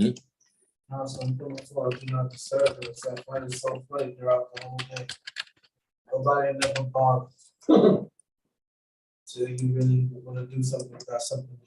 Now some people thought do not disturb it. It's like, why is it so funny throughout the whole day? Nobody never bothers. So you really want to do something about something.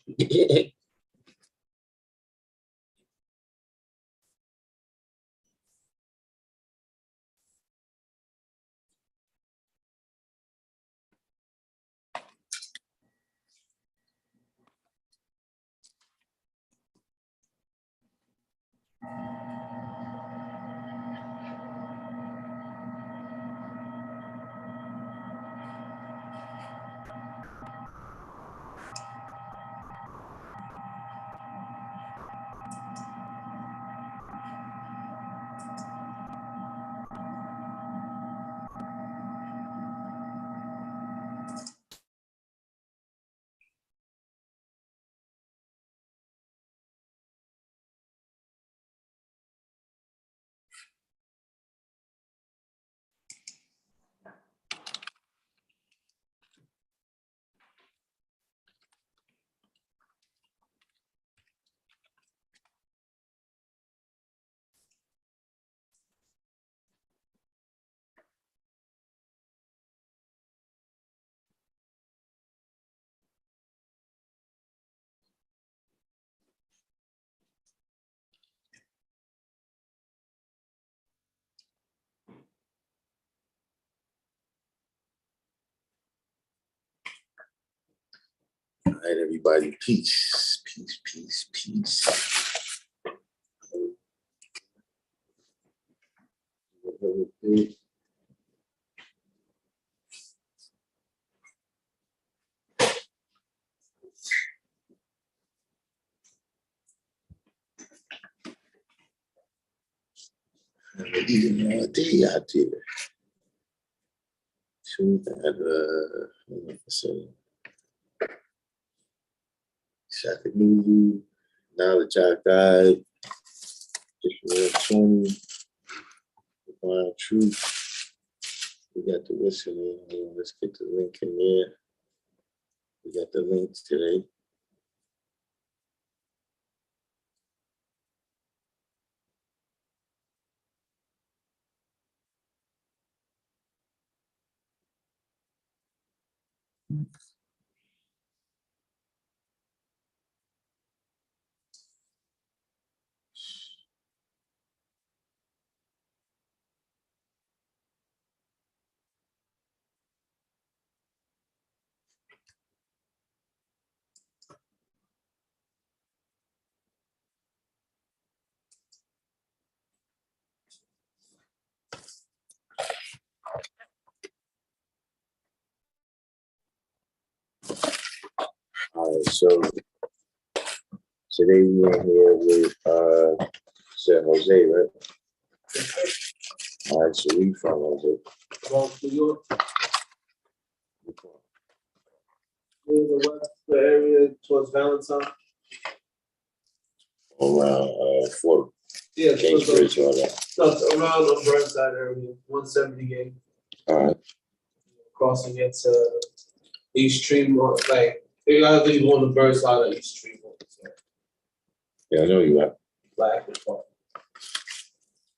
All right, everybody, peace, peace, peace, peace. Eating all day out there. Food that Shaka Nulu, Knowledge I Guide, Different 20, Divine Truth. We got the listening. Let's get the link in there. We got the link today. All right, so today we in here with said Jose, right? All right, so we from Jose. Well, New York. The west, the area towards Valentine. Around Fort Yeah, Kingsbridge, all that. No, it's around the Burnside area, 170 gate. All right. Crossing it to East Tremont, like you gotta leave on the Burnside or East Tremont. So. Yeah, I know you are. Black.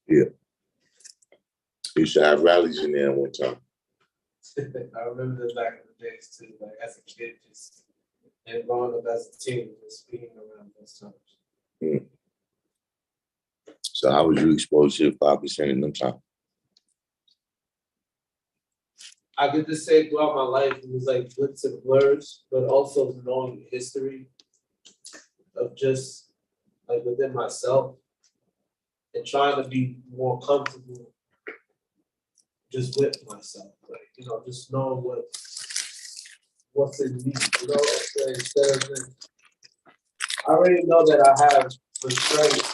Yeah. You used to have rallies in there one time. I remember that back in the days too, like as a kid, just and growing up as a teen, just being around those times. Mm. So how was you exposed to 5% in them time? I could just say throughout my life, it was like blips and blurs, but also knowing the history of just like within myself and trying to be more comfortable just with myself, like, you know, just knowing what's in me, you know, instead of just, I already know that I have restraint.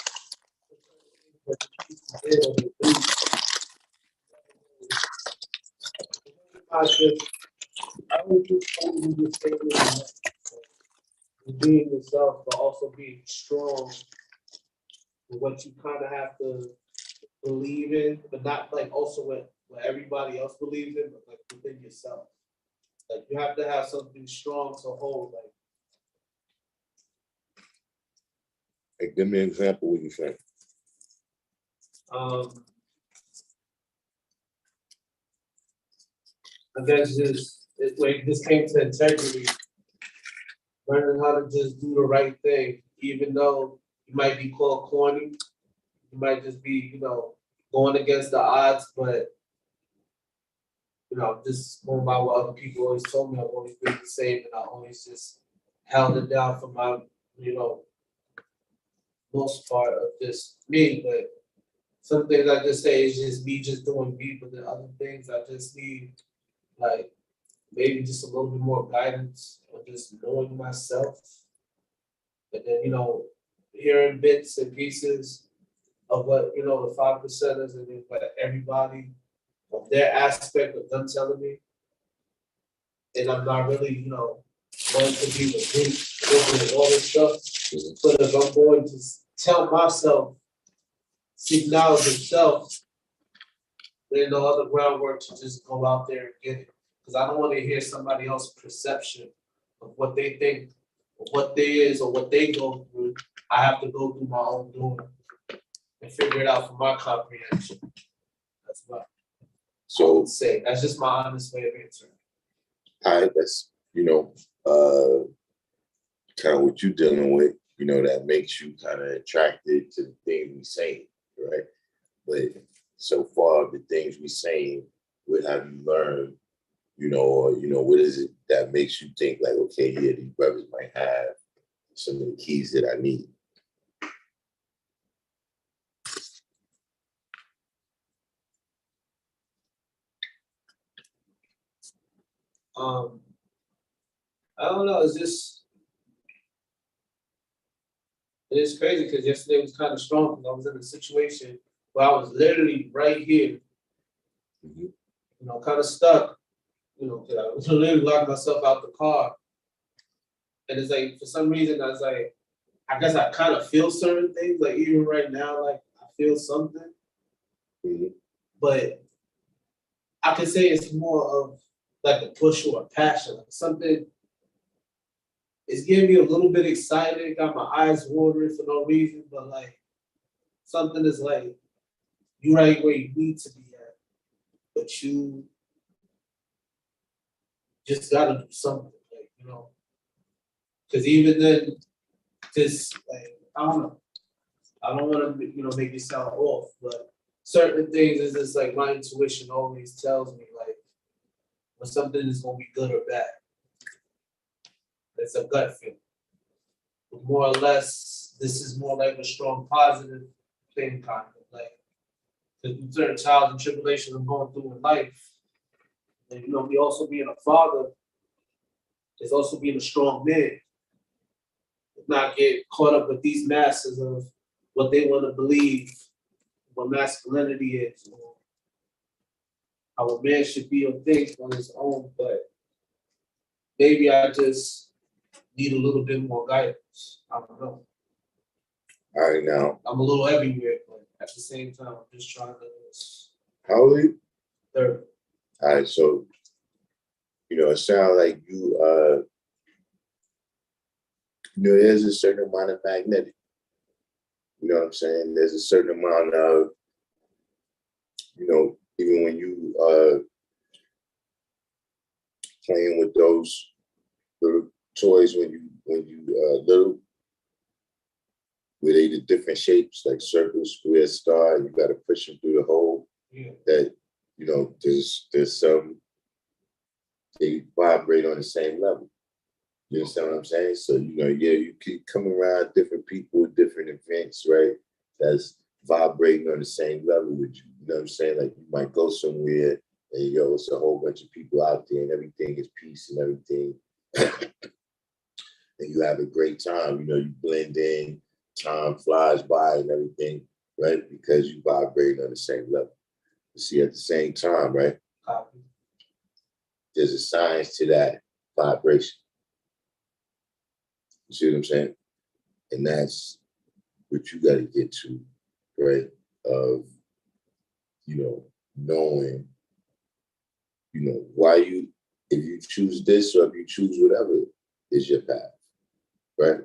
I would just only just say being yourself, but also being strong with what you kind of have to believe in, but not like also what everybody else believes in, but like within yourself. Like you have to have something strong to hold, like. Hey, give me an example what you think. I guess just when this came to integrity, learning how to just do the right thing, even though you might be called corny, you might just be, going against the odds, but just going by what other people always told me, I've always been the same, and I always just held it down for my, most part of just me. But some things I just say is just me just doing me, but the other things I just need, like, maybe just a little bit more guidance or just knowing myself. And then, hearing bits and pieces of what, the 5%ers and then what everybody, of their aspect of them telling me. And I'm not really, going to be with groups and all this stuff. But if I'm going to tell myself, seek knowledge of self, there's no other groundwork to just go out there and get it. Because I don't want to hear somebody else's perception of what they think, or what they is, or what they go through. I have to go through my own doing and figure it out for my comprehension. That's what I would say. That's just my honest way of answering. All right, that's, kind of what you're dealing with, that makes you kind of attracted to the things we saying, right? But so far, the things we saying, what have you learned, or, what is it that makes you think like, okay, yeah, these brothers might have some of the keys that I need? I don't know, it's crazy because yesterday was kind of strong because I was in a situation where I was literally right here, kind of stuck, because I was literally locked myself out the car. And it's like, for some reason, I was like, I guess I kind of feel certain things, like even right now, like I feel something. But I could say it's more of like a push or a passion, like something. It's getting me a little bit excited, got my eyes watering for no reason, but like something is like, you right where you need to be at, but you just gotta do something, like, because even then, just like, I don't know. I don't want to, make it sound off, but certain things is just like my intuition always tells me like when something is gonna be good or bad. It's a gut feeling. But more or less, this is more like a strong positive thing, kind of like the certain trials and tribulations I'm going through in life. And me also being a father is also being a strong man. Not get caught up with these masses of what they want to believe, what masculinity is, or how a man should be or think on his own. But maybe I just need a little bit more guidance. I don't know. All right, now. I'm a little everywhere, but at the same time, I'm just trying to. How old are you? 30. All right, so, it sounds like you, there's a certain amount of magnetic. You know what I'm saying? There's a certain amount of, even when you playing with those little toys when you little, where they the different shapes like circle, square, star, and you got to push them through the hole. Yeah. That there's some, they vibrate on the same level. You understand what I'm saying? So you keep coming around different people, different events, right? That's vibrating on the same level with you. You know what I'm saying? Like you might go somewhere and it's a whole bunch of people out there and everything is peace and everything. And you have a great time. You blend in, time flies by and everything, right? Because you vibrate on the same level. You see, at the same time, right? There's a science to that vibration. You see what I'm saying? And that's what you got to get to, right? Of, knowing, why if you choose this or if you choose whatever is your path, right?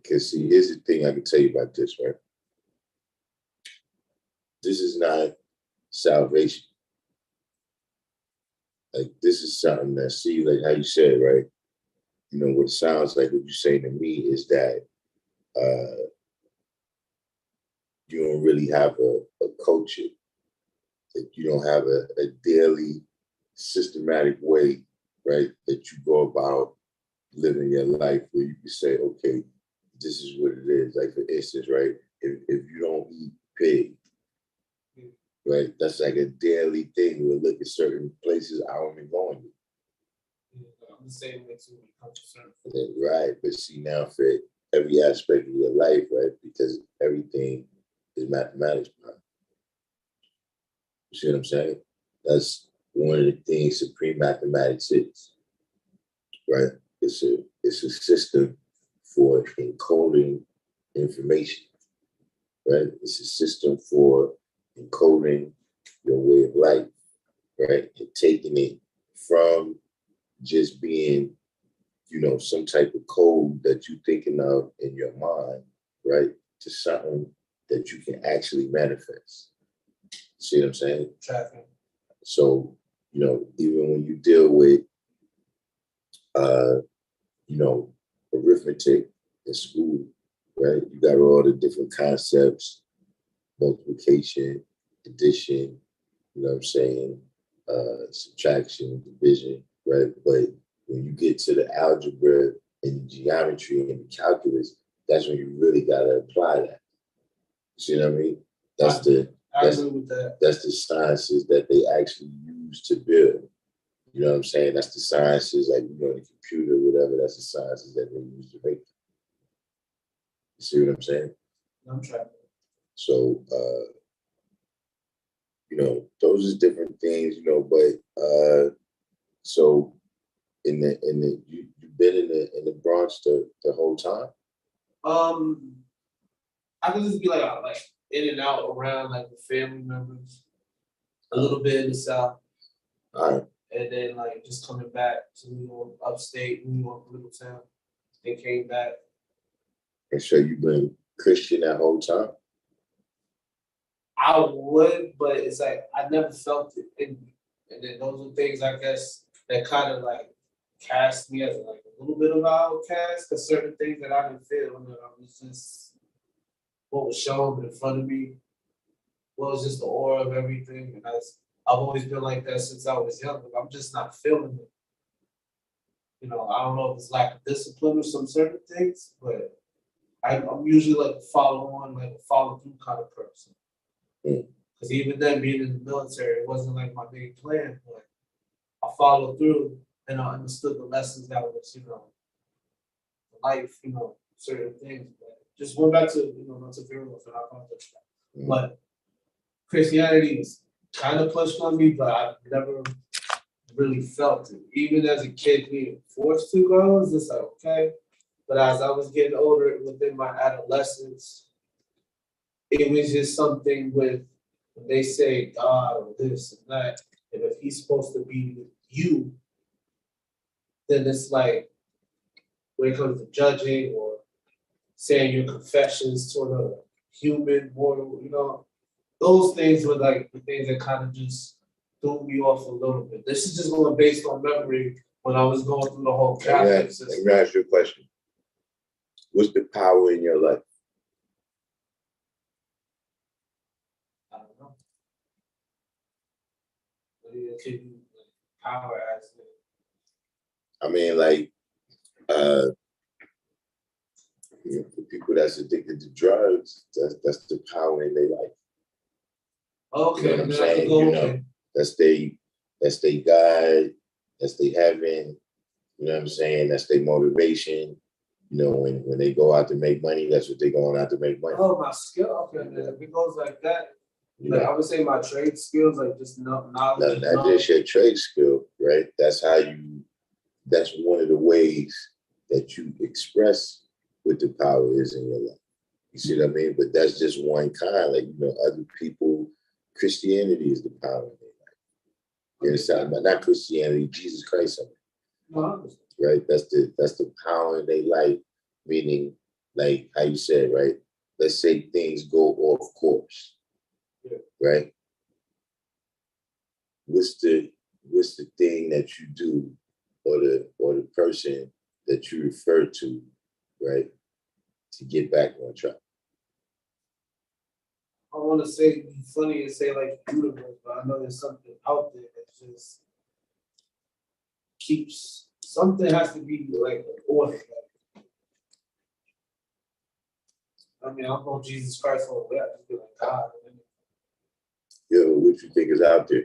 Because see, here's the thing I can tell you about this, right? This is not salvation. Like, this is something that, see, like how you said, right? You know, what it sounds like, what you're saying to me is that you don't really have a culture, that you don't have a daily systematic way, right, that you go about living your life where you can say, okay, this is what it is. Like, for instance, right, if you don't eat pig, right, that's like a daily thing. We'll look at certain places I don't even going to. I'm the same way too when it comes to certain food. Right, but see, now for every aspect of your life, right, because everything is mathematics, man. You see what I'm saying? That's one of the things supreme mathematics is, right? It's a system for encoding information, right? It's a system for encoding your way of life, right? And taking it from just being, you know, some type of code that you're thinking of in your mind, right, to something that you can actually manifest. See what I'm saying? Traffic. So, you know, even when you deal with, you know, arithmetic in school, right, you got all the different concepts, multiplication, addition, you know what I'm saying, subtraction, division, right? But when you get to the algebra and the geometry and the calculus, that's when you really got to apply that. See what I mean? I agree with that. That's the sciences that they actually use to build. You know what I'm saying? That's the sciences, like, you know, the computer, whatever, that's the sciences that they use to make it. You see what I'm saying? I'm trying. So, you know, those is different things, you know, but so you've been in the Bronx the whole time? I could just be like in and out around like with family members, a little bit in the South. All right. And then like just coming back to New York, upstate New York, Middletown. They came back. And so you've been Christian that whole time? I would, but it's like I never felt it in me. And then those are things I guess that kind of like cast me as like a little bit of an outcast, because certain things that I didn't feel, and I was just what was shown in front of me was just the aura of everything. And I've always been like that since I was young. I'm just not feeling it. You know, I don't know if it's lack of discipline or some certain things, but I'm usually like a follow through kind of person. Because even then, being in the military, it wasn't like my main plan, but I followed through and I understood the lessons that was, you know, life, you know, certain things. But just going back to, you know, not to veer off, and I apologize for that. But Christianity was kind of pushed on me, but I never really felt it. Even as a kid being forced to go, I was just like, okay. But as I was getting older within my adolescence, it was just something with when they say God or this and that, and if he's supposed to be with you, then it's like when it comes to judging or saying your confessions to another human mortal, you know, those things were like the things that kind of just threw me off a little bit. This is just going based on memory when I was going through the whole Catholic system. Let me ask you a question. What's the power in your life? I don't know. Can you power as I mean, like, you know, for people that's addicted to drugs, that's the power in their life. okay, you know what I'm saying? You know, that's they God, that's they heaven. You know what I'm saying? That's their motivation. You know, when they go out to make money, that's what they're going out to make money. Oh, my skill. Okay, if it goes like that, You like know, I would say my trade skills, like just knowledge. no, not just your trade skill, right? That's one of the ways that you express what the power is in your life. You see what I mean? But that's just one kind. Like, you know, other people, Christianity is the power in their life. You understand? Not Christianity, Jesus Christ. No, right? That's the power in their life, meaning like how you said, right? Let's say things go off course, right? What's the thing that you do, or the person that you refer to, right, to get back on track? I want to say it'd be funny and say like universe, but I know there's something out there that just keeps something has to be like an order. Like, I mean, I don't know Jesus Christ all that. I just be like God. Yeah, what you think is out there?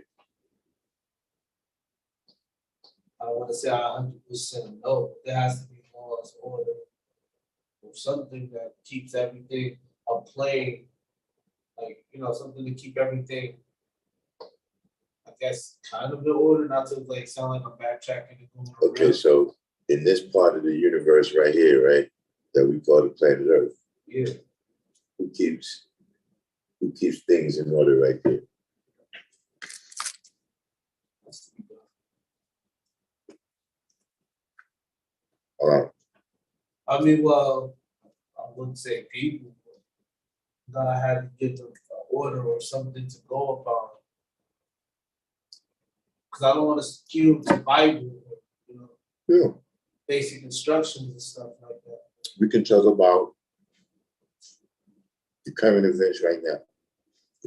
I don't want to say 100% no. There has to be laws, order, or something that keeps everything a plane. Like, something to keep everything, I guess, kind of in order, not to like sound like I'm backtracking and going around. Okay, so in this part of the universe right here, right, that we call the planet Earth, yeah, who keeps things in order right there? All right. I mean, well, I wouldn't say people, but God had to give them an order or something to go upon. Because I don't want to skew to Bible, Yeah. basic instructions and stuff like that. We can talk about the current events right now,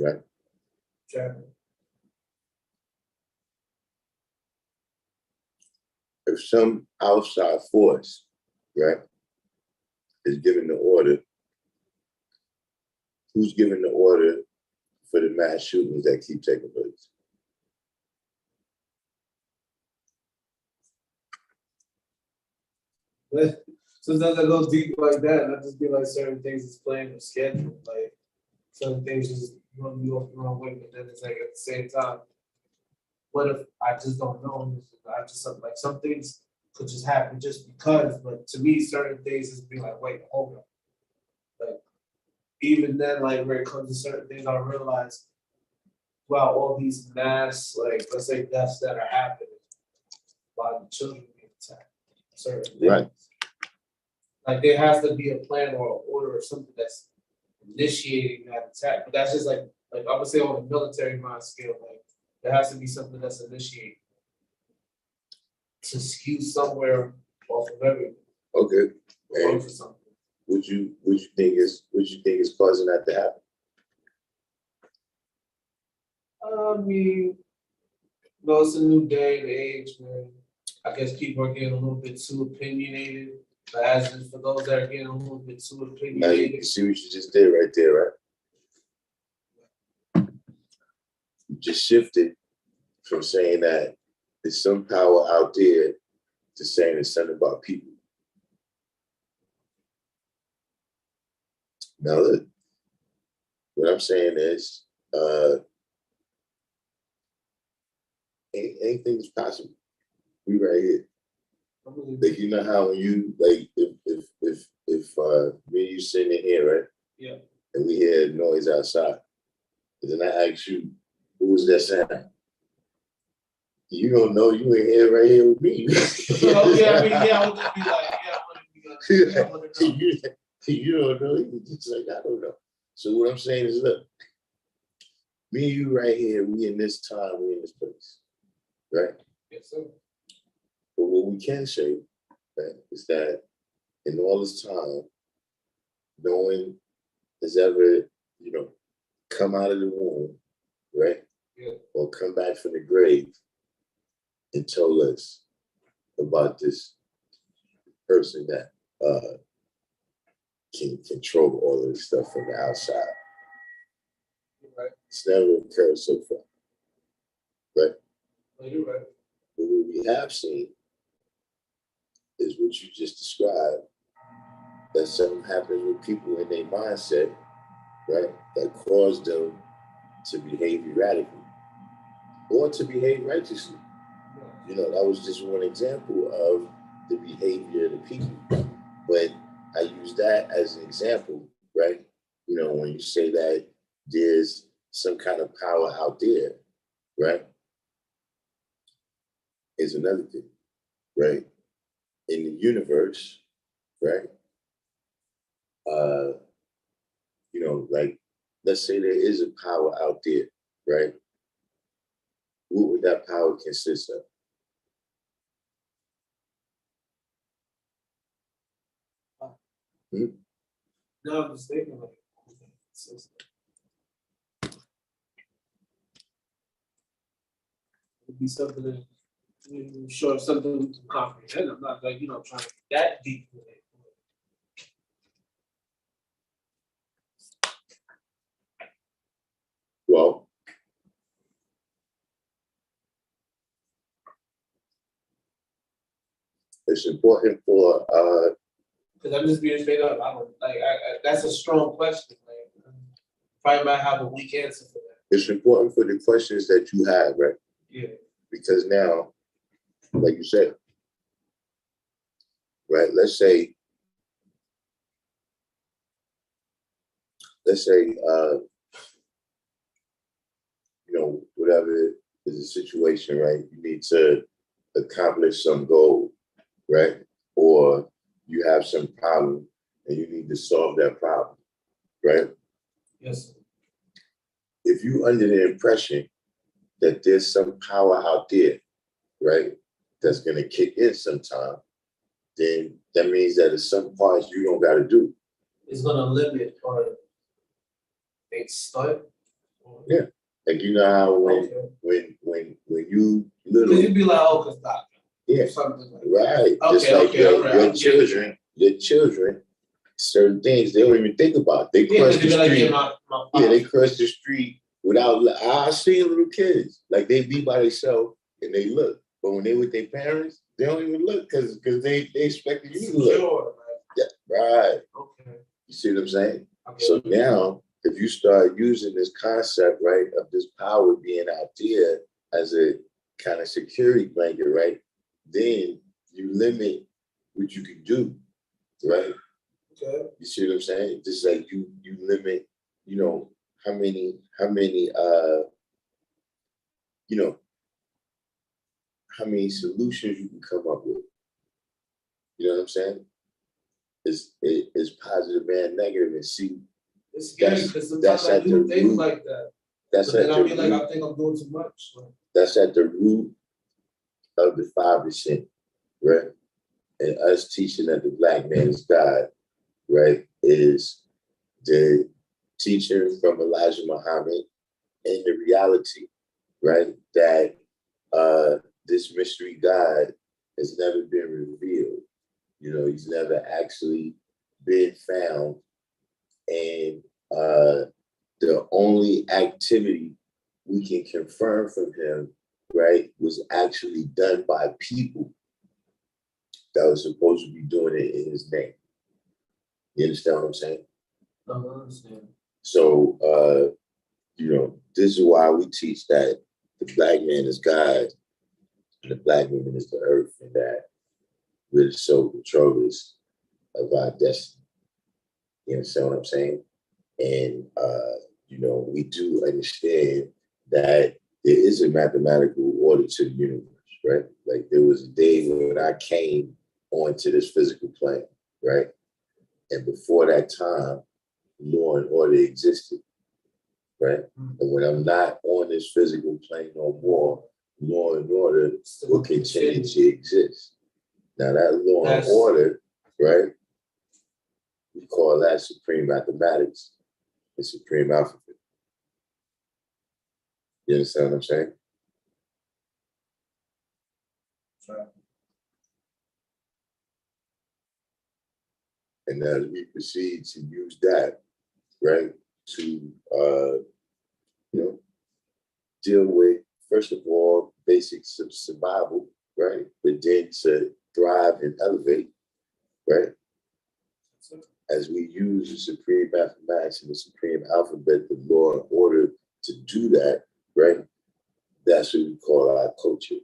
right? Okay. If some outside force, right, is giving the order, who's giving the order for the mass shootings that keep taking place? But sometimes I go deep like that, and I just be like certain things is planned or scheduled. Like certain things just run me off the wrong way, but then it's like at the same time, what if I just don't know? I just like some things could just happen just because, but to me, certain things is be like, wait, hold on. Like even then, like when it comes to certain things, I realize, wow, all these mass, like let's say deaths that are happening while the children being attacked, certain things. Right. Like there has to be a plan or an order or something that's initiating that attack. But that's just like I would say on a military mind scale, like there has to be something that's initiated to skew somewhere off of everything. Okay. Or for something. What you think is causing that to happen? I mean, it's a new day and age, man. I guess people are getting a little bit too opinionated. But as in for those that are getting a little bit too opinionated. Now you see what you just did right there, right? You just shifted from saying that there's some power out there to saying it's something about people. Now look, what I'm saying is anything's possible. We right here. Like you know how when you like if me and you sitting in here, right? Yeah. And we hear noise outside. And then I ask you, who was that sound? You don't know, you in here right here with me. Yeah, I mean, yeah, I would just be like, yeah, I want to know. You don't know, you just like, I don't know. So what I'm saying is, look, me and you right here, we in this time, we in this place, right? Yes, sir. But what we can say, right, is that in all this time, no one has ever, come out of the womb, right? Yeah. Or come back from the grave and told us about this person that can control all of this stuff from the outside. Right. It's never occurred so far, right? No, you're right. But what we have seen is what you just described, that something happens with people in their mindset, right, that caused them to behave erratically or to behave righteously. That was just one example of the behavior of the people. But I use that as an example, right? When you say that there's some kind of power out there, right? Is another thing, right? In the universe, right? you know, like, let's say there is a power out there, right? What would that power consist of? No, I'm just thinking like it'd be something that sure something we can comprehend. I'm not like, trying to get that deep with it. Well, it's important for Because I'm just being straight up. I don't like. That's a strong question. Like, probably might have a weak answer for that. it's important for the questions that you have, right? Yeah. Because now, like you said, right? Let's say, you know, whatever is the situation, right? You need to accomplish some goal, right? Or you have some problem and you need to solve that problem, right? Yes. If you under the impression that there's some power out there, right, that's gonna kick in sometime, then that means that there's some parts you don't gotta do. It's gonna limit or start. Yeah. Like you know how when you little, you'd be like, oh, cause that. Yeah. Something like Right. Okay, Just like okay, your children, certain things they don't even think about. They cross the street. They cross the street without. I see little kids like they be by themselves and they look, but when they with their parents, they don't even look because they expect you to look. Yeah, right. Okay. You see what I'm saying? Okay. So now, if you start using this concept, right, of this power being out there as a kind of security blanket, right, then you limit what you can do, right? Okay. You see what I'm saying? Just like you limit, you know, how many, you know, how many solutions you can come up with. You know what I'm saying? It's positive and negative, and see. It's scary because sometimes I do things like that. That's but at then the I feel root. like I think I'm doing too much. That's at the root of the 5%, right? And us teaching that the Black man is God, right, is the teaching from Elijah Muhammad and the reality, right, that this mystery God has never been revealed. You know, he's never actually been found. And the only activity we can confirm from him, right, was actually done by people that was supposed to be doing it in his name. You understand what I'm saying? I understand. So, you know, this is why we teach that the Black man is God and the Black woman is the earth, and that we're the sole controllers of our destiny. You understand what I'm saying? And, you know, we do understand that there is a mathematical order to the universe, right? Like there was a day when I came onto this physical plane, right? And before that time, law and order existed, right? And when I'm not on this physical plane no more, law and order will continue to exist. Now that law and order, right? We call that supreme mathematics and supreme alphabet. You understand what I'm saying? Right. And as we proceed to use that, right, to you know, deal with, first of all, basics of survival, right, but then to thrive and elevate, right? As we use the supreme mathematics and the supreme alphabet, the law and order to do that, right? That's what we call our culture.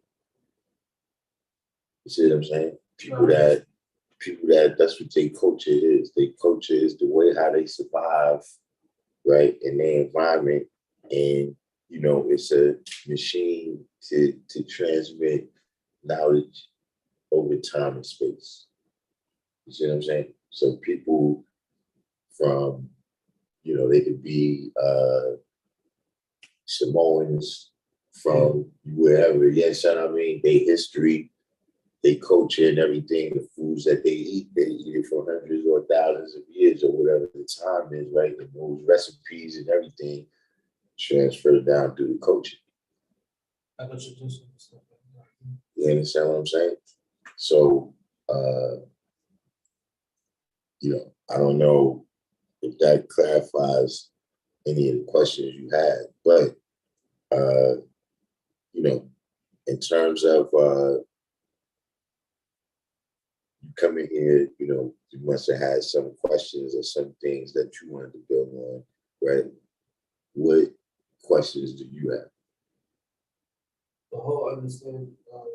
You see what I'm saying? People that that's what their culture is. Their culture is the way how they survive, right, in their environment. And, you know, it's a machine to transmit knowledge over time and space. You see what I'm saying? So people from, they could be Samoans from wherever, yes, I mean, their history, they culture and everything, the foods that they eat it for hundreds or thousands of years or whatever the time is, right? And those recipes and everything transfer down through the culture. You understand what I'm saying? So, I don't know if that clarifies any of the questions you had, but, in terms of you coming here, you must have had some questions or some things that you wanted to build on, right? What questions do you have? The whole understanding of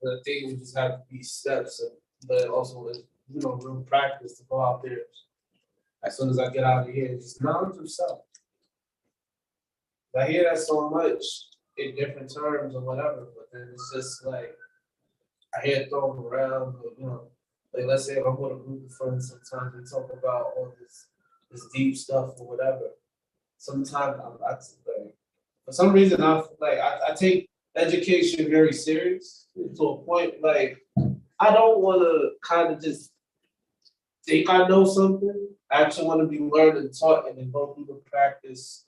the things just have to be steps, but also is real practice to go out there. As soon as I get out of here, just knowledge of self. I hear that so much in different terms or whatever, but then it's just like I hear it thrown around, but like let's say if I'm with a group of friends, sometimes we talk about all this deep stuff or whatever. Sometimes I like, for some reason I take education very serious to a point like I don't want to kind of just think I know something. I actually want to be learned and taught and then go through the practice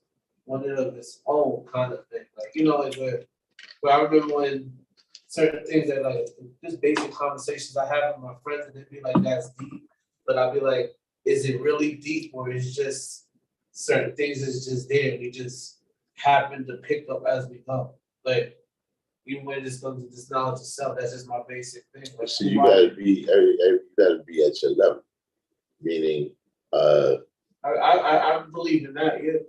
one of its own kind of thing. Like, like where I remember when certain things that like just basic conversations I have with my friends and they'd be like, that's deep. But I'd be like, is it really deep or is just certain things is just there? We just happen to pick up as we go. Like even when it just comes to this knowledge of self, that's just my basic thing. Like, so you gotta be at your level. Meaning I believe in that, yeah.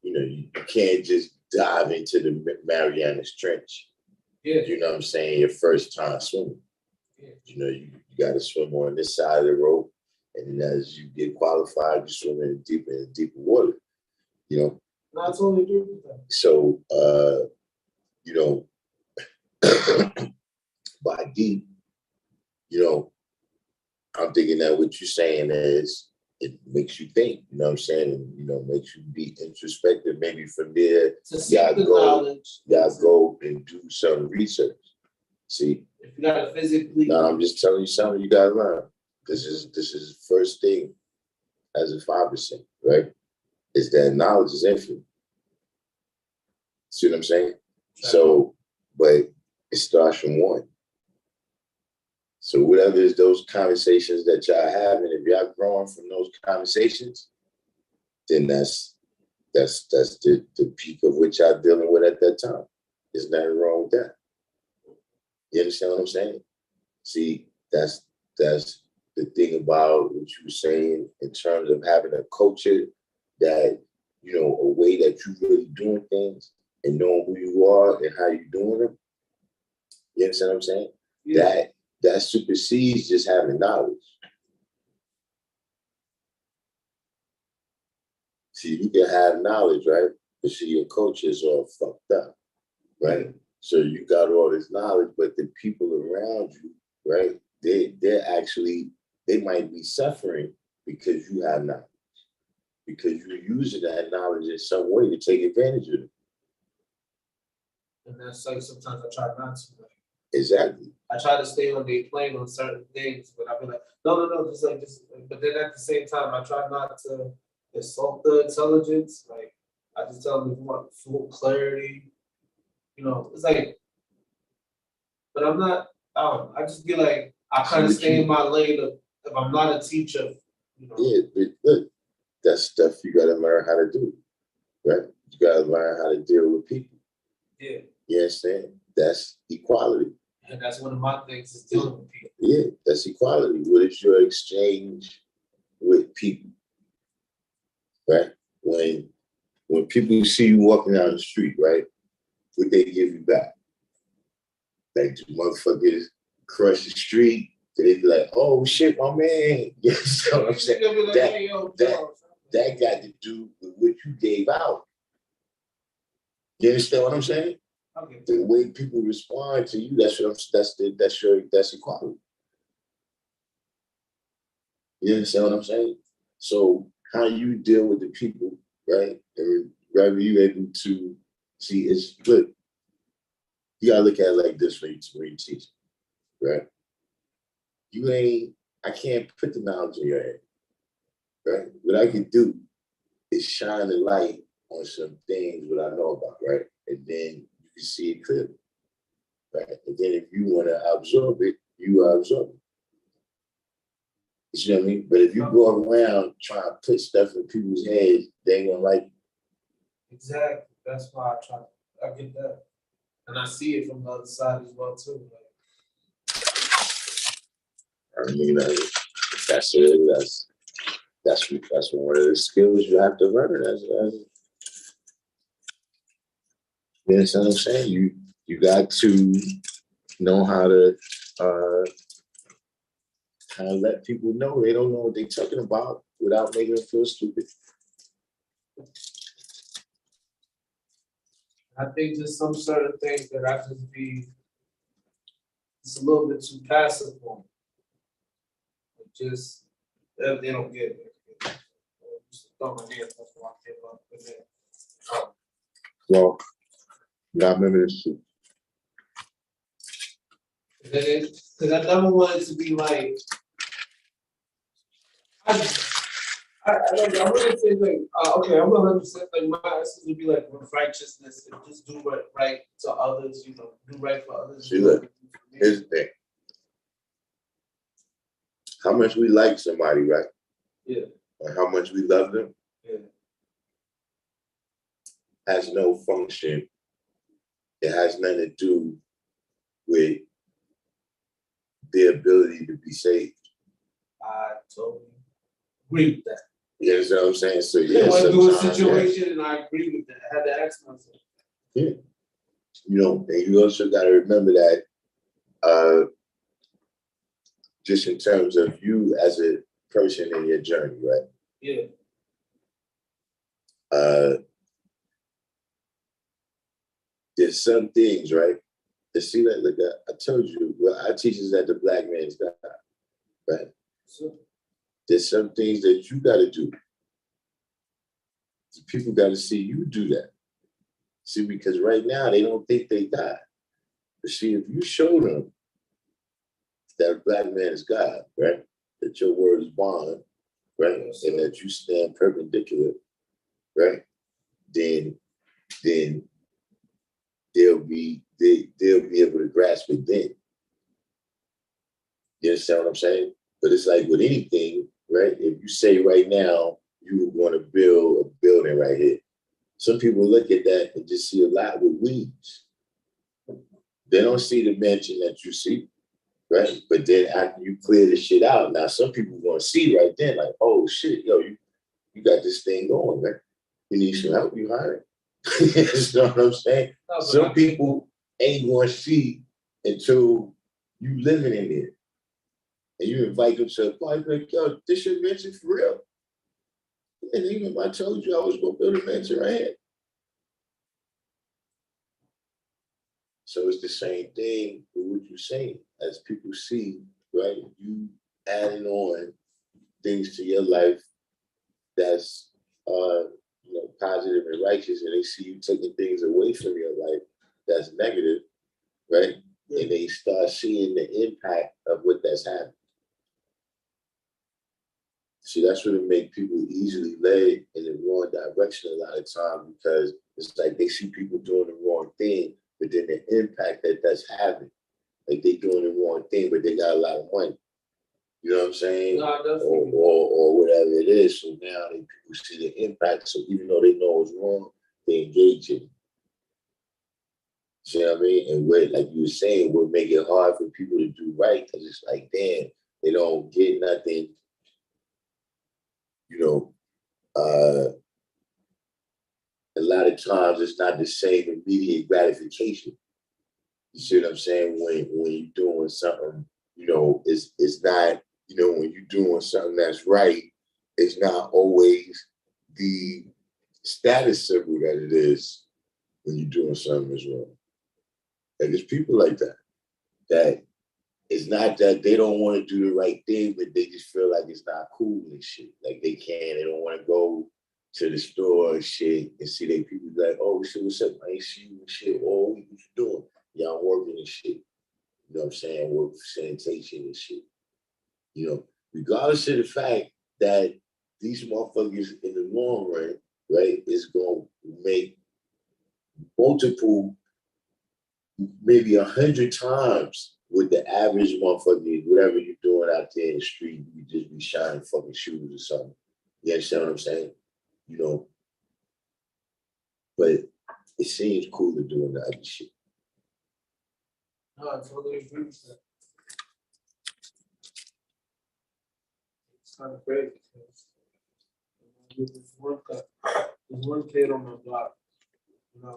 You can't just dive into the Marianas Trench. Yeah. You know what I'm saying? Your first time swimming. Yeah. You got to swim on this side of the rope. And then as you get qualified, you swim in deeper water. No, I totally agree with that. So, by deep, I'm thinking that what you're saying is it makes you think, you know what I'm saying? And, makes you be introspective. Maybe from there, y'all go and do some research. See? If you gotta physically. No, I'm just telling you something you gotta learn. This is first thing as a 5%, right? Is that knowledge is infinite. See what I'm saying? So, but it starts from one. So whatever is those conversations that y'all having, if y'all growing from those conversations, then that's the peak of what y'all dealing with at that time. There's nothing wrong with that. You understand what I'm saying? See, that's the thing about what you were saying in terms of having a culture that, a way that you really doing things and knowing who you are and how you're doing them. You understand what I'm saying? Yeah. That supersedes just having knowledge. See, you can have knowledge, right? But see, your culture is all fucked up, right? So you got all this knowledge, but the people around you, right? They might be suffering because you have knowledge, because you're using that knowledge in some way to take advantage of it. And that's like sometimes I try not to. Exactly. I try to stay on the plane on certain things, but I'll be like, no, just. But then at the same time, I try not to insult the intelligence. Like I just tell them if you want full clarity, it's like. But I'm not. I just get like I kind of stay in my lane of if I'm not a teacher. Yeah, but look, that's stuff you got to learn how to do, right? You got to learn how to deal with people. Yeah. You understand? That's equality. And that's one of my things is dealing with people. Yeah, that's equality. What is your exchange with people? Right? When people see you walking down the street, right? What they give you back? Like the motherfuckers cross the street, they be like, oh shit, my man. You know what I'm saying? That got to do with what you gave out. You understand what I'm saying? Okay. The way people respond to you, that's equality. You understand what I'm saying? So how you deal with the people, right? And whether you able to see it's look, you gotta look at it like this when you teach, right? You ain't, I can't put the knowledge in your head, right? What I can do is shine the light on some things what I know about, right? And then you can see it clearly, right? And then if you want to absorb it, you absorb it. You know what I mean? But if you go around trying to put stuff in people's heads, they ain't gonna like it. Exactly. That's why I get that. And I see it from the other side as well too. I mean, that's it. That's one of the skills you have to learn as you understand what I'm saying? You got to know how to let people know they don't know what they're talking about without making them feel stupid. I think there's some certain things that I just be, it's a little bit too passive for me. Just, they don't get it. Just throw my hands, that's why I give up with it. Well, now remember this too. Because I never wanted to be like, I wouldn't say like, okay, I'm 100% like my essence would be like with righteousness and just do right to others, you know, do right for others. See, look, here's the thing. How much we like somebody, right? Yeah. And how much we love them. Yeah. Has no function. It has nothing to do with their ability to be saved. I totally agree with that. You understand what I'm saying? So Yeah, yeah, went through a sometimes, situation and I agree with that. I had to ask myself. yeah. You know, and you also got to remember that just in terms of you as a person in your journey, right? Yeah. There's some things, right? To see that, look, I told you, well, I teach us that the black man's God, right? So, there's some things that you got to do. People got to see you do that. See, because right now they don't think they God. But see, if you show them that a black man is God, right? That your word is bond, right? And that you stand perpendicular, right? Then they'll be able to grasp it then. You understand what I'm saying? But it's like with anything, right? If you say right now you want to build a building right here, some people look at that and just see a lot with weeds. They don't see the mansion that you see, right? But then after you clear the shit out, now some people gonna see right then, like, oh shit, yo, you got this thing going, man. You need some help, you hire it. You know what I'm saying? Some people ain't gonna see until you living in there. And you invite them to a party, like, yo, this your mansion for real? And even if I told you I was gonna build a mansion right here. So it's the same thing with what you're saying. As people see, right, you adding on things to your life that's positive and righteous, and they see you taking things away from your life that's negative, right? Yeah. And they start seeing the impact of what that's happening. See, that's what it makes people easily led in the wrong direction a lot of times, because it's like they see people doing the wrong thing, but then the impact that that's having, like they doing the wrong thing, but they got a lot of money. You know what I'm saying? No, or whatever it is. So now people see the impact. So even though they know it's wrong, they engage in it. You know what I mean? And what, like you were saying, would make it hard for people to do right, because it's like, damn, they don't get nothing. You know, a lot of times it's not the same immediate gratification. You see what I'm saying? When you're doing something, it's not, when you're doing something that's right, it's not always the status symbol that it is when you're doing something that's wrong. And there's people like that it's not that they don't want to do the right thing, but they just feel like it's not cool and shit. Like they don't want to go to the store and shit and see they people be like, oh, shit, what's up? I ain't see you and shit. Oh, what you doing? Yeah, I'm working and shit. You know what I'm saying? Work for sanitation and shit. You know, regardless of the fact that these motherfuckers in the long run, right, is going to make multiple, maybe 100 times what the average motherfucker, whatever you're doing out there in the street, you just be shining fucking shoes or something. You understand what I'm saying? You know, but it seems cool to doing the other shit. No, I totally agree with that. It's kind of crazy because there's one kid on my block, you know.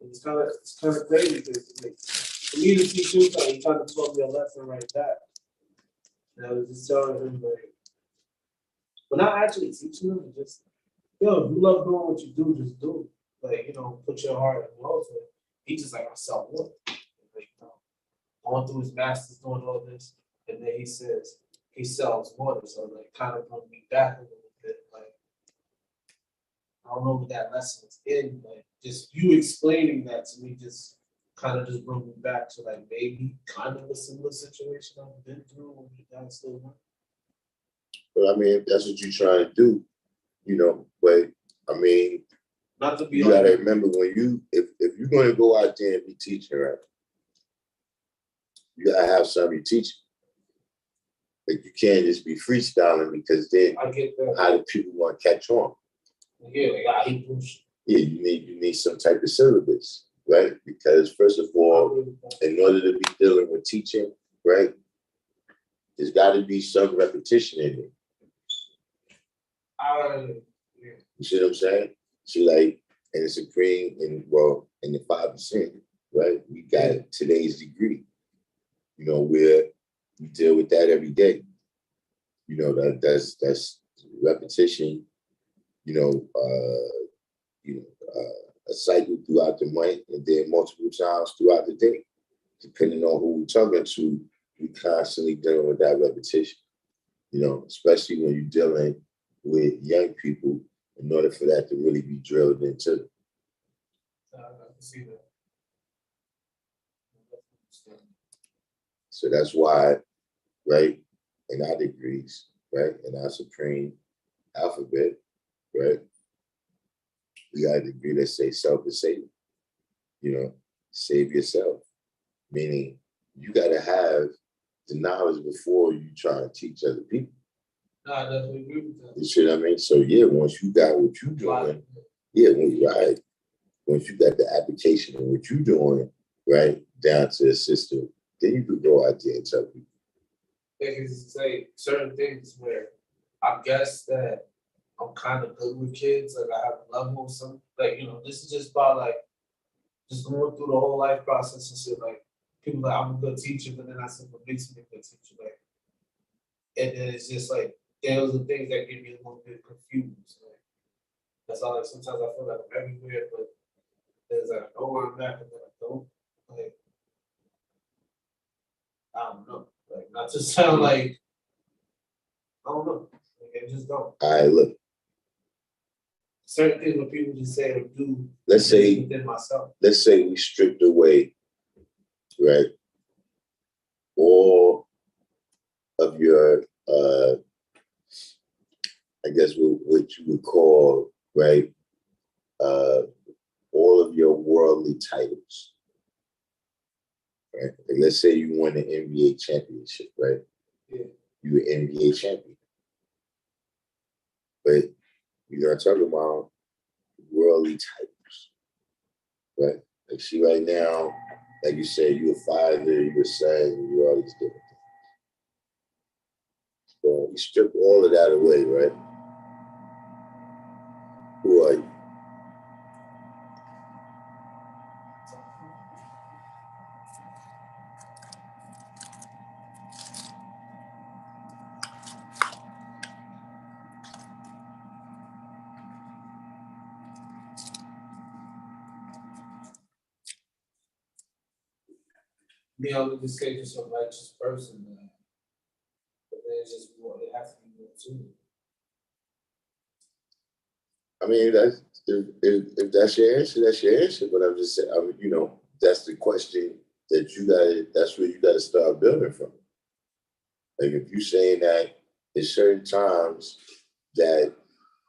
It's kind of crazy because like, for me to teach him something, he kind of taught me a lesson right back. And I was just telling him like, but not actually teaching him, just yo, if you love doing what you do, just do it. Like, you know, put your heart and love to it. He just like, I sell wood. Like, you know, going through his masters, doing all this, and then he says he sells water. So like kind of brought me back a little bit. Like, I don't know what that lesson was in, but just you explaining that to me just kind of just brought me back to like maybe kind of a similar situation I've been through when you guys still went. But I mean, if that's what you're trying to do, you know, but I mean, not to be you gotta remember when if you're gonna go out there and be teaching, right, you gotta have something you're teaching. Like you can't just be freestyling because then I get that. How do people want to catch on? Yeah, like I hate bullshit. Yeah, you need some type of syllabus, right? Because first of all, in order to be dealing with teaching, right, there's got to be some repetition in it. Yeah. You see what I'm saying? So like in the Supreme, in the 5%, right? We got today's degree. You know, where we deal with that every day. You know, that's repetition. A cycle throughout the month and then multiple times throughout the day. Depending on who we're talking to, we constantly dealing with that repetition. You know, especially when you're dealing with young people, in order for that to really be drilled into them. I can see that. So that's why, right, in our degrees, right, in our supreme alphabet, right, we got a degree that says self is saving. You know, save yourself. Meaning you got to have the knowledge before you try to teach other people. No, I definitely agree with that. You see what I mean? So yeah, once you got what you're doing, once you got the application of what you're doing, right, down to the system, then you could go out there and tell people. Because say certain things where I guess that I'm kind of good with kids, like I have a level of some, like, you know, this is just by like just going through the whole life process and shit. Like people like I'm a good teacher, but then I said what makes me a good teacher, like, and then it's just like those are things that get me a little bit confused. Like that's all. Like sometimes I feel like I'm everywhere, but there's like I know where I'm at, and then I don't. Like I don't know. Like not to sound like I don't know. Like I just don't. All right, look. Certain things when people just say or do. Let's say within myself. Let's say we stripped away, right, all of your, I guess what you would call, right, all of your worldly titles. Right? Like let's say you won an NBA championship, right? Yeah. You an NBA champion. But you're not talking about worldly titles, right? Like see right now, like you said, you're a father, you're a son, you're all these different things. So you strip all of that away, right? Who are you? Me, I'm just say just a righteous person, man. But there's just more. It has to be more to it. I mean, that's if that's your answer, that's your answer. But I'm just saying, I mean, that's the question that you got. That's where you got to start building from. Like if you're saying that there's certain times that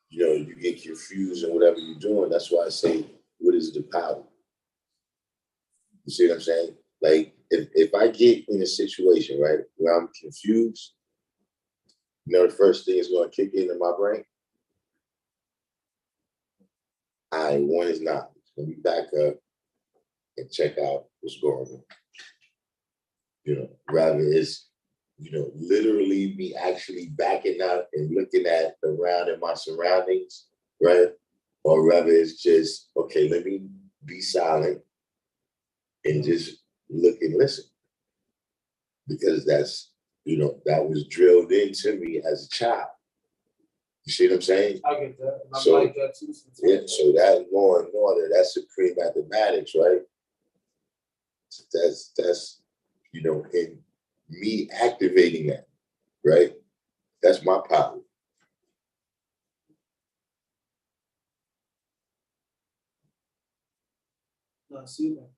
you get confused in whatever you're doing. That's why I say, what is the power? You see what I'm saying? Like if I get in a situation, right, where I'm confused, the first thing is going to kick into my brain. One is not. Let me back up and check out what's going on. Rather it's, literally me actually backing up and looking at around in my surroundings, right? Or rather it's just, okay, let me be silent and just look and listen. Because that's, that was drilled into me as a child. You see what I'm saying? I get that. And So, I like that too. Yeah, so that law and order, that's supreme mathematics, right? That's in me activating that, right? That's my power. No, I see that.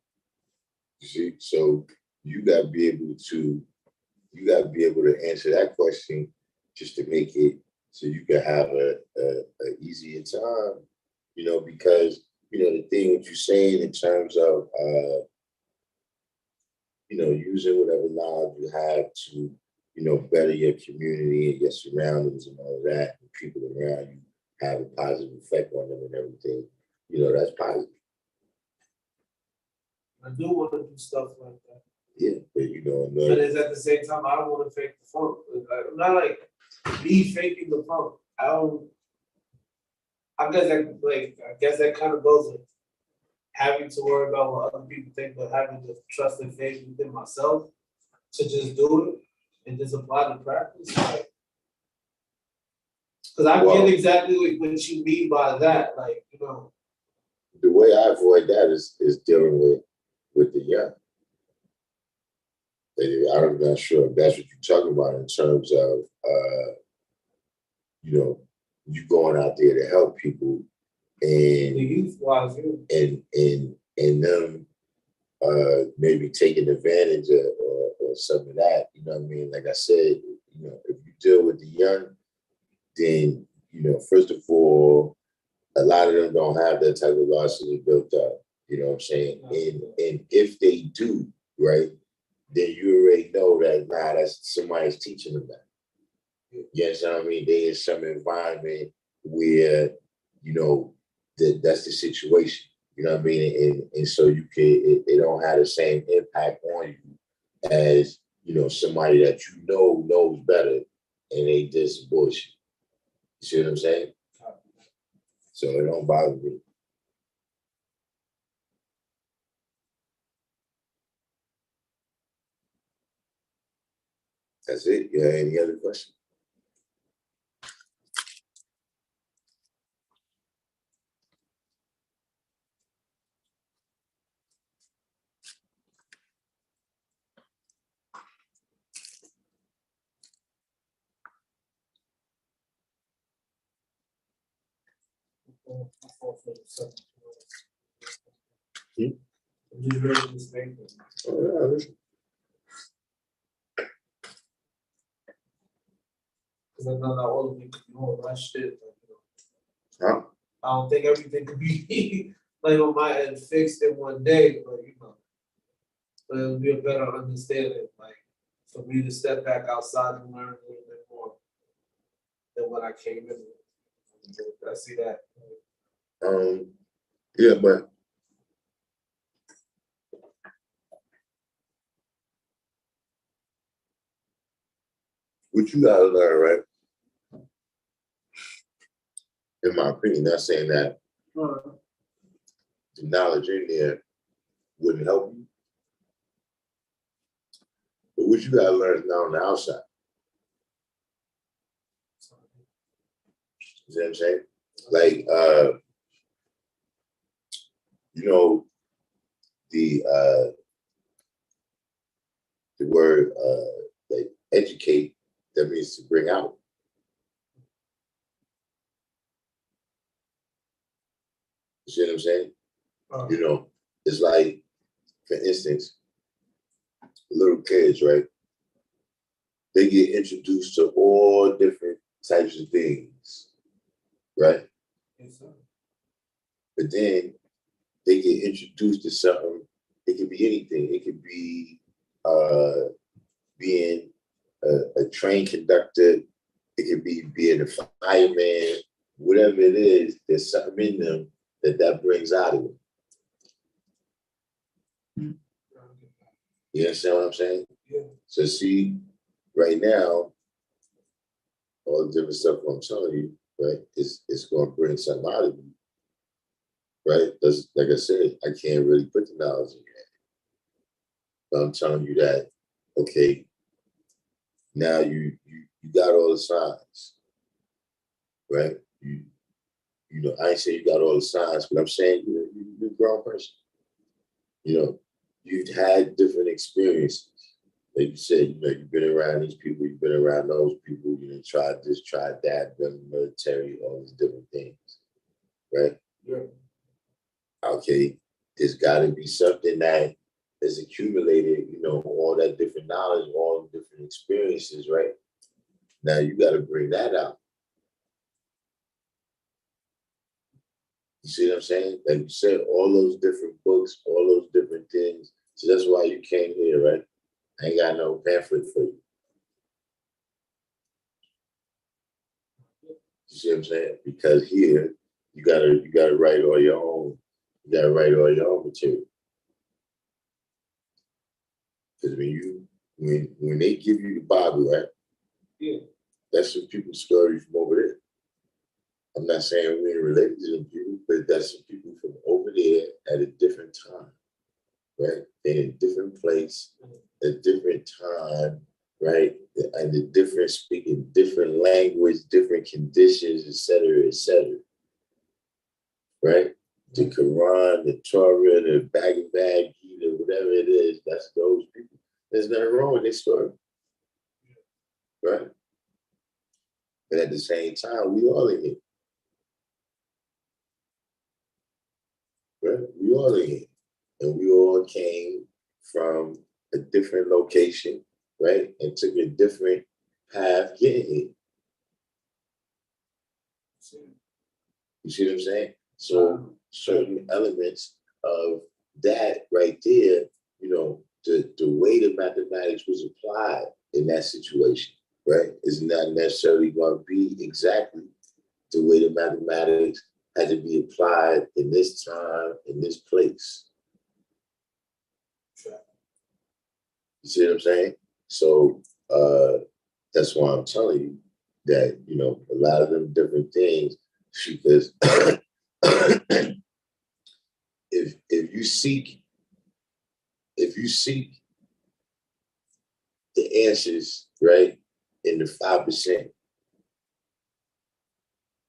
You see, so you got to be able to answer that question just to make it so you can have a easier time, because the thing what you're saying in terms of using whatever knowledge you have to better your community and your surroundings and all of that, and people around you have a positive effect on them and everything, that's positive. I do want to do stuff like that. Yeah, but but it's at the same time, I don't want to fake the funk. I'm not like me faking the funk. I guess that kind of goes with having to worry about what other people think, but having the trust and faith within myself to just do it and just apply the practice. Because I get exactly what you mean by that. The way I avoid that is dealing with the young. I'm not sure if that's what you're talking about in terms of, you going out there to help people and the youth wise, and them maybe taking advantage of or some of that. You know what I mean? Like I said, if you deal with the young, then first of all, a lot of them don't have that type of larceny built up. You know what I'm saying? And if they do, right, then you already know that that's somebody's teaching them that. Yes, I mean, they're in some environment where, that's the situation. You know what I mean? And so it don't have the same impact on you as, somebody that knows better and they just bullshit. You see what I'm saying? So it don't bother me. That's it. You have any other questions? I'm just ready to stay. Because I know not all of you can do all that shit. Huh? I don't think everything could be on my end fixed in one day, but it'll be a better understanding, for me to step back outside and learn a little bit more than what I came in with. I see that. Yeah, but what you gotta learn, right? In my opinion, not saying that the knowledge in there wouldn't help you. But what you gotta learn is now on the outside. You see what I'm saying? Like the the word like educate, that means to bring out. You see what I'm saying? You know, it's like, for instance, little kids, right? They get introduced to all different types of things, right? Yes, sir. But then they get introduced to something. It could be anything. It could be being a train conductor. It could be being a fireman. Whatever it is, there's something in them that brings out of them. You understand what I'm saying? Yeah. So see, right now, all the different stuff I'm telling you, right, it's going to bring something out of you, right? That's, like I said, I can't really put the knowledge in your head. But I'm telling you that, okay, now you got all the signs, right? You know, I ain't saying you got all the signs, but I'm saying you're a grown person. You know, you've had different experiences. Like you said, you know, you've been around these people, you've been around those people, you know, tried this, tried that, been in the military, all these different things, right? Yeah. Okay, there's got to be something that is accumulated, you know, all that different knowledge, all the different experiences, right? Now you got to bring that out. You see what I'm saying? Like you said, all those different books, all those different things. So that's why you came here, right? I ain't got no pamphlet for you. You see what I'm saying? Because here you gotta write all your own. You gotta write all your own material. Because when they give you the Bible, right? Yeah. That's some people's story from over there. I'm not saying we're related to them people, but that's some people from over there at a different time, right? They're in a different place, a different time, right? And the different speaking, different language, different conditions, et cetera, right? The Quran, the Torah, the Bhagavad Gita, whatever it is, that's those people. There's nothing wrong with their story, right? But at the same time, we all in it, right? We all in it. And we all came from a different location, right? And took a different path getting here. You see what I'm saying? So certain elements of that right there, you know, the way the mathematics was applied in that situation, right, is not necessarily going to be exactly the way the mathematics had to be applied in this time, in this place. You see what I'm saying? So that's why I'm telling you that, you know, a lot of them different things, because if you seek the answers, right, in the 5%,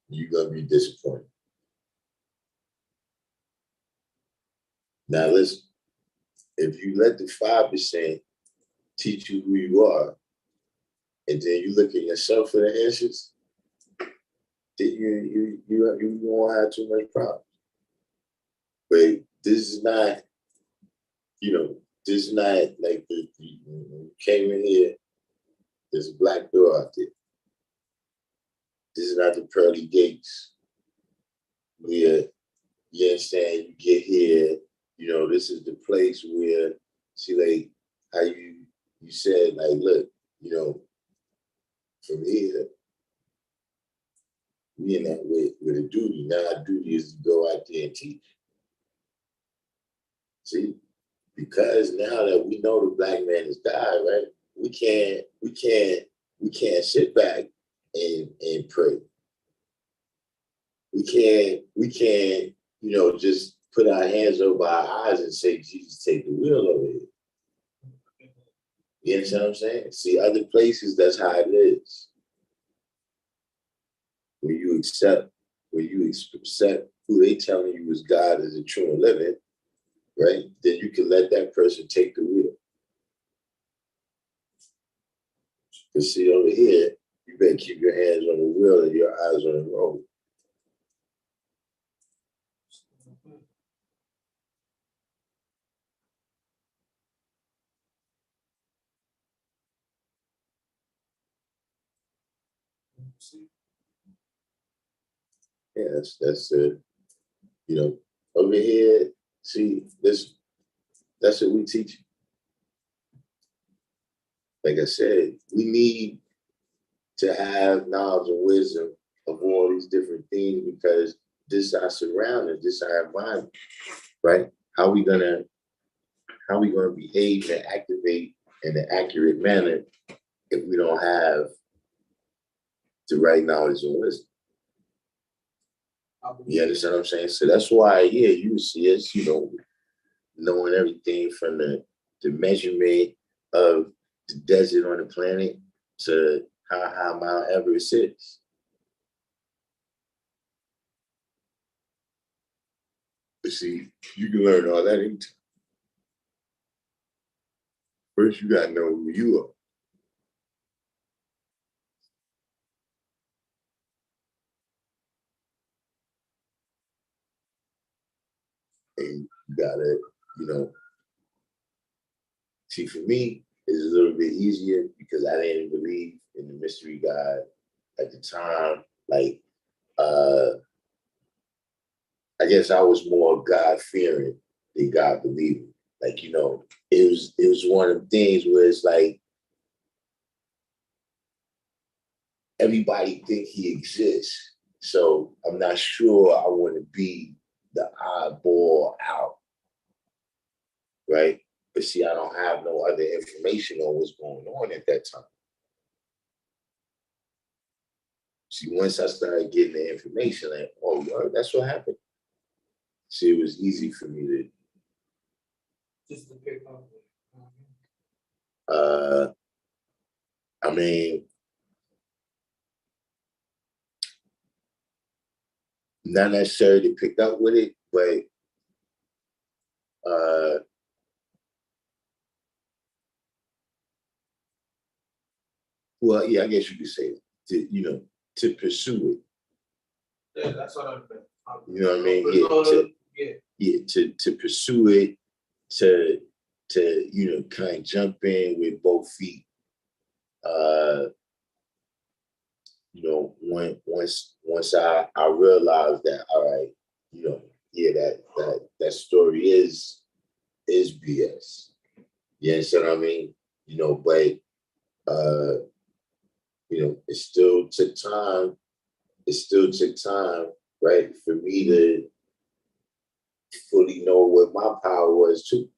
you're gonna be disappointed. Now listen, if you let the 5% teach you who you are, and then you look at yourself for the answers, then you won't have too much problems. But this is not, you know, this is not like you came in here, there's a black door out there. This is not the pearly gates where, you understand, you get here, you know, this is the place where, see, like, how you said, like, look, you know, from here, we in that with a duty. Now our duty is to go out there and teach. See, because now that we know the black man has died, right? We can't sit back and pray. We can't, you know, just put our hands over our eyes and say, Jesus, take the wheel over here. You understand what I'm saying? See, other places, that's how it is. When you accept who they telling you is God is a true and living, right? Then you can let that person take the wheel. But see, over here, you better keep your hands on the wheel and your eyes on the road. Yeah, that's it. You know, over here, see, that's what we teach. Like I said, we need to have knowledge and wisdom of all these different things because this is our surroundings, this is our environment, right? How we gonna behave and activate in an accurate manner if we don't have the right knowledge and wisdom? You understand what I'm saying? So that's why, yeah, you see us, knowing everything from the measurement of the desert on the planet to how high Mount Everest is. But see, you can learn all that anytime. First, you gotta know who you are. And you gotta, see, for me, it's a little bit easier because I didn't believe in the mystery God at the time. Like, I guess I was more God fearing than God believing. Like, it was one of the things where it's like everybody think he exists. So I'm not sure I want to be the oddball out, right? But see, I don't have no other information on what's going on at that time. See, once I started getting the information, like, oh, word, that's what happened. See, it was easy for me to just to pick up. I mean, not necessarily pick up with it, but well, yeah, I guess you could say that, to pursue it. Yeah, that's what I meant. You know what I mean? To pursue it, to kind of jump in with both feet. Once I realized that, all right, yeah, that story is BS. You understand what I mean? But it still took time. It still took time, right, for me to fully know what my power was too.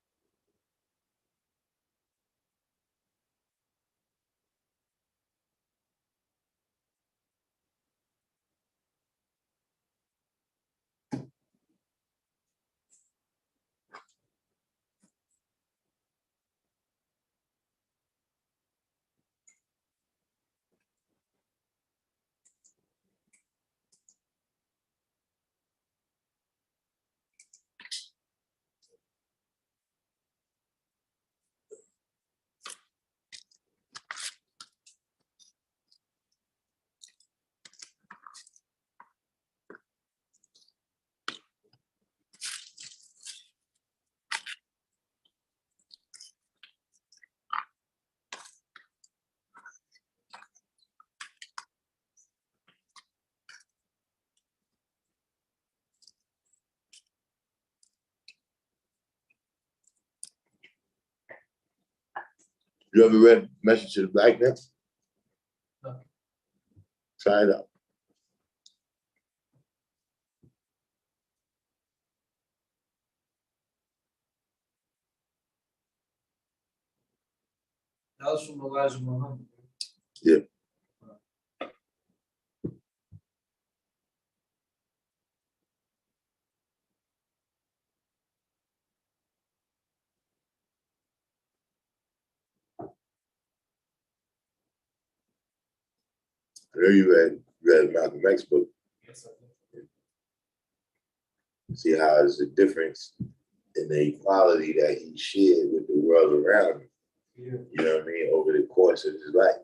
You ever read Message to the Black Man? No. Try it out. That was from Elijah Muhammad. Yeah. I know you read Malcolm X book. Yes, I did. See how there's a difference in the equality that he shared with the world around him. Yeah. You know what I mean? Over the course of his life.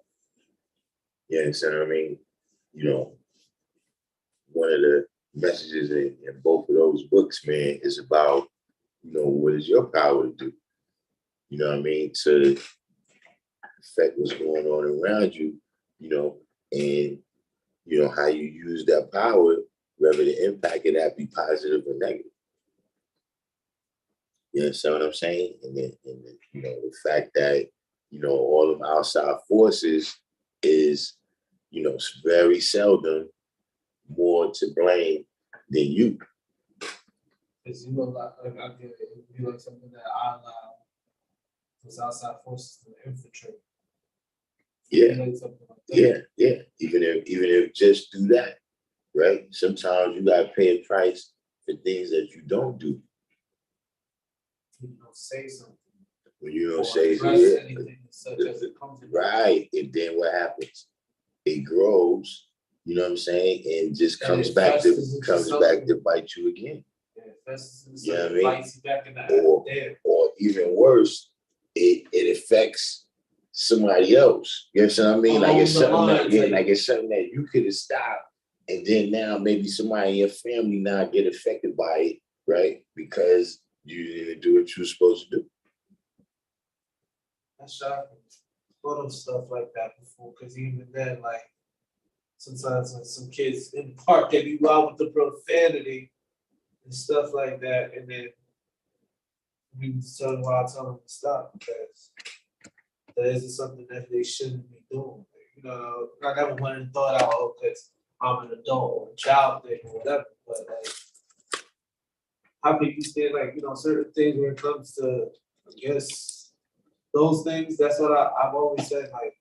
You understand what I mean? You know, one of the messages in both of those books, man, is about, you know, what is your power to do? You know what I mean? To affect what's going on around you, you know, and, you know, how you use that power, whether the impact of that be positive or negative. You understand what I'm saying? And then, you know, the fact that, you know, all of outside forces is, you know, very seldom more to blame than you. Because you know, like I get it, it would be like something that I allow those outside forces to infiltrate. Yeah. Like something like that. Yeah. Even if just do that, right? Sometimes you gotta pay a price for things that you don't do. You don't say something. When you don't or say anything such as it comes to right, and then what happens? It grows, you know what I'm saying, and just comes back to bite you again. You know what I mean? Bites you back in the or even worse, it affects somebody else. You know what I mean? Like it's something that you could have stopped, and then now maybe somebody in your family now get affected by it, right? Because you didn't do what you were supposed to do. That's shocking. Thought of stuff like that before, because even then, like sometimes when some kids in the park they be wild with the profanity and stuff like that, and then we tell them to stop because that isn't something that they shouldn't be doing. You know, I never went and thought out, oh, because I'm an adult or a child thing or whatever, but like, how can you say like, you know, certain things when it comes to, I guess, those things, that's what I've always said, like,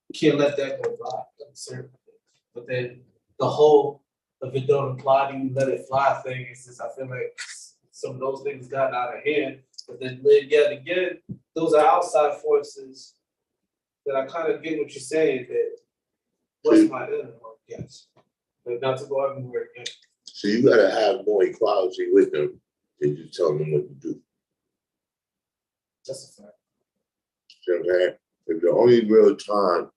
you can't let that go by, like certain things. But then the whole, if it don't apply to you, let it fly thing is just, I feel like some of those things got out of hand. But then yet again, those are outside forces that I kind of get what you're saying, that what's my inner work, yes. But not to go everywhere again. So you gotta have more equality with them than you tell them what to do. That's a fact. You know what I'm saying? If the only real time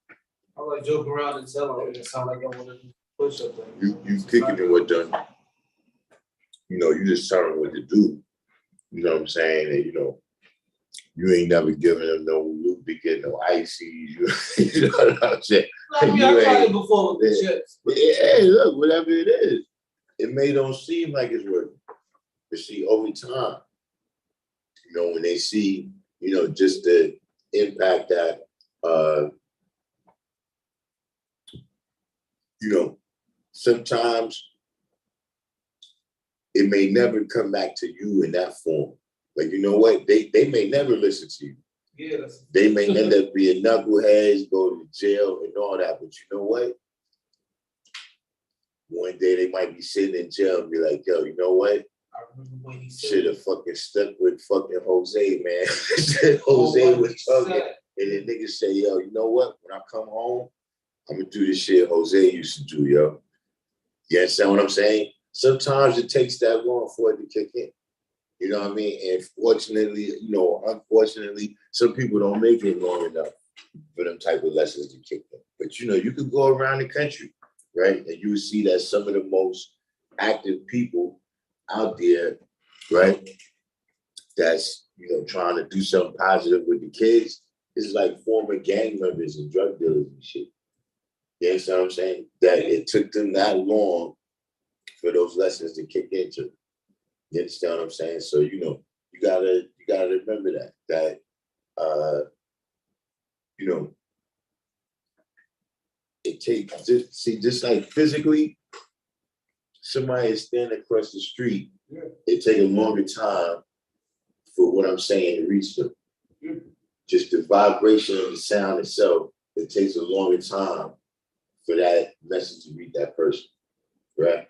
I like joke around and tell them it sound like I want to push up. You kicking it with them, you know, you just tell them what to do. You know what I'm saying? And you know, you ain't never given them no loot to get no icy. You know what I'm saying? I mean, I tried it before with the chips. Yeah, look, whatever it is, it may don't seem like it's working. But see, over time, you know, when they see, you know, just the impact that, you know, sometimes it may never come back to you in that form. Like, you know what? They may never listen to you. Yeah, they may end up being knuckleheads, go to jail and all that. But you know what? One day they might be sitting in jail and be like, yo, you know what? I remember when he said should have fucking stuck with fucking Jose, man. Jose was talking. And then niggas say, yo, you know what? When I come home, I'm gonna do this shit Jose used to do, yo. You understand what I'm saying? Sometimes it takes that long for it to kick in. You know what I mean? And fortunately, you know, unfortunately, some people don't make it long enough for them type of lessons to kick in. But you know, you could go around the country, right? And you would see that some of the most active people out there, right? That's, you know, trying to do something positive with the kids. It's like former gang members and drug dealers and shit. You understand what I'm saying? That it took them that long for those lessons to kick into. You understand what I'm saying? So, you know, you gotta remember that you know, it takes just like physically, somebody is standing across the street, it takes a longer time for what I'm saying to reach them. Just the vibration of the sound itself, it takes a longer time for that message to reach that person, right?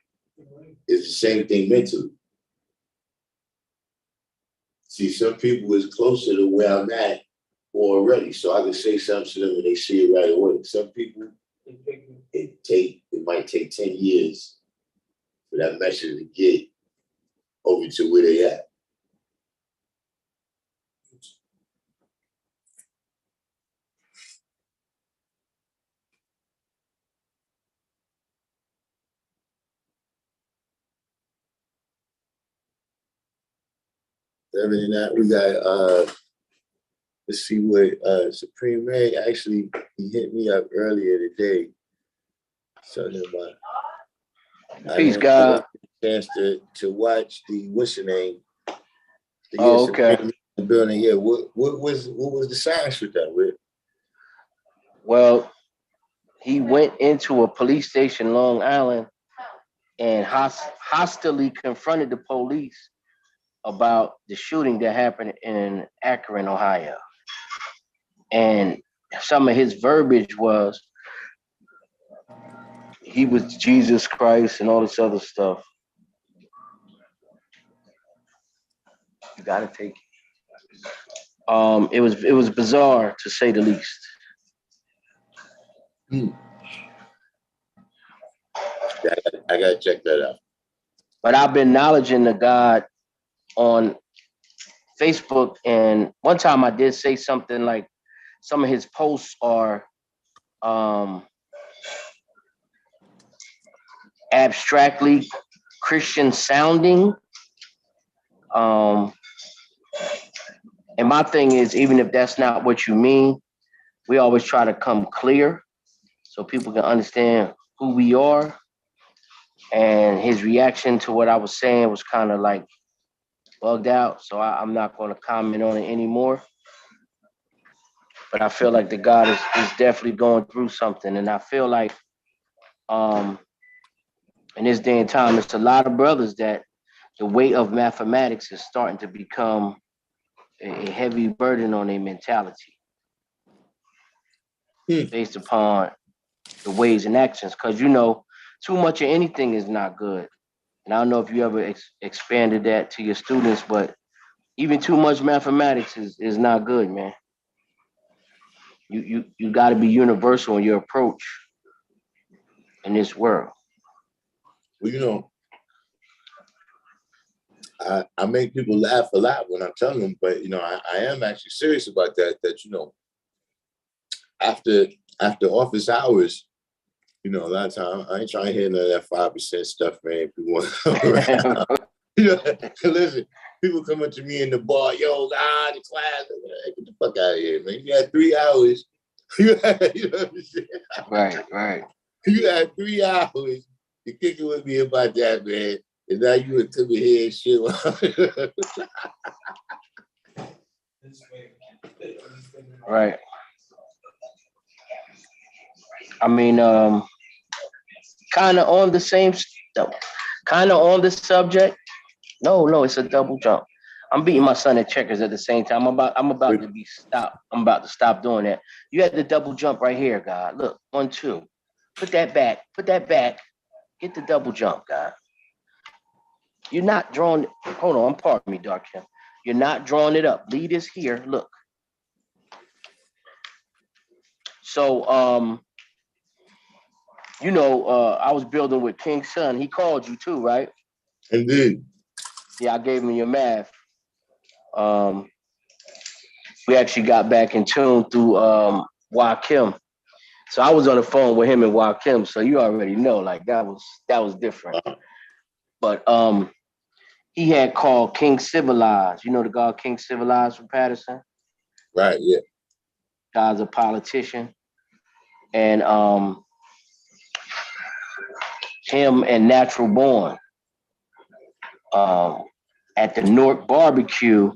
It's the same thing mentally. See, some people is closer to where I'm at already, so I can say something to them and they see it right away. Some people, it might take 10 years for that message to get over to where they at. Other than that, we got let's see what Supreme Ray actually he hit me up earlier today. Something about Peace, God. Chance to watch the what's your name? Oh, okay. Building. Yeah. What was the science with that? With? Well, he went into a police station, Long Island, and hostilely confronted the police about the shooting that happened in Akron, Ohio. And some of his verbiage was he was Jesus Christ and all this other stuff. You gotta take it. It was bizarre to say the least. Yeah, I gotta check that out. But I've been acknowledging the God on Facebook, and one time I did say something like some of his posts are abstractly Christian sounding. And my thing is, even if that's not what you mean, we always try to come clear so people can understand who we are. And his reaction to what I was saying was kind of like bugged out. So I'm not going to comment on it anymore. But I feel like the God is definitely going through something. And I feel like in this day and time, it's a lot of brothers that the weight of mathematics is starting to become a heavy burden on their mentality based upon the ways and actions. Because, too much of anything is not good. And I don't know if you ever expanded that to your students, but even too much mathematics is not good, man. You got to be universal in your approach in this world. Well, I make people laugh a lot when I tell them, but I am actually serious about that. That after office hours, a lot of time I ain't trying to hear none of that 5% stuff, man. People around. Listen, people come up to me in the bar, yo, the class, get the fuck out of here, man. You had 3 hours. You know what I'm saying? Right. You had 3 hours to kick it with me about that, man. And now you would come here and shit. Right. I mean, kind of on the same, kind of on the subject. No, it's a double jump. I'm beating my son at checkers at the same time. I'm about to be stopped. I'm about to stop doing that. You had the double jump right here, God. Look, 1, 2. Put that back. Get the double jump, God. You're not drawing. Hold on, pardon me, Darkim. You're not drawing it up. Lead is here. Look. So, I was building with King's son. He called you too, right? Indeed. Yeah, I gave him your math. We actually got back in tune through Joakim. So I was on the phone with him and Joakim. So you already know, like that was different. But he had called King Civilized. You know the god King Civilized from Patterson? Right, yeah. God's a politician. And him and Natural Born at the Newark barbecue,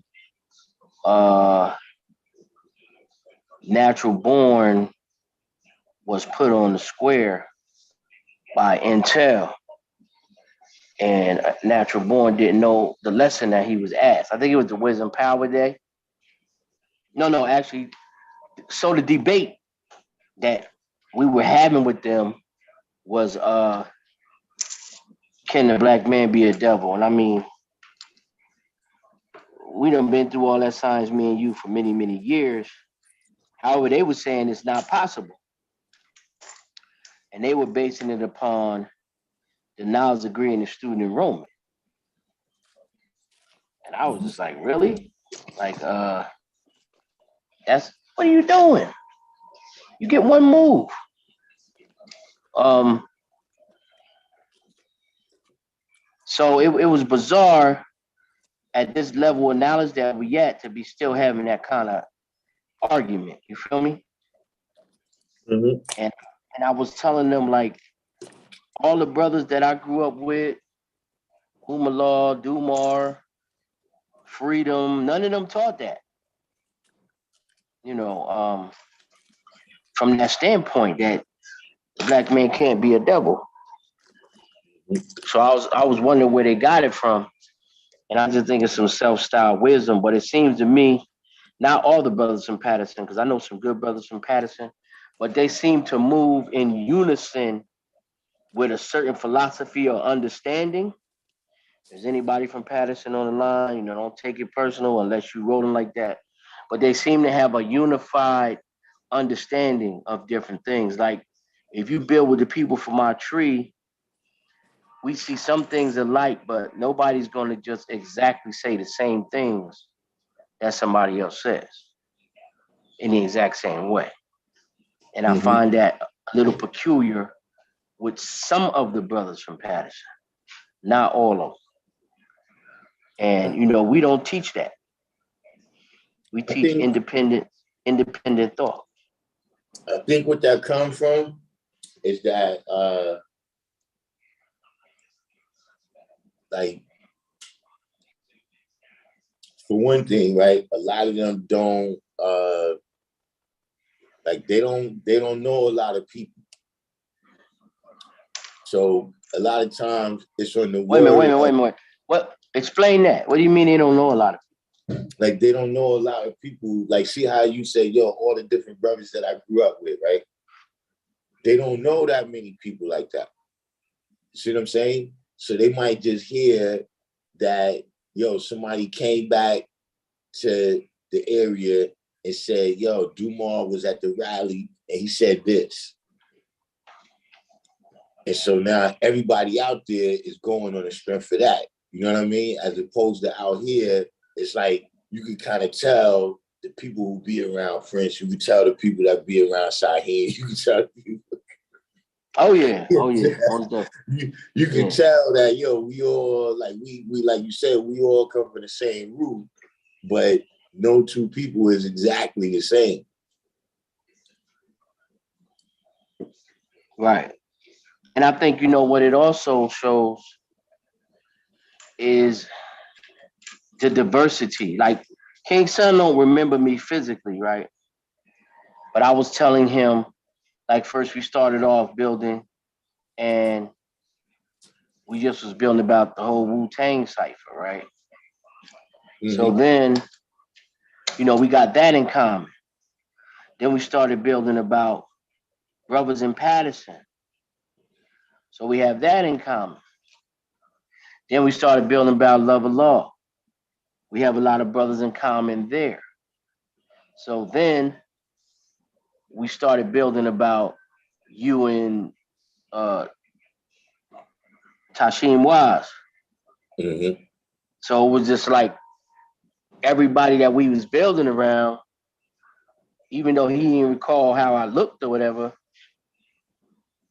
Natural Born was put on the square by Intel. And Natural Born didn't know the lesson that he was asked. I think it was the Wisdom Power Day. No, actually. So the debate that we were having with them was, can the black man be a devil? And I mean, we done been through all that science, me and you, for many, many years. However, they were saying it's not possible. And they were basing it upon the Niles degree in the student enrollment. And I was just like, really? Like, that's what are you doing? You get one move. So it was bizarre at this level of knowledge that we at to be still having that kind of argument. You feel me? Mm-hmm. And I was telling them like all the brothers that I grew up with, Umar, Dumar, Freedom, none of them taught that. You know, from that standpoint that the black man can't be a devil. So I was wondering where they got it from. And I just think it's some self-styled wisdom. But it seems to me, not all the brothers from Patterson, because I know some good brothers from Patterson, but they seem to move in unison with a certain philosophy or understanding. Is anybody from Patterson on the line? You know, don't take it personal unless you wrote them like that. But they seem to have a unified understanding of different things. Like if you build with the people from our tree, we see some things alike, but nobody's going to just exactly say the same things that somebody else says in the exact same way. And I Mm-hmm. find that a little peculiar with some of the brothers from Patterson, not all of them. And you know, we don't teach that. We I teach think independent thought. I think what that comes from is that like for one thing, right? A lot of them don't like they don't know a lot of people. So a lot of times it's on the Wait word a minute. What? Explain that. What do you mean they don't know a lot of? like they don't know a lot of people. Like see how you say, yo, all the different brothers that I grew up with, right? They don't know that many people like that. You see what I'm saying? So they might just hear that, yo, somebody came back to the area and said, yo, Dumar was at the rally and he said this. And so now everybody out there is going on the strength for that. You know what I mean? As opposed to out here, it's like you can kind of tell the people who be around French, you can tell the people that be around Shaheen, you can tell people. Oh yeah. You can tell that, yo, we all like we like you said, we all come from the same root, but no two people is exactly the same. Right. And I think you know what it also shows is the diversity. Like King Son don't remember me physically, right? But I was telling him, like first we started off building and we just was building about the whole Wu-Tang cipher, right? Mm-hmm. So then, you know, we got that in common. Then we started building about brothers in Patterson. So we have that in common. Then we started building about love of law. We have a lot of brothers in common there. So then we started building about you and Tashim Waz. Mm-hmm. So it was just like everybody that we was building around, even though he didn't recall how I looked or whatever,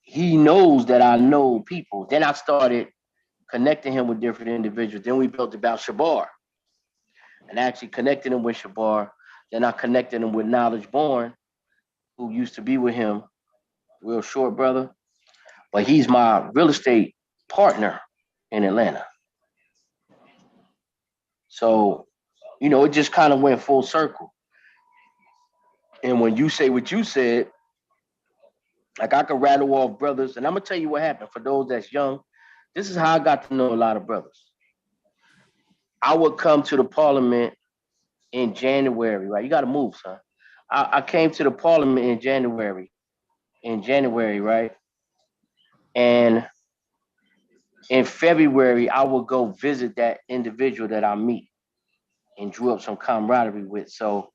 he knows that I know people. Then I started connecting him with different individuals. Then we built about Shabar and actually connected him with Shabar. Then I connected him with Knowledge Born, who used to be with him, real short brother. But he's my real estate partner in Atlanta. So, you know, it just kind of went full circle. And when you say what you said, like I could rattle off brothers, and I'm gonna tell you what happened for those that's young. This is how I got to know a lot of brothers. I would come to the parliament in January, right? You got to move, son. I came to the parliament in January, right? And in February, I would go visit that individual that I meet and drew up some camaraderie with. So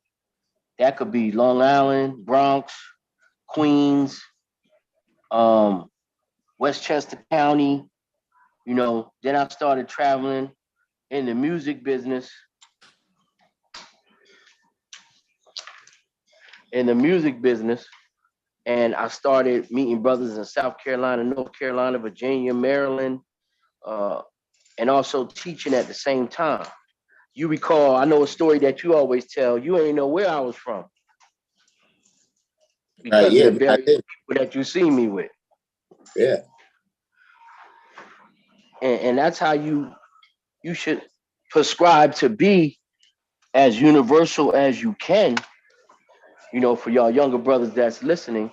that could be Long Island, Bronx, Queens, Westchester County. You know, then I started traveling in the music business. And I started meeting brothers in South Carolina, North Carolina, Virginia, Maryland, and also teaching at the same time. you recall, I know a story that you always tell. You ain't know where I was from because of Yeah, the man, I various did. people that you see me with. Yeah. And that's how you should prescribe to be as universal as you can, for y'all younger brothers that's listening.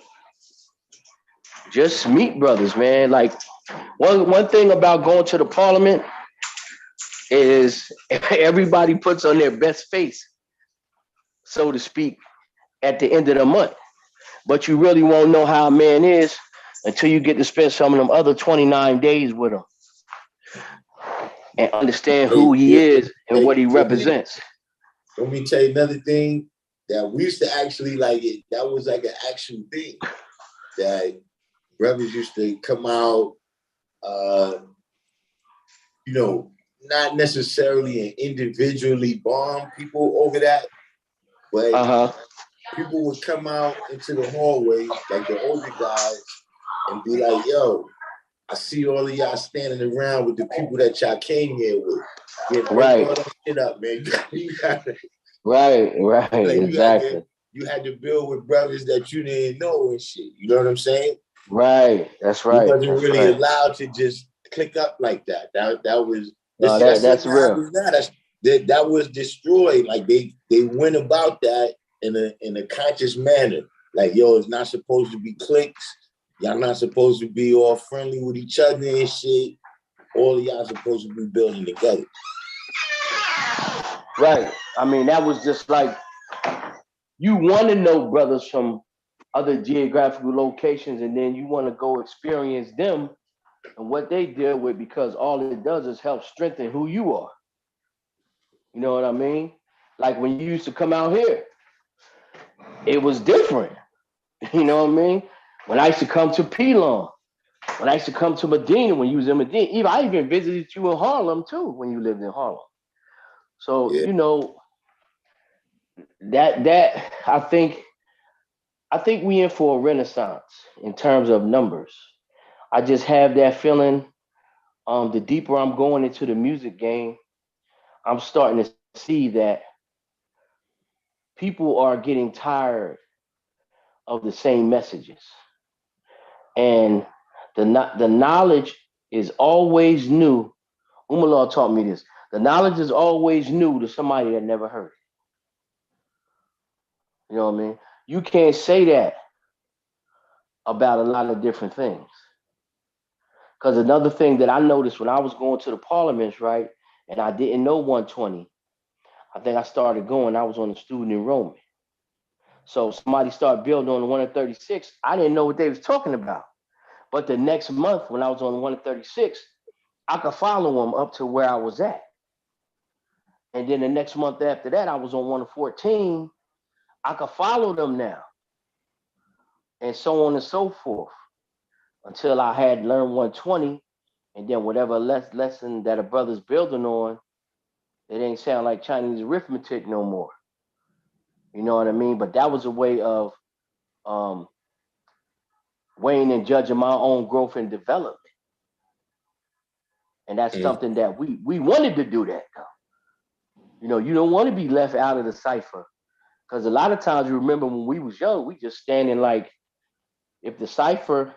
Just meet brothers, man. Like one thing about going to the parliament is everybody puts on their best face, so to speak, at the end of the month. But you really won't know how a man is until you get to spend some of them other 29 days with him and understand who he Yeah. is and what he Let represents. me tell you another thing that we used to actually like it. That was like an actual thing that brothers used to come out, not necessarily and individually bomb people over that, but people would come out into the hallway, like the older guys, and be like, yo, I see all of y'all standing around with the people that y'all came here with. Yeah, break all that shit up, man. Right, like exactly. You had to build with brothers that you didn't know and shit. You know what I'm saying? Right, that's right. You wasn't really allowed to just click up like that. That was that's real. That was destroyed. Like they went about that in a conscious manner. Like, yo, it's not supposed to be cliques. Y'all not supposed to be all friendly with each other and shit. All of y'all supposed to be building together. Right. I mean, that was just like, you want to know brothers from other geographical locations, and then you want to go experience them and what they deal with, because all it does is help strengthen who you are. You know what I mean? Like when you used to come out here, it was different. You know what I mean? When I used to come to Pelon, when I used to come to Medina, when you was in Medina, I even visited you in Harlem too, when you lived in Harlem. So, that I think we in for a renaissance in terms of numbers. I just have that feeling. The deeper I'm going into the music game, I'm starting to see that people are getting tired of the same messages, and the knowledge is always new. Umallah taught me this. The knowledge is always new to somebody that never heard it. You know what I mean? You can't say that about a lot of different things. Because another thing that I noticed when I was going to the parliaments, right, and I didn't know 120, I think I started going, I was on the student enrollment. So somebody started building on the 136. I didn't know what they was talking about. But the next month when I was on the 136, I could follow them up to where I was at. And then the next month after that, I was on 114. I could follow them now. And so on and so forth. Until I had learned 120. And then whatever lesson that a brother's building on, it ain't sound like Chinese arithmetic no more. You know what I mean? But that was a way of weighing and judging my own growth and development. And that's something that we wanted to do that though. You don't want to be left out of the cipher. Because a lot of times, you remember when we was young, we just standing like, if the cipher,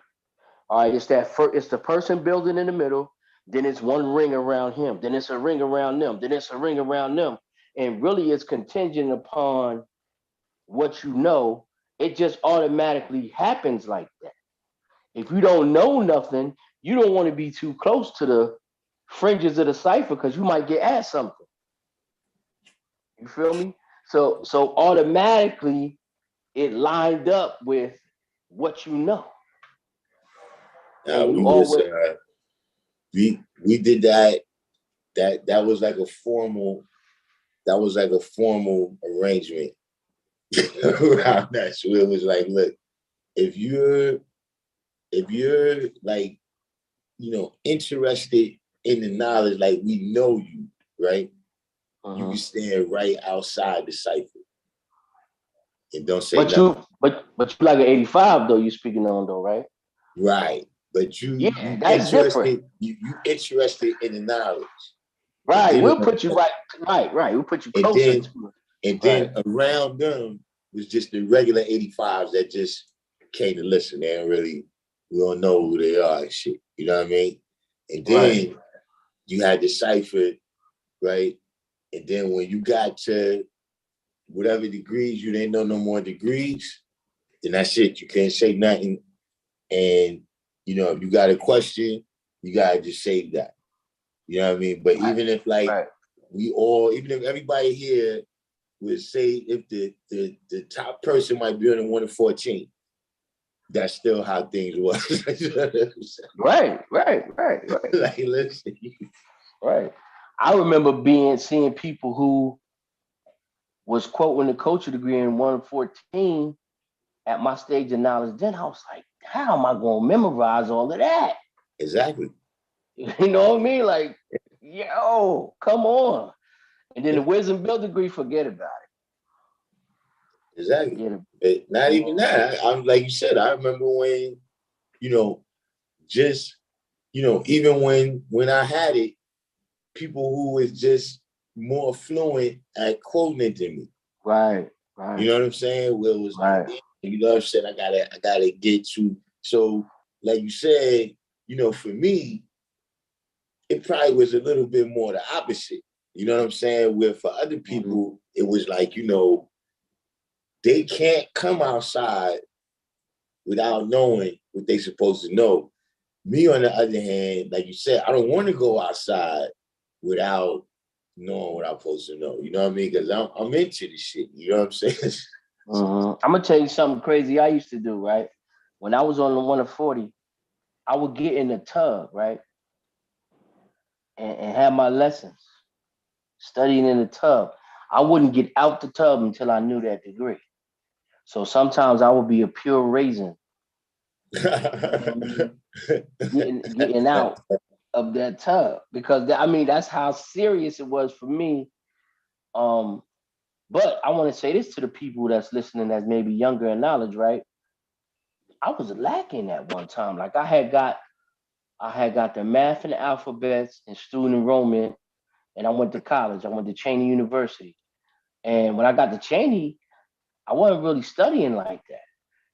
all right, it's the person building in the middle, then it's one ring around him, then it's a ring around them, then it's a ring around them. And really it's contingent upon what you know. It just automatically happens like that. If you don't know nothing, you don't want to be too close to the fringes of the cipher because you might get asked something. You feel me? So automatically it lined up with what you know. And we did that. That was like a formal arrangement around that. So it was like, look, if you're like, interested in the knowledge, like we know you, right? You can stand right outside the cipher and don't say nothing. But you like an 85 though, you speaking on though, right? Right. But you that's interested, different. you interested in the knowledge. Right. then We'll put you right. We'll put you and closer then to and it. Right. then around them was just the regular 85s that just came to listen. They don't really, we don't know who they are and shit. You know what I mean? And then you had the cipher, right? And then when you got to whatever degrees, you didn't know no more degrees, then that's it. You can't say nothing. And, you know, if you got a question, you got to just save that. You know what I mean? But even if like even if everybody here would say if the top person might be on the 1 to 14, that's still how things was. Right. Like, listen. Right. I remember seeing people who was quoting the culture degree in 114 at my stage of knowledge. Then I was like, how am I going to memorize all of that? Exactly. You know what I mean? Like, yo, come on. And then the wisdom build degree, forget about it. Exactly. But not even that. I'm like you said, I remember when, you know, just, you know, even when I had it, people who was just more fluent at quoting it than me. Right. You know what I'm saying? Where it was like, you know what I'm saying? I gotta get to. So, like you said, you know, for me, it probably was a little bit more the opposite. You know what I'm saying? Where for other people, it was like, you know, they can't come outside without knowing what they're supposed to know. Me, on the other hand, like you said, I don't want to go outside without knowing what I'm supposed to know. You know what I mean? Because I'm into this shit. You know what I'm saying? I'm gonna tell you something crazy I used to do, right? When I was on the 1 to 40, I would get in the tub, right? And have my lessons, studying in the tub. I wouldn't get out the tub until I knew that degree. So sometimes I would be a pure raisin, getting out of that tub because that's how serious it was for me. But I want to say this to the people that's listening that's maybe younger in knowledge, right? I was lacking at one time. Like I had got the math and the alphabets and student enrollment, and I went to college. I went to Cheney University. And when I got to Cheney, I wasn't really studying like that.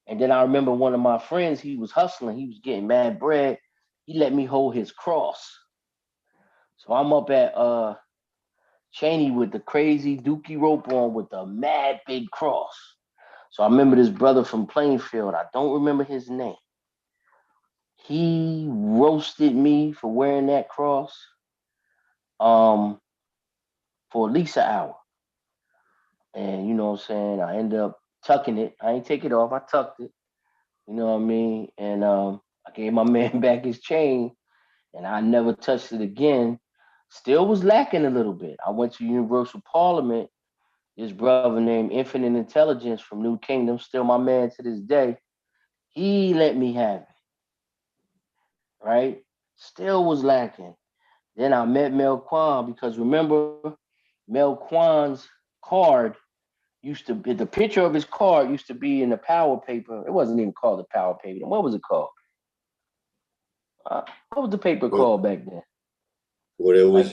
And then I remember one of my friends, he was hustling, he was getting mad bread. He let me hold his cross. So I'm up at Cheney with the crazy dookie rope on with the mad big cross. So I remember this brother from Plainfield. I don't remember his name. He roasted me for wearing that cross for at least an hour. And you know what I'm saying? I ended up tucking it. I ain't take it off. I tucked it. You know what I mean? And I gave my man back his chain and I never touched it again. Still was lacking a little bit. I went to Universal Parliament. This brother named Infinite Intelligence from New Kingdom, still my man to this day. He let me have it, right? Still was lacking. Then I met Mel Kwan because remember, Mel Kwan's card used to be, the picture of his card used to be in the power paper. It wasn't even called the power paper. What was it called? What was the paper called back then? Well, there was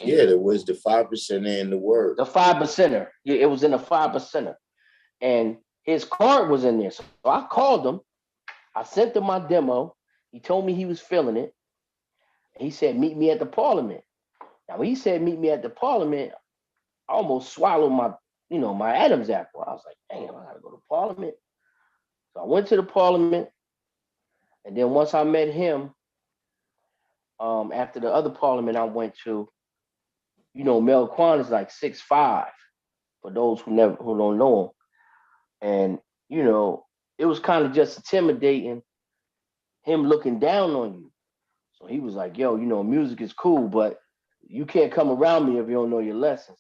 the 5% in the word. The 5%er. Yeah, it was in the 5%er. And his card was in there. So I called him. I sent him my demo. He told me he was feeling it. He said, meet me at the Parliament. Now, when he said, meet me at the Parliament, I almost swallowed my Adam's apple. I was like, damn, I gotta go to Parliament. So I went to the Parliament. And then once I met him, after the other Parliament I went to, Mel Kwan is like 6'5", for those who don't know him. And, it was kind of just intimidating him looking down on you. So he was like, yo, music is cool, but you can't come around me if you don't know your lessons.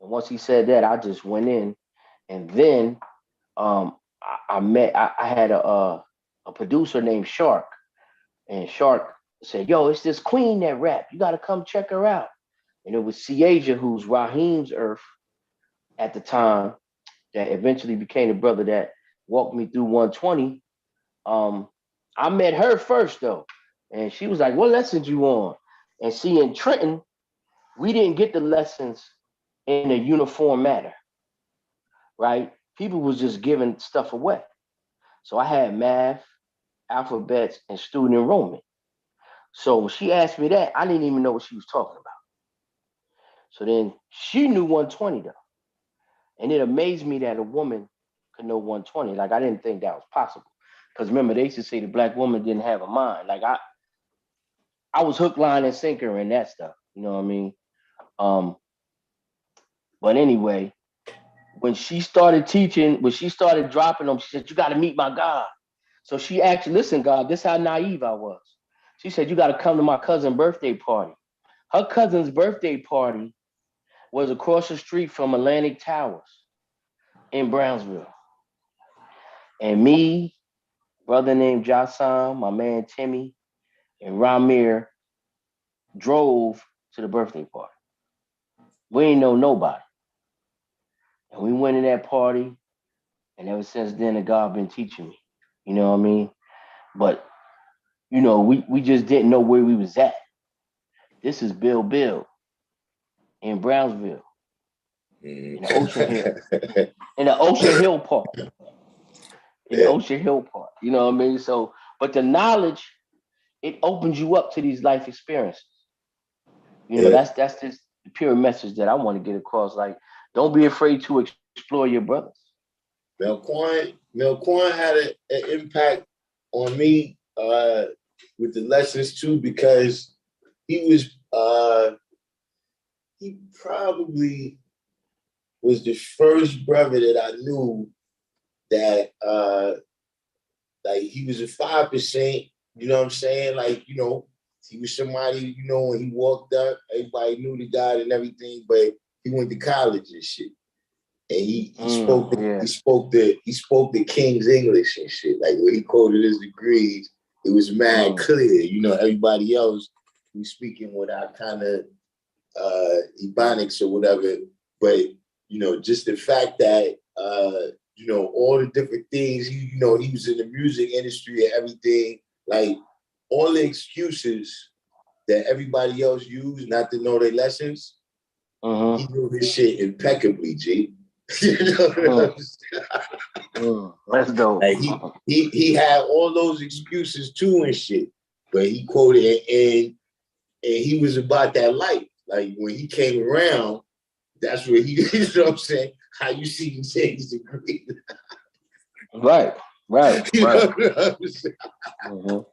And once he said that, I just went in. And then I had a producer named Shark. And Shark said, yo, it's this queen that rap. You got to come check her out. And it was Siaja, who's Raheem's Earth at the time, that eventually became the brother that walked me through 120. I met her first though, and she was like, "What lessons you on?" And she in Trenton we didn't get the lessons in a uniform manner, right? People was just giving stuff away. So I had math, alphabets, and student enrollment. So when she asked me that, I didn't even know what she was talking about. So then she knew 120 though. And it amazed me that a woman could know 120. Like I didn't think that was possible. Because remember, they used to say the black woman didn't have a mind. Like I was hook, line, and sinker in that stuff. You know what I mean? Um, but anyway, when she started teaching, when she started dropping them, she said, "You got to meet my God." So she actually, listen, God, this is how naive I was. She said, "You got to come to my cousin's birthday party." Her cousin's birthday party was across the street from Atlantic Towers in Brownsville. And me, brother named Jason, my man Timmy, and Ramir drove to the birthday party. We ain't know nobody. And we went in that party, and ever since then, the God been teaching me. You know what I mean? But, we just didn't know where we was at. This is Bill in Brownsville, in the Ocean Hill, in the Ocean Hill Park, in the Yeah. Ocean Hill Park. You know what I mean? So, but the knowledge, it opens you up to these life experiences. Yeah. That's just the pure message that I want to get across. Like, don't be afraid to explore your brothers. Melquan had an impact on me with the lessons too, because he was he probably was the first brother that I knew that like he was a 5%, you know what I'm saying? Like, he was somebody, when he walked up, everybody knew the guy and everything, but he went to college and shit. And he spoke Yeah. he spoke the King's English and shit. Like when he quoted his degrees, it was mad clear. Everybody else was speaking without kind of ebonics or whatever. But just the fact that all the different things, he was in the music industry and everything, like all the excuses that everybody else used not to know their lessons, he knew his shit impeccably, G. Let's go. Like he had all those excuses too and shit, but he quoted and he was about that life. Like when he came around, that's where he, you know what I'm saying? How you see him say he's agreed. Right. You know what I'm saying?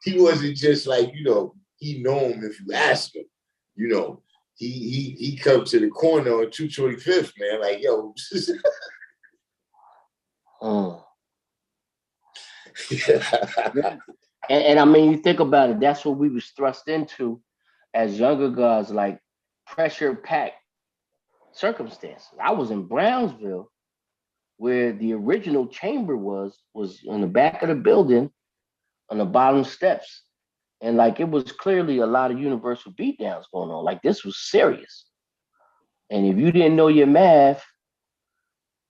He wasn't just like, he know him if you ask him. He come to the corner on 225th, man. Like, yo. Yeah. And I mean, you think about it, that's what we was thrust into as younger guys, like pressure packed circumstances. I was in Brownsville where the original chamber was in the back of the building on the bottom steps. And like it was clearly a lot of universal beatdowns going on. Like this was serious. And if you didn't know your math,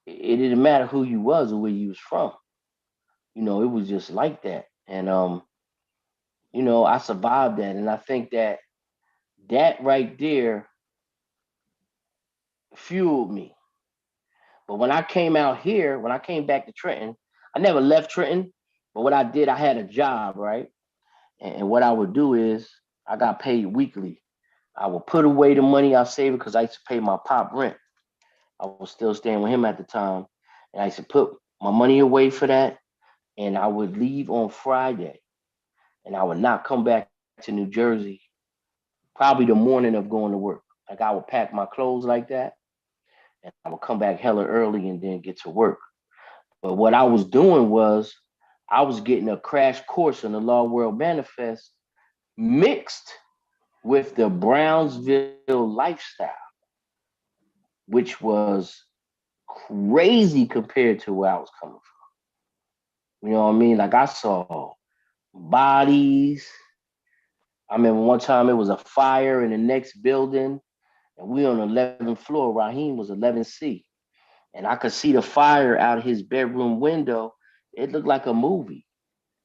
it didn't matter who you was or where you was from. It was just like that. And I survived that. And I think that right there fueled me. But when I came out here, when I came back to Trenton, I never left Trenton. But what I did, I had a job, right? And what I would do is I got paid weekly. I would put away the money I saved because I used to pay my pop rent. I was still staying with him at the time. And I used to put my money away for that. And I would leave on Friday. And I would not come back to New Jersey probably the morning of going to work. Like I would pack my clothes like that. And I would come back hella early and then get to work. But what I was doing was I was getting a crash course in the Law World Manifest mixed with the Brownsville lifestyle, which was crazy compared to where I was coming from. You know what I mean? Like I saw bodies. I remember one time it was a fire in the next building, and we on the 11th floor. Raheem was 11C, and I could see the fire out of his bedroom window. It looked like a movie.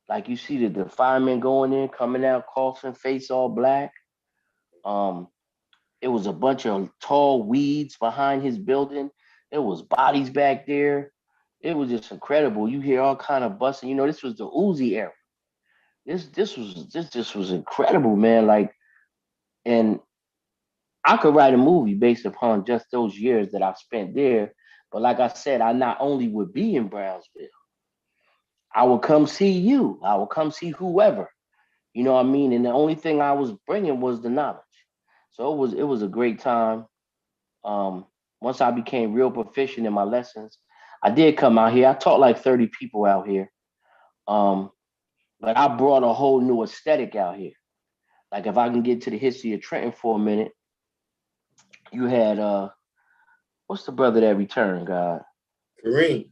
Like you see the firemen going in, coming out, coughing, face all black. Um, It was a bunch of tall weeds behind his building. There was bodies back there. It was just incredible. You hear all kind of busting. You know, this was the Uzi era. This just was incredible, man. Like, and I could write a movie based upon just those years that I've spent there. But like I said, I not only would be in Brownsville, I would come see you. I would come see whoever. You know what I mean? And the only thing I was bringing was the knowledge. So it was a great time. Um, Once I became real proficient in my lessons, I did come out here. I taught like 30 people out here. Um, but I brought a whole new aesthetic out here. Like if I can get to the history of Trenton for a minute, you had what's the brother that returned, God? Kareem.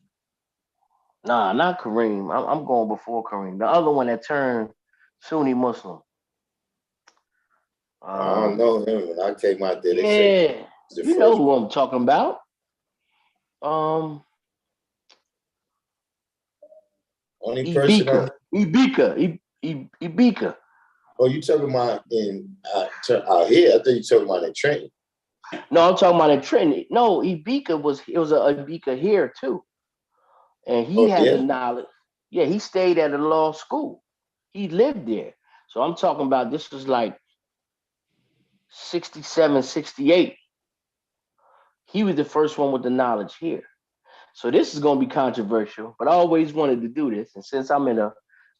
Nah, not Kareem. I'm going before Kareem. The other one that turned Sunni Muslim. I don't know him. When I came out there, they said Yeah, the you know first who I'm talking about. only person I Ibika, know. Ibika. Oh, you talking about in out here? I thought you talking about in Trenton. No, I'm talking about in Trenton. No, Ibika was a Ibika here too, and he Oh had the yeah. knowledge. Yeah, he stayed at a law school. He lived there. So I'm talking about this was like 67, 68. He was the first one with the knowledge here. So this is going to be controversial, but I always wanted to do this. And since I'm in a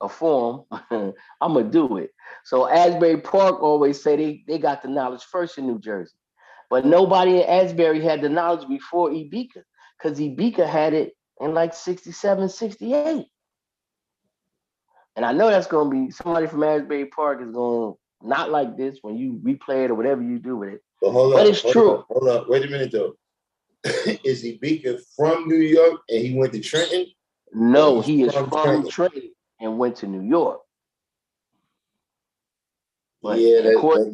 forum, I'm going to do it. So Asbury Park always say they got the knowledge first in New Jersey. But nobody in Asbury had the knowledge before Ibika because Ibika had it in like 67, 68. And I know that's going to be somebody from Asbury Park is going to not like this when you replay it or whatever you do with it. But hold But up, it's true. hold up. Wait a minute though. Is he Beacon from New York and he went to Trenton? No, he is From from Trenton? Trenton and went to New York. But Yeah, according,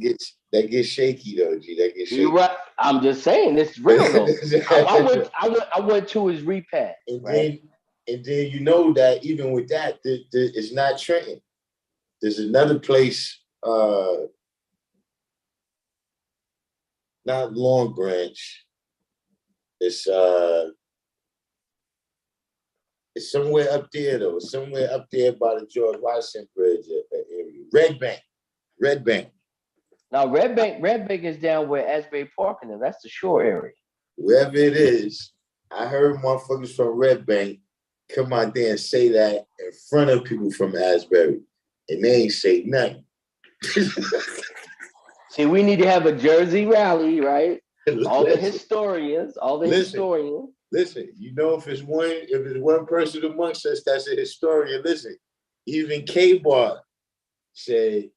that gets shaky though, G. That gets you're shaky. right. I'm just saying it's real though. I went to his repast. and Right? then you know that even with that, it's not Trenton. There's another place, not Long Branch. It's somewhere up there though. It's somewhere up there by the George Washington Bridge area. Red Bank. Now Red Bank is down where Asbury Park and that's the shore area. Wherever it is, I heard motherfuckers from Red Bank come out there and say that in front of people from Asbury, and they ain't say nothing. See, we need to have a Jersey rally, right? All the Listen. historians. Listen, you know, if it's one person amongst us that's a historian, listen, even K-Bar said,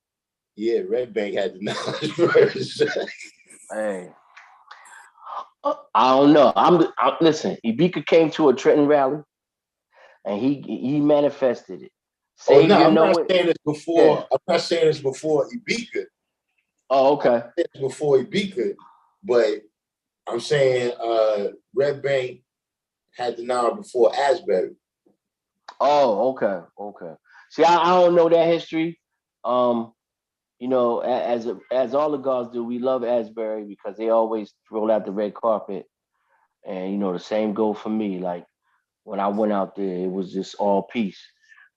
yeah, Red Bank had the knowledge first. Hey, I don't know. Listen. Ibika came to a Trenton rally, and he manifested it. Oh no, Savior, I'm not know it. saying this before. Yeah. I'm not saying this before Ibika. Oh, okay. Before Ibika, but I'm saying Red Bank had the knowledge before Asbury. Oh, okay. See, I don't know that history. You know, as all the gods do, we love Asbury because they always roll out the red carpet, and you know the same go for me. Like when I went out there, it was just all peace.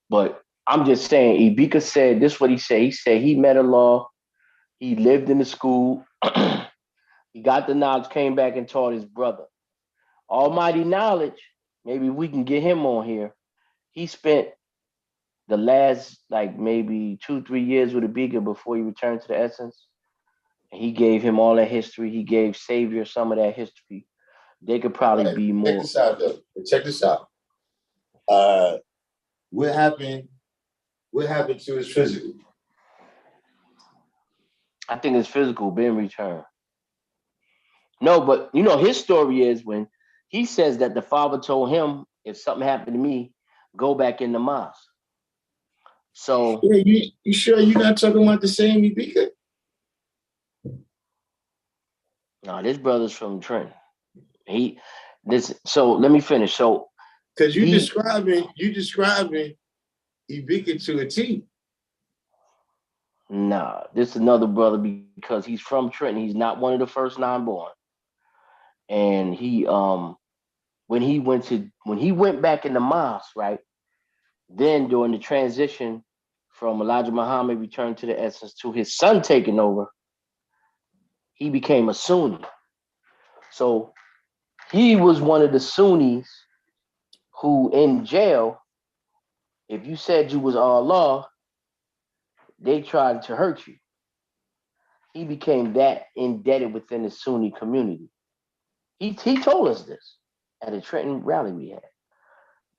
But I'm just saying, Ibika said this. What he said? He said he met a law. He lived in the school. He got the knowledge, came back and taught his brother. Almighty knowledge. Maybe we can get him on here. He spent the last like maybe 2-3 years with Ibika before he returned to the essence. And he gave him all that history. He gave Savior some of that history. They could probably be more. Check this out, though. Check this out. What happened? What happened to his physical? I think his physical been returned. No, but you know his story is when he says that the father told him if something happened to me, go back in the mosque. So Yeah, you sure you're not talking about the same Ibika? no, this brother's from Trenton. So let me finish. So because you describing Ibika to a T. Nah, this is another brother because he's from Trenton. He's not one of the first 9 born. And he when he went back in the mosque, right? Then during the transition from Elijah Muhammad returned to the essence to his son taking over, he became a Sunni. So he was one of the Sunnis who in jail, if you said you was Allah, they tried to hurt you. He became that indebted within the Sunni community. He told us this at a Trenton rally we had.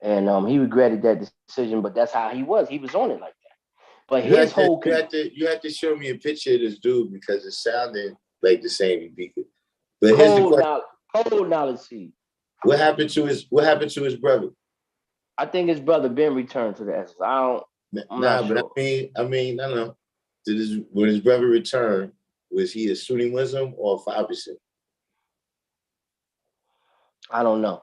And he regretted that decision, but that's how he was. He was on it like that. But his whole you had to show me a picture of this dude because it sounded like the same speaker. But here's the question: cold knowledge seed. What happened to his brother? I think his brother Ben returned to the essence. I'm not sure. But I mean, no. When his brother returned, was he a Sunni Muslim or 5%? I don't know.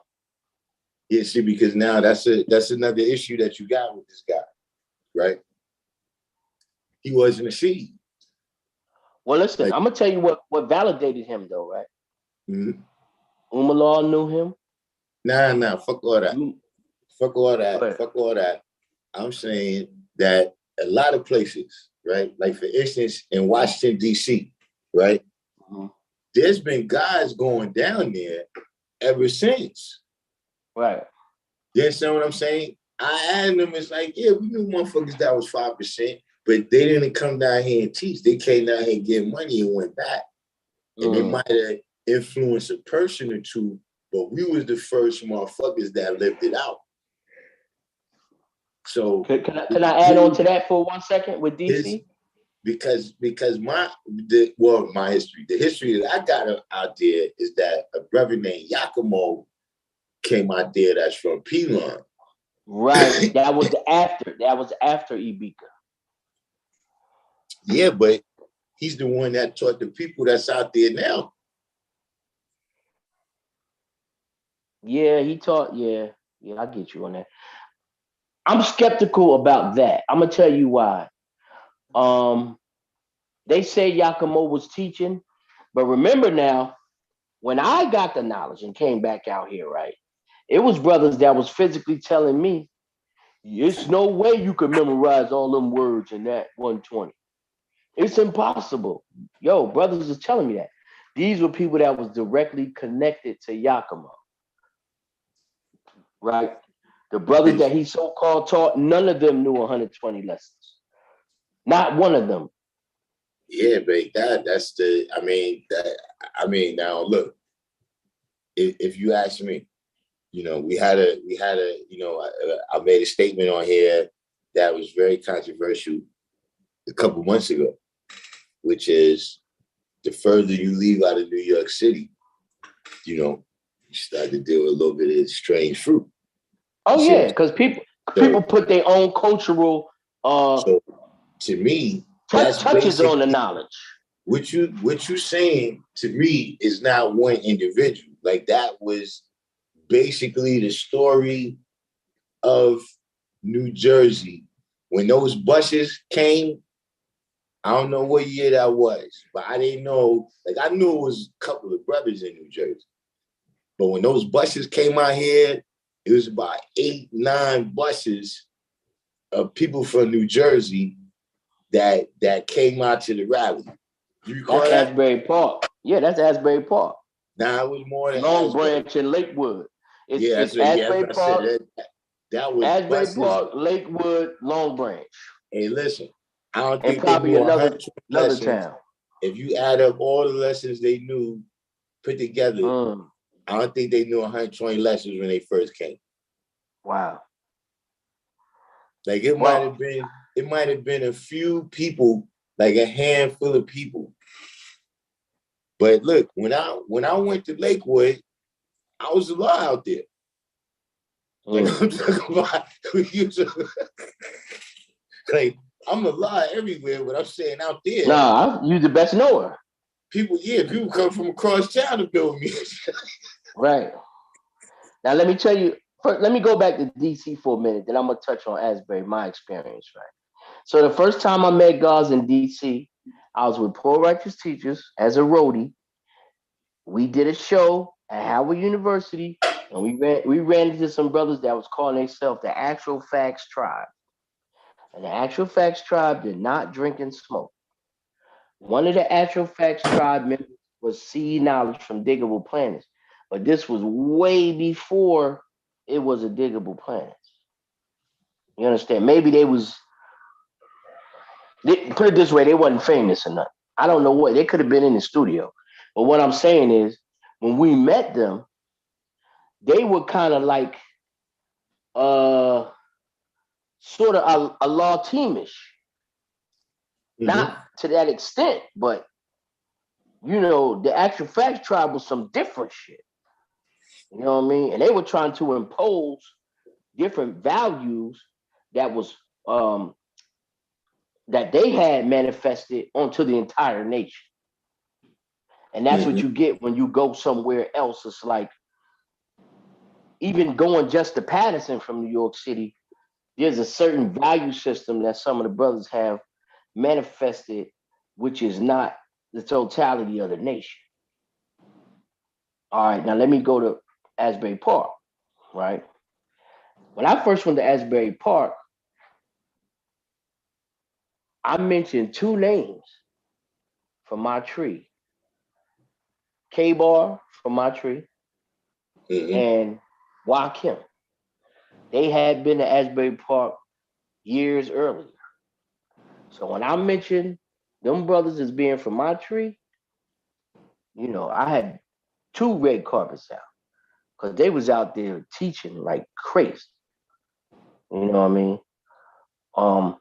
Yeah, see, because now that's another issue that you got with this guy, right? He wasn't a Shiite. Well, listen, I'm gonna tell you what validated him though, right? Mm-hmm. Umar knew him. Nah, fuck all that. Fuck all that. I'm saying that a lot of places, right? Like for instance, in Washington, D.C., right? Mm-hmm. There's been guys going down there ever since. Right. You understand what I'm saying? I asked them, it's like, yeah, we knew motherfuckers that was 5%, but they didn't come down here and teach. They came down here and get money and went back. And they might have influenced a person or two, but we was the first motherfuckers that lived it out. So can I add on to that for 1 second with DC? Because my history, the history that I got out there is that a brother named Yakimo came out there that's from Pelon. Right. That was after Ibika. Yeah, but he's the one that taught the people that's out there now. Yeah, he taught. Yeah, I get you on that. I'm skeptical about that. I'm gonna tell you why. They say Yakimo was teaching, but remember now, when I got the knowledge and came back out here, right? It was brothers that was physically telling me, it's no way you could memorize all them words in that 120. It's impossible. Yo, brothers is telling me that. These were people that was directly connected to Yakima. Right? The brothers that he so-called taught, none of them knew 120 lessons. Not one of them. Yeah, but now look, if you ask me, we had a, I made a statement on here that was very controversial a couple months ago, which is the further you leave out of New York City, you start to deal with a little bit of strange fruit. Oh yeah, because people put their own cultural so to me, that's touches on the knowledge. What you saying to me is not one individual. Like that was basically the story of New Jersey. When those buses came, I don't know what year that was, but I didn't know. Like I knew it was a couple of brothers in New Jersey. But when those buses came out here, it was about 8, 9 buses of people from New Jersey that came out to the rally. You recall that's Asbury Park. Yeah, that's Asbury Park. Nah, it was more than Long Branch and Lakewood. It's Asbury Park. That was Asbury buses. Park, Lakewood, Long Branch. Hey, listen, I don't think probably they knew another lessons. town. If you add up all the lessons they knew put together, I don't think they knew 120 lessons when they first came. Wow. Like it might have been a few people, like a handful of people. But look, when I went to Lakewood, I was a lot out there. Like I'm talking about, like I'm a lot everywhere, but I'm saying out there. Nah, you the best knower. People come from across town to build me. Right. Now let me tell you. First, let me go back to DC for a minute. Then I'm gonna touch on Asbury, my experience. Right. So the first time I met guys in DC, I was with Poor Righteous Teachers as a roadie. We did a show at Howard University, and we ran into some brothers that was calling themselves the Actual Facts Tribe. And the Actual Facts Tribe did not drink and smoke. One of the Actual Facts Tribe members was seed knowledge from Diggable Planets, but this was way before it was a Diggable Planet. You understand? Maybe put it this way, they wasn't famous enough. I don't know what, they could have been in the studio. But what I'm saying is, when we met them, they were kind of like uh sort of a law teamish. Not to that extent, but the Actual Facts Tribe was some different shit. You know what I mean? And they were trying to impose different values that was that they had manifested onto the entire nation. And that's what you get when you go somewhere else. It's like, even going just to Patterson from New York City, there's a certain value system that some of the brothers have manifested, which is not the totality of the nation. All right, now let me go to Asbury Park, right? When I first went to Asbury Park, I mentioned two names from my tree. K-Bar from my tree and Joakim. They had been to Asbury Park years earlier. So when I mentioned them brothers as being from my tree, I had two red carpets out because they was out there teaching like crazy. You know what I mean?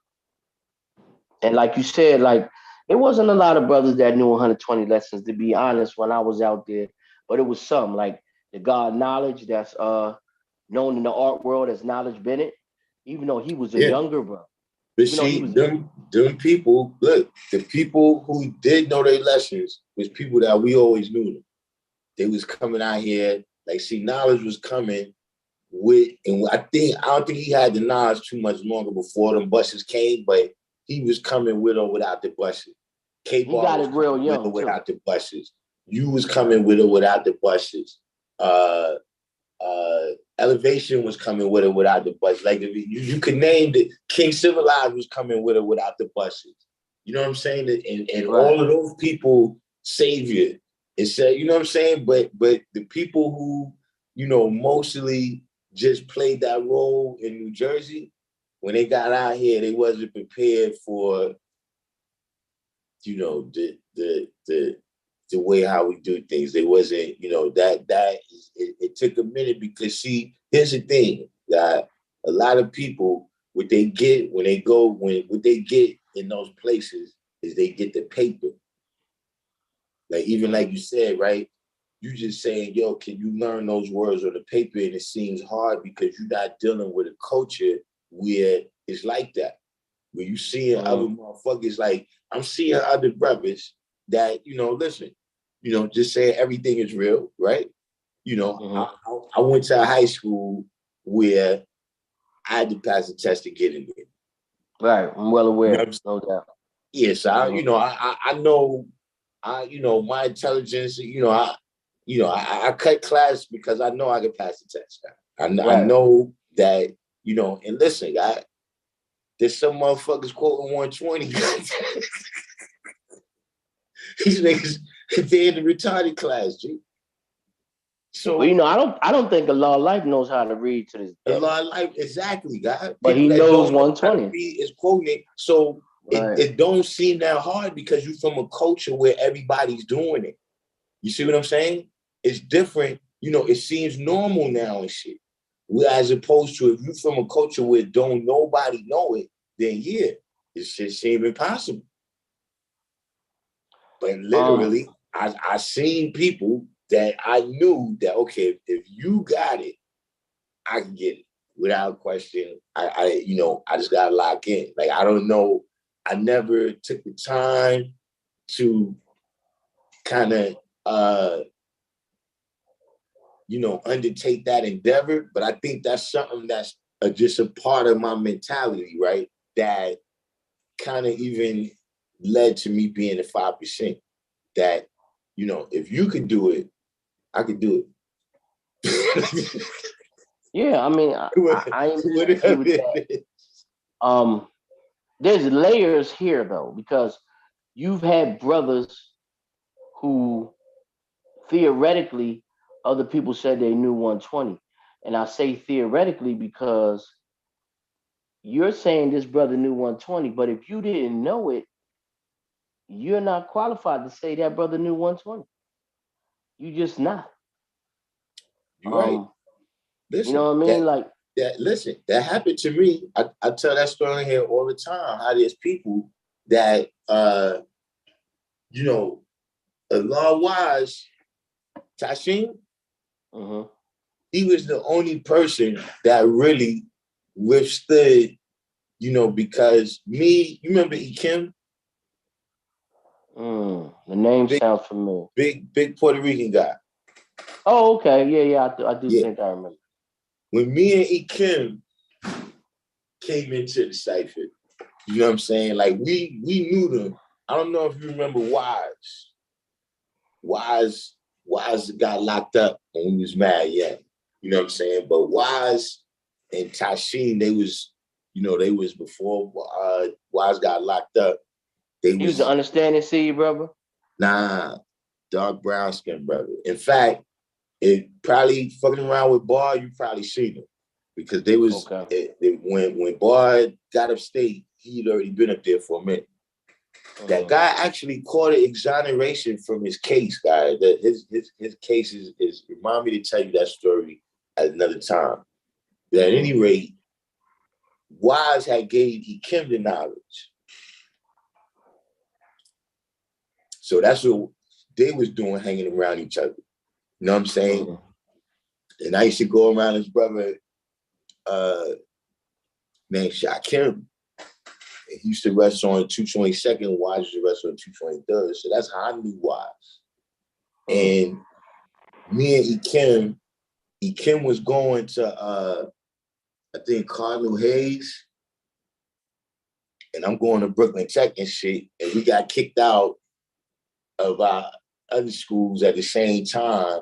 And like you said, like, it wasn't a lot of brothers that knew 120 lessons, to be honest, when I was out there, but it was some, like the God Knowledge that's known in the art world as Knowledge Bennett, even though he was a younger brother. But see, them people, look, the people who did know their lessons was people that we always knew them. They was coming out here, like, see, knowledge was coming with, and I don't think he had the knowledge too much longer before them buses came, but he was coming with or without the buses. He got it real young without the buses. You was coming with or without the buses. Elevation was coming with or without the bus. Like, you could name it. King Civilized was coming with or without the buses. You know what I'm saying? And right. All of those people, Savior, it said, you know what I'm saying? But the people who, mostly just played that role in New Jersey, when they got out here, they wasn't prepared for, the way how we do things. They wasn't, it took a minute, because see, here's the thing, that a lot of people, what they get when they go, what they get in those places is they get the paper. Like, even like you said, right? You just saying, yo, can you learn those words on the paper? And it seems hard because you're not dealing with a culture where it's like that. Where you seeing other motherfuckers, like, I'm seeing other brothers that, listen, just saying everything is real, right? I went to a high school where I had to pass a test to get in there. Right, I'm well aware, no doubt. Yes, I know, my intelligence, I cut class because I know I can pass the test. I know that, and listen, there's some motherfuckers quoting 120. These niggas, they're in the retarded class, G. So, well, I don't think a law of life knows how to read to this day. The law of life, exactly, God. But he knows 120. Is quoting it. So it don't seem that hard because you're from a culture where everybody's doing it. You see what I'm saying? It's different. It seems normal now and shit. As opposed to if you're from a culture where don't nobody know it, then yeah, it should seem impossible. But literally, I seen people that I knew that, okay, if you got it, I can get it without question. I just gotta lock in. Like, I don't know. I never took the time to kind of undertake that endeavor. But I think that's something that's just a part of my mentality, right? That kind of even led to me being the 5%. That, you know, if you could do it, I could do it. Yeah, I mean, I agree with that. There's layers here though, because you've had brothers who theoretically other people said they knew 120. And I say theoretically because you're saying this brother knew 120, but if you didn't know it, you're not qualified to say that brother knew 120. You just not. You're right. Listen, you know what I mean? Listen, that happened to me. I tell that story here all the time. How there's people that you know, Allah wise, Tashim, he was the only person that really withstood, you know, because you remember Kim? The name sounds familiar. Big Puerto Rican guy. Oh, okay. Yeah. I do think I remember. When me and Kim came into the cipher, you know what I'm saying? Like we knew them. I don't know if you remember Wise. Wise got locked up when we was mad, yeah. You know what I'm saying? But Wise and Tashin, they was before Wise got locked up. He was the understanding seed, brother? Nah, dark brown skin brother. In fact, it probably fucking around with Bar, you probably seen him. Because they was when Bar got upstate, he'd already been up there for a minute. That guy actually caught an exoneration from his case, guy. That his case is remind me to tell you that story at another time. But at any rate, Wise had gave Kim the knowledge. So that's what they was doing, hanging around each other. You know what I'm saying? And I used to go around his brother named Shakim. He used to rest on 222nd, Wise used to rest on 223rd. So that's how I knew Wise. And me and Ekim was going to I think Cardinal Hayes. And I'm going to Brooklyn Tech and shit. And we got kicked out of our other schools at the same time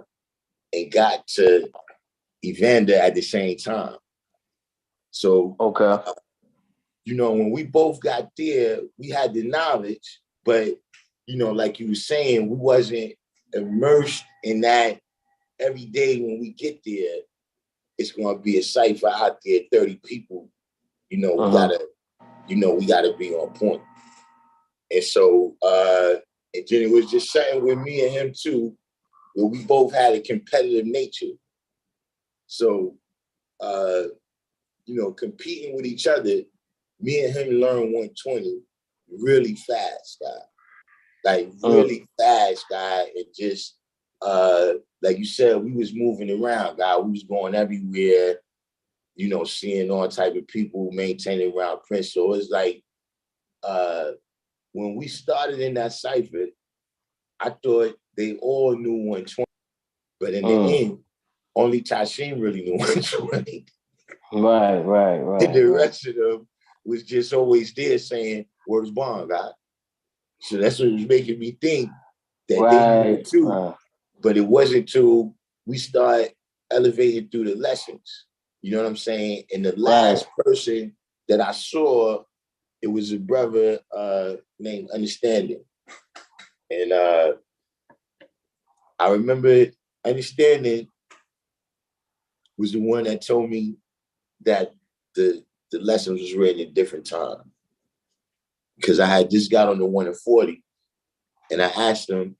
and got to Evander at the same time. So you know, when we both got there, we had the knowledge, but, you know, like you were saying, we wasn't immersed in that every day. When we get there, it's going to be a cipher out there, 30 people, you know, we gotta be on point. And so, and then it was just something with me and him too, where we both had a competitive nature. So, you know, competing with each other, me and him learned 120 really fast, guy. Like really fast, guy. And just like you said, we was moving around, guy. We was going everywhere, you know, seeing all type of people, maintaining around Prince. So it's like when we started in that cipher, I thought they all knew 120. But in the end, only Tashim really knew 120. Right. And the rest of them was just always there saying, where's Bond, God? So that's what was making me think that they knew it too. But it wasn't till we start elevating through the lessons. You know what I'm saying? And the last person that I saw, it was a brother named Understanding. And I remember Understanding was the one that told me that the lessons was read at a different time. Because I had just got on the 1 and 40, and I asked them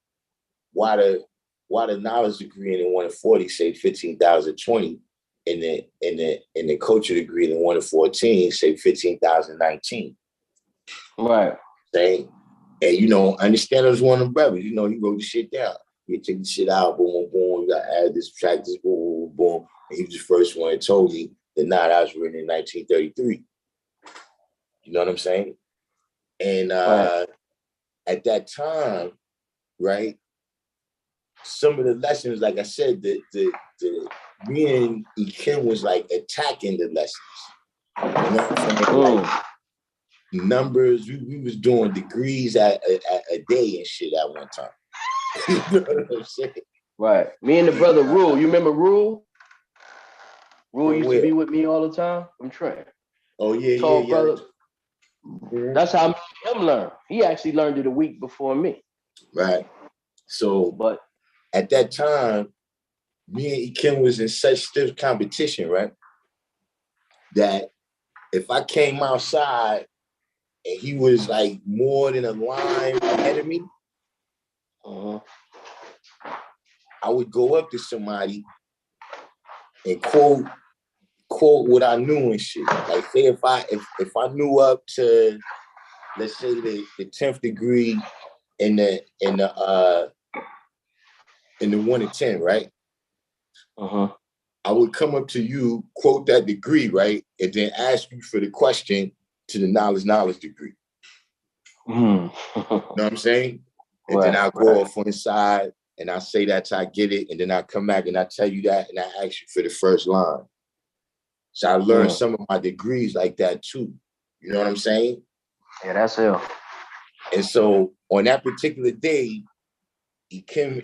why the knowledge degree in the 1 and 40 say 15,020, and the culture degree in the 1 and 14 say 15,019. Right. Saying, and you know, Understand was one of the brothers. You know, he wrote the shit down. He take the shit out, boom, boom. You got to add this, track this, boom, boom, boom. And he was the first one that told me that that was written in 1933. You know what I'm saying? And at that time, right, some of the lessons, like I said, me and Kim was like attacking the lessons. You know what I'm saying? numbers. We was doing degrees at a day and shit at one time. You know what I'm saying? Right. Me and the brother Rule. You remember Rule? Rule From used where? to be with me all the time from Trent. Oh yeah, Tall yeah, brother. yeah. That's how me and him learned. He actually learned it a week before me. Right. So, But at that time, me and Kim was in such stiff competition, right? That if I came outside and he was like more than a line ahead of me, I would go up to somebody and quote what I knew and shit. Like say if I knew up to, let's say the 10th degree in the 1 to 10, right? I would come up to you, quote that degree, right? And then ask you for the question to the knowledge degree. You know what I'm saying? And then I'll go off on the side and I say that till I get it. And then I come back and I tell you that and I ask you for the first line. So I learned some of my degrees like that too. You know what I'm saying? Yeah, that's it. And so on that particular day, Kim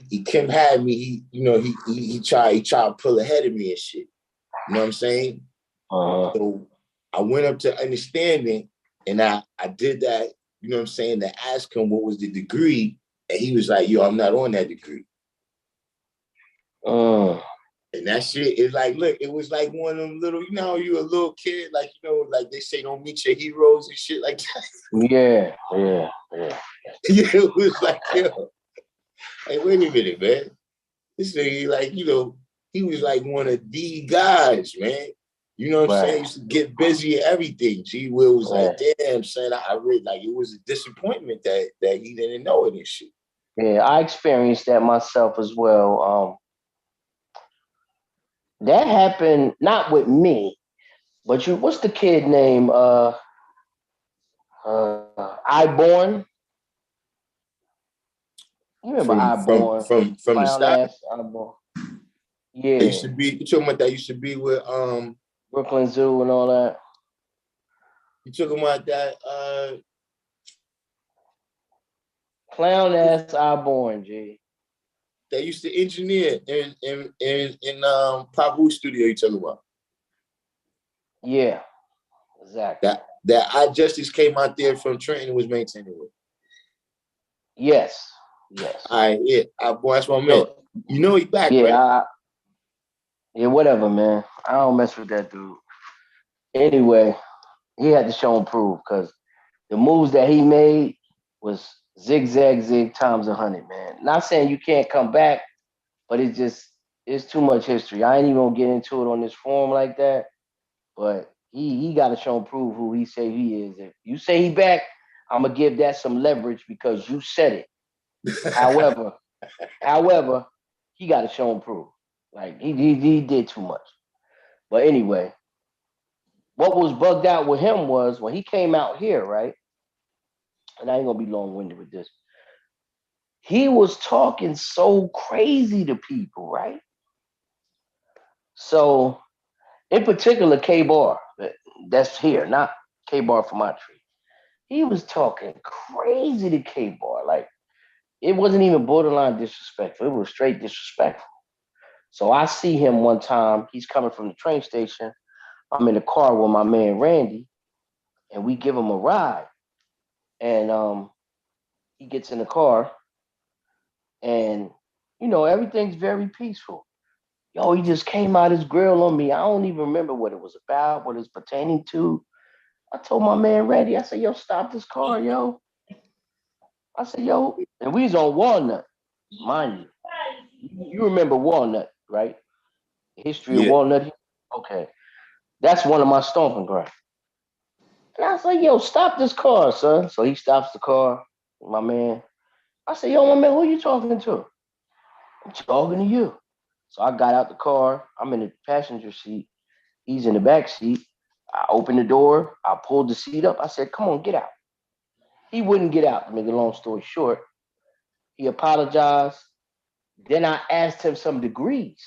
had me, he tried to pull ahead of me and shit. You know what I'm saying? So I went up to understanding and I did that, you know what I'm saying, to ask him what was the degree. And he was like, yo, I'm not on that degree. And that shit is like, look, it was like one of them little, you a little kid, like, like they say, don't meet your heroes and shit like that. Yeah. It was like, yo, hey, wait a minute, man. This nigga, like, he was like one of the guys, man. You know what I'm saying? He used to get busy at everything. G Will was like, damn, son, I really, like, it was a disappointment that he didn't know it and shit. Yeah, I experienced that myself as well. That happened not with me, but what's the kid name? Iborn. You remember Iborn? From the Clown start? ass Iborn. Yeah. It used to be, you talking about that used to be with Brooklyn Zoo and all that. You talking about that clown ass Iborn, G. They used to engineer in Pabu studio you talking about? Yeah, exactly. That I Justice came out there from Trenton and was maintaining with. Yes. All right, yeah. Boy, that's what I meant. He back, right? Yeah, whatever, man. I don't mess with that dude. Anyway, he had to show and prove because the moves that he made was zig times 100, man. Not saying you can't come back, but it's too much history. I ain't even gonna get into it on this forum like that. But he got to show and prove who he say he is. If you say he back, I'm gonna give that some leverage because you said it. However, he got to show and prove. Like he did too much. But anyway, what was bugged out with him was when he came out here, right? And I ain't gonna be long-winded with this. He was talking so crazy to people, right? So, in particular, K-Bar, that's here, not K-Bar from my tree. He was talking crazy to K-Bar. Like, it wasn't even borderline disrespectful. It was straight disrespectful. So I see him one time. He's coming from the train station. I'm in the car with my man Randy, and we give him a ride. And he gets in the car, and everything's very peaceful. Yo, he just came out his grill on me. I don't even remember what it was about, what it's pertaining to. I told my man Randy, I said, yo, stop this car, yo. I said, yo, and we was on Walnut, mind you. You remember Walnut, right? History of Walnut. Okay. That's one of my stomping grounds. And I was like, yo, stop this car, son. So he stops the car, my man. I said, yo, my man, who you talking to? I'm talking to you. So I got out the car. I'm in the passenger seat. He's in the back seat. I opened the door. I pulled the seat up. I said, come on, get out. He wouldn't get out. To make a long story short, he apologized. Then I asked him some degrees.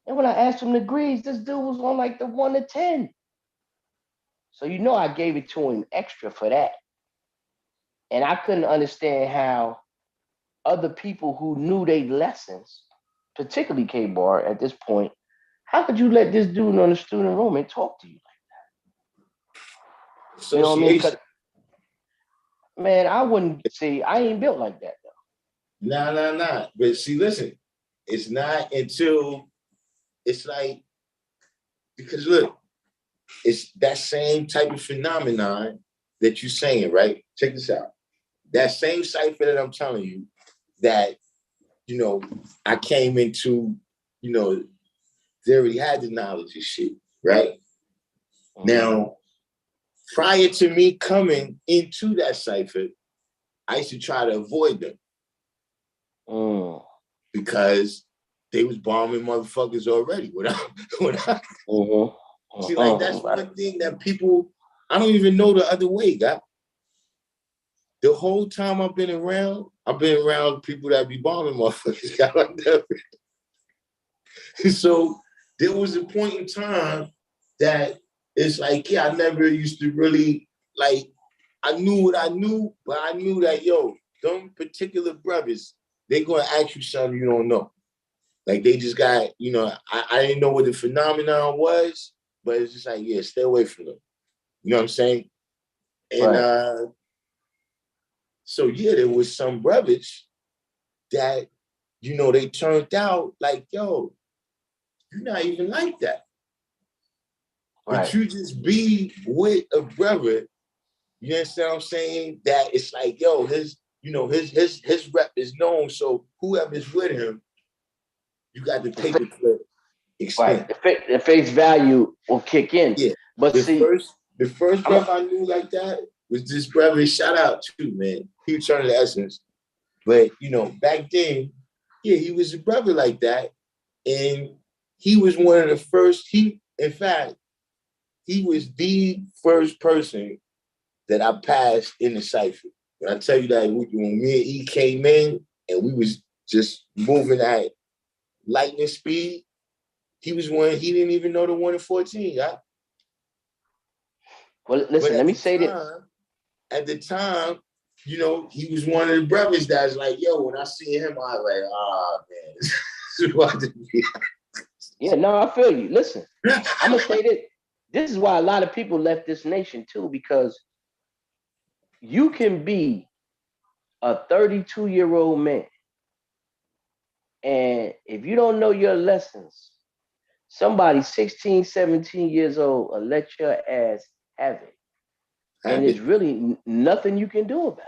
And when I asked him degrees, this dude was on like the 1 to 10. So I gave it to him extra for that. And I couldn't understand how other people who knew their lessons, particularly K-Bar at this point, how could you let this dude on the student room and talk to you? You know what I mean? Because, Association. man, I wouldn't see, I ain't built like that though. Nah. But see, listen, it's not until it's like, because look, it's that same type of phenomenon that you're saying, right? Check this out. That same cipher that I'm telling you that, I came into, they already had the knowledge of shit, right? Mm-hmm. Now, prior to me coming into that cipher, I used to try to avoid them. Because they was bombing motherfuckers already. See, like, that's one thing that people, I don't even know the other way, guy. The whole time I've been around people that be bombing motherfuckers. So there was a point in time that it's like, I never used to really, like, I knew what I knew, but I knew that, them particular brothers, they gonna ask you something you don't know. Like, they just got, I didn't know what the phenomenon was, but it's just like, stay away from them. You know what I'm saying? And right. So there was some brothers that, they turned out like, you're not even like that. Right. But you just be with a brother, you understand what I'm saying? That it's like, his rep is known. So whoever's with him, you got the paperclip extent. Right. The face value will kick in. Yeah. But the first brother I knew like that was this brother. Shout out to, man. He was turning to essence. But back then, he was a brother like that. And he was one of the first, in fact, he was the first person that I passed in the cipher. When I tell you that when me and E came in and we was just moving at lightning speed, he was one, he didn't even know the 1 in 14. Yeah? Well, listen, let me say this. At the time, he was one of the brothers that's like, when I see him, I was like, man. Yeah, no, I feel you. Listen, I'm going to say this. This is why a lot of people left this nation too, because you can be a 32-year-old man, and if you don't know your lessons, somebody 16, 17 years old will let your ass have it. And there's really nothing you can do about it.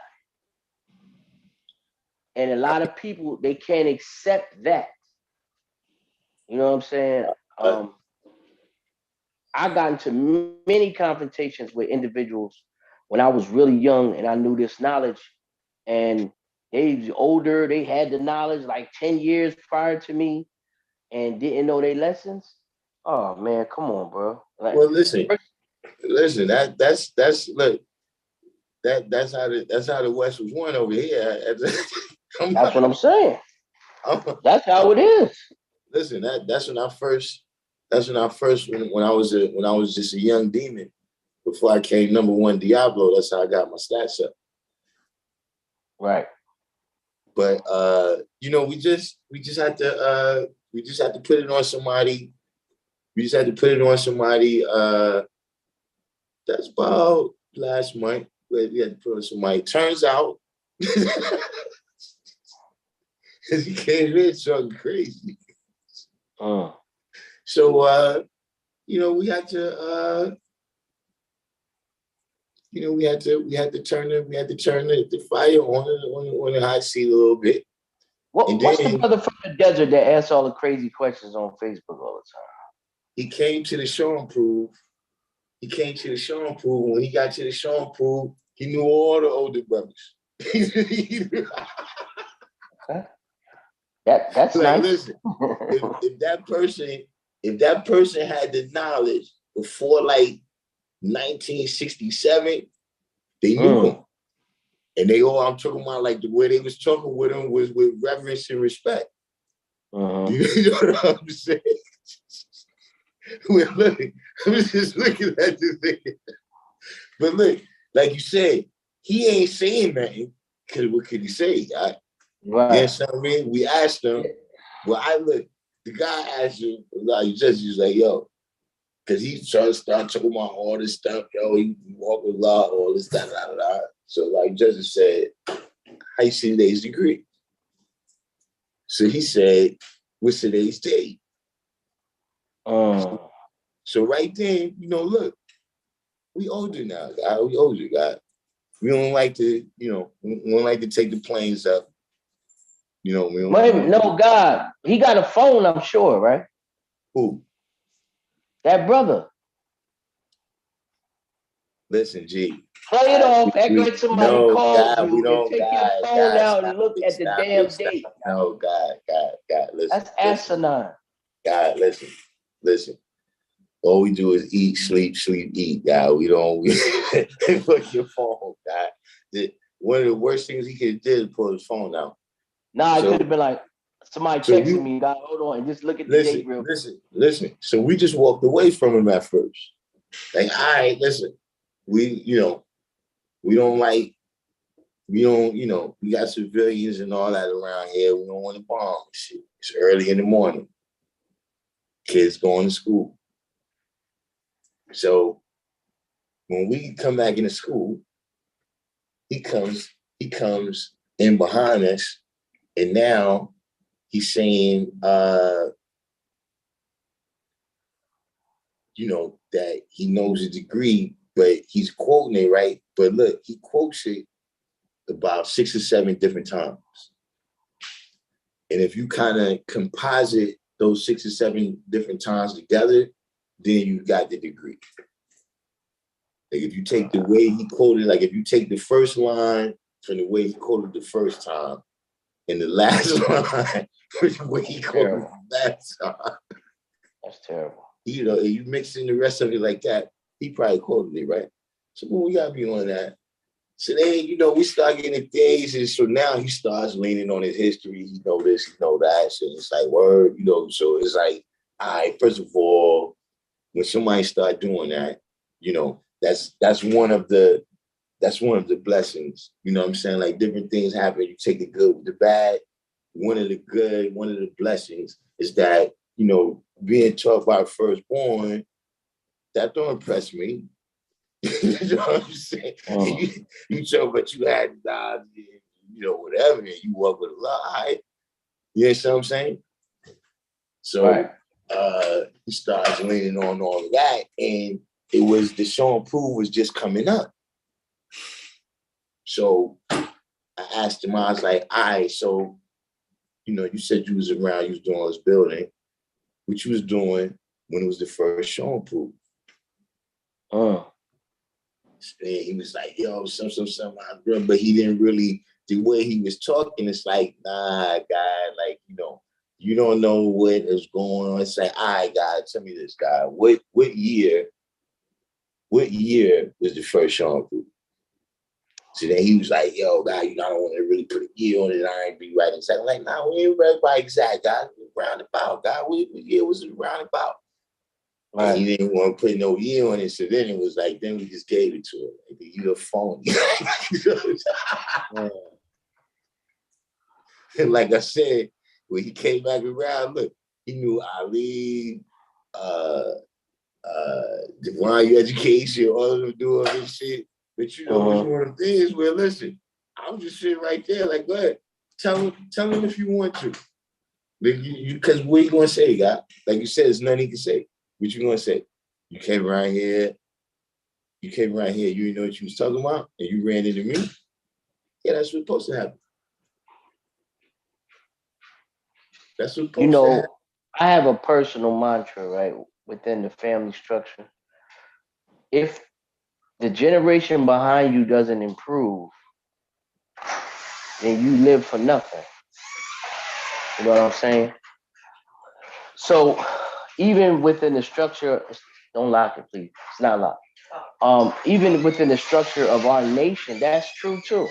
And a lot of people, they can't accept that. You know what I'm saying? I got into many confrontations with individuals when I was really young and I knew this knowledge, and they was older, they had the knowledge like 10 years prior to me and didn't know their lessons. Oh man, come on, bro. Like, well, listen, that's look, that's how the West was won over here. That's what I'm saying. That's how it is. Listen, that's when I first when I was just a young demon before I came #1 Diablo. That's how I got my stats up. Right. But we just had to put it on somebody. We just had to put it on somebody. That's about last month. Where we had to put it on somebody. Turns out, he came in talking crazy. So we had to we had to turn the fire on the hot seat a little bit. What's the brother from the desert that asks all the crazy questions on Facebook all the time? He came to the show and prove. When he got to the show and prove, he knew all the older brothers. Okay. That's like, nice. Listen, if that person had the knowledge before like 1967, they knew him. And they all, I'm talking about like the way they was talking with him was with reverence and respect. You know what I'm saying? I'm just looking at this thing. But look, like you said, he ain't saying nothing. Cause what could he say? Right. You know what I mean? We asked him. Well, the guy asked him, like, he was like, yo, because he started talking about all this stuff, yo, he walk a lot, all this, da, da, da, da. So, like, Judge said, how you see today's degree? So he said, what's today's date? So right then, look, we older now, guy. We older, guy. We don't like to, we don't like to take the planes up. We don't. No, God, he got a phone, I'm sure, right? Who? That brother. Listen, G. Play it off. Act like somebody called God, you and take your phone out and look at the damn date. No, God, listen. That's asinine. God, listen. All we do is eat, sleep, eat, God. We put your phone, God. One of the worst things he could do is pull his phone out. Nah, it could have been like somebody texting me, God, hold on, and just look at the date real quick. Listen. So we just walked away from him at first. Like, all right, listen. We don't like, we got civilians and all that around here. We don't want to bomb shit. It's early in the morning. Kids going to school. So when we come back into school, he comes in behind us, and now he's saying, that he knows the degree, but he's quoting it, right? But look, he quotes it about 6 or 7 different times. And if you kind of composite those 6 or 7 different times together, then you got the degree. Like if you take the way he quoted, like if you take the first line from the way he quoted the first time, and the last line from the way he quoted the last time. That's terrible. You mix in the rest of it like that, he probably quoted it, right? So we gotta be on that. So then, we start getting things, and so now he starts leaning on his history. He know this, he know that. So it's like, word, so it's like, all right, first of all, when somebody start doing that, that's one of the blessings. You know what I'm saying? Like different things happen. You take the good with the bad. One of the blessings is that, being taught by a firstborn, that don't impress me. You know what I'm saying? You talk about you had jobs, whatever, and you work with a lot. You know what I'm saying? So he starts leaning on all of that, and it was the show and prove was just coming up. So I asked him, I was like, all right, so, you said you was around, you was doing all this building. What you was doing when it was the first show and prove? And he was like, yo, some, but he didn't really, the way he was talking, it's like, nah, guy, like, you don't know what is going on. It's like, all right, guy, tell me this, guy. What year was the first show and prove? So then he was like, yo, guy, I don't want to really put a year on it. I ain't be right exactly. Like, nah, we ain't right by exact, guy. Roundabout, guy. What year was it roundabout? Right. And he didn't want to put no year on it. So then it was like, then we just gave it to him. Like, you phone. And like I said, when he came back around, look, he knew Ali, Divine Education, all of them doing this shit. But it's one of the things where, listen, I'm just sitting right there, like, go ahead, tell him if you want to. Because what you gonna say, guy? Like you said, there's nothing he can say. What you gonna say? You came around here, you didn't know what you was talking about, and you ran into me? Yeah, that's what's supposed to happen. That's what's supposed to happen. I have a personal mantra, right, within the family structure. If the generation behind you doesn't improve, then you live for nothing. You know what I'm saying? So even within the structure, don't lock it, please. It's not locked. Even within the structure of our nation, that's true too.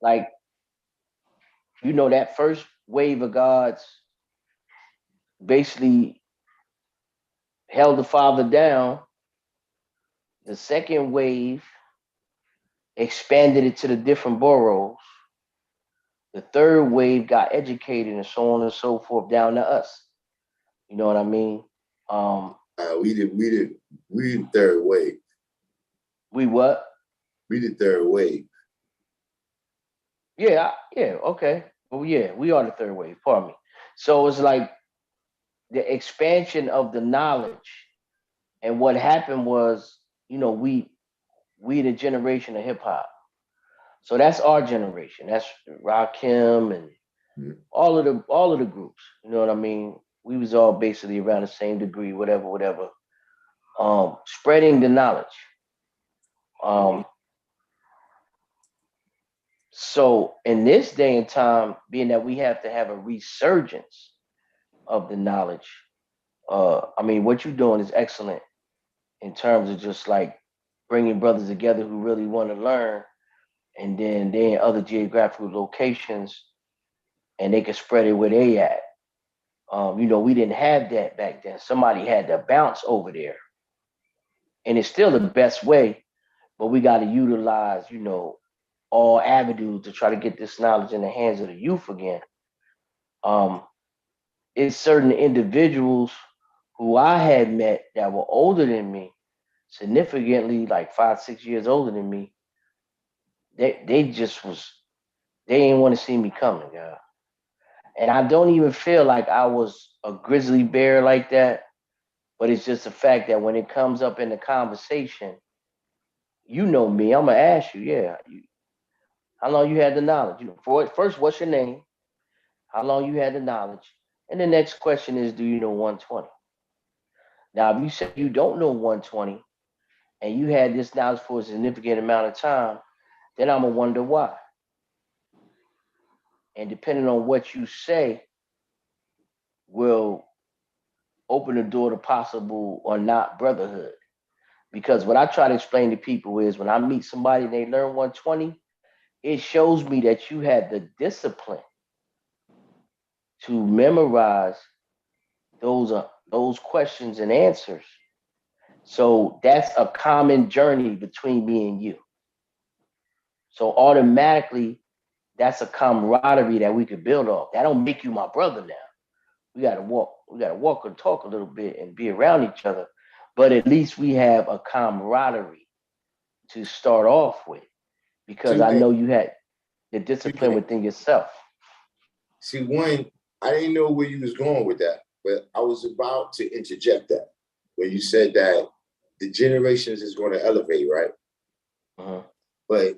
Like, that first wave of gods basically held the father down. The second wave expanded it to the different boroughs. The third wave got educated and so on and so forth down to us. You know what I mean? We did third wave. We what? We did third wave. Yeah, okay. Well, yeah, we are the third wave. Pardon me. So it's like the expansion of the knowledge, and what happened was, we the generation of hip hop. So that's our generation. That's Rakim and all of the groups. You know what I mean? We was all basically around the same degree, whatever. Spreading the knowledge. So in this day and time, being that we have to have a resurgence of the knowledge, what you're doing is excellent in terms of just like bringing brothers together who really want to learn, and then they're in other geographical locations, and they can spread it where they at. We didn't have that back then. Somebody had to bounce over there, and it's still the best way, but we got to utilize, all avenues to try to get this knowledge in the hands of the youth again. It's certain individuals who I had met that were older than me, significantly like 5-6 years older than me. They didn't want to see me coming, yeah. And I don't even feel like I was a grizzly bear like that, but it's just the fact that when it comes up in the conversation, you know me, I'm gonna ask you, how long you had the knowledge? First, what's your name? How long you had the knowledge? And the next question is, do you know 120? Now, if you say you don't know 120 and you had this knowledge for a significant amount of time, then I'm gonna wonder why. And depending on what you say, will open the door to possible or not brotherhood. Because what I try to explain to people is when I meet somebody and they learn 120, it shows me that you had the discipline to memorize those questions and answers. So that's a common journey between me and you. So automatically, that's a camaraderie that we could build off. That don't make you my brother now. We gotta walk and talk a little bit and be around each other. But at least we have a camaraderie to start off with, because Two I things. know you had the discipline within yourself. See, one, I didn't know where you was going with that, but I was about to interject that when you said that the generations is going to elevate, right? But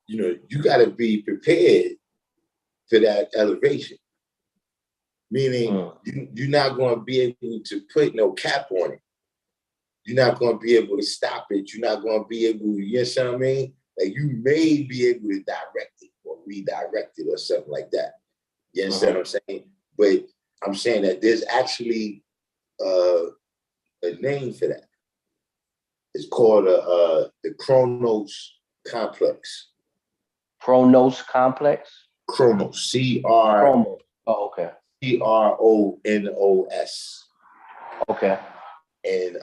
you got to be prepared for that elevation. Meaning, you're not going to be able to put no cap on it. You're not going to be able to stop it. You're not going to be able, you know what I mean? Like, you may be able to direct it or redirect it or something like that. You understand what I'm saying? But I'm saying that there's actually a name for that. It's called the Chronos Complex. Chronos complex? Chronos, Chronos. Oh, okay. Chronos. Okay. And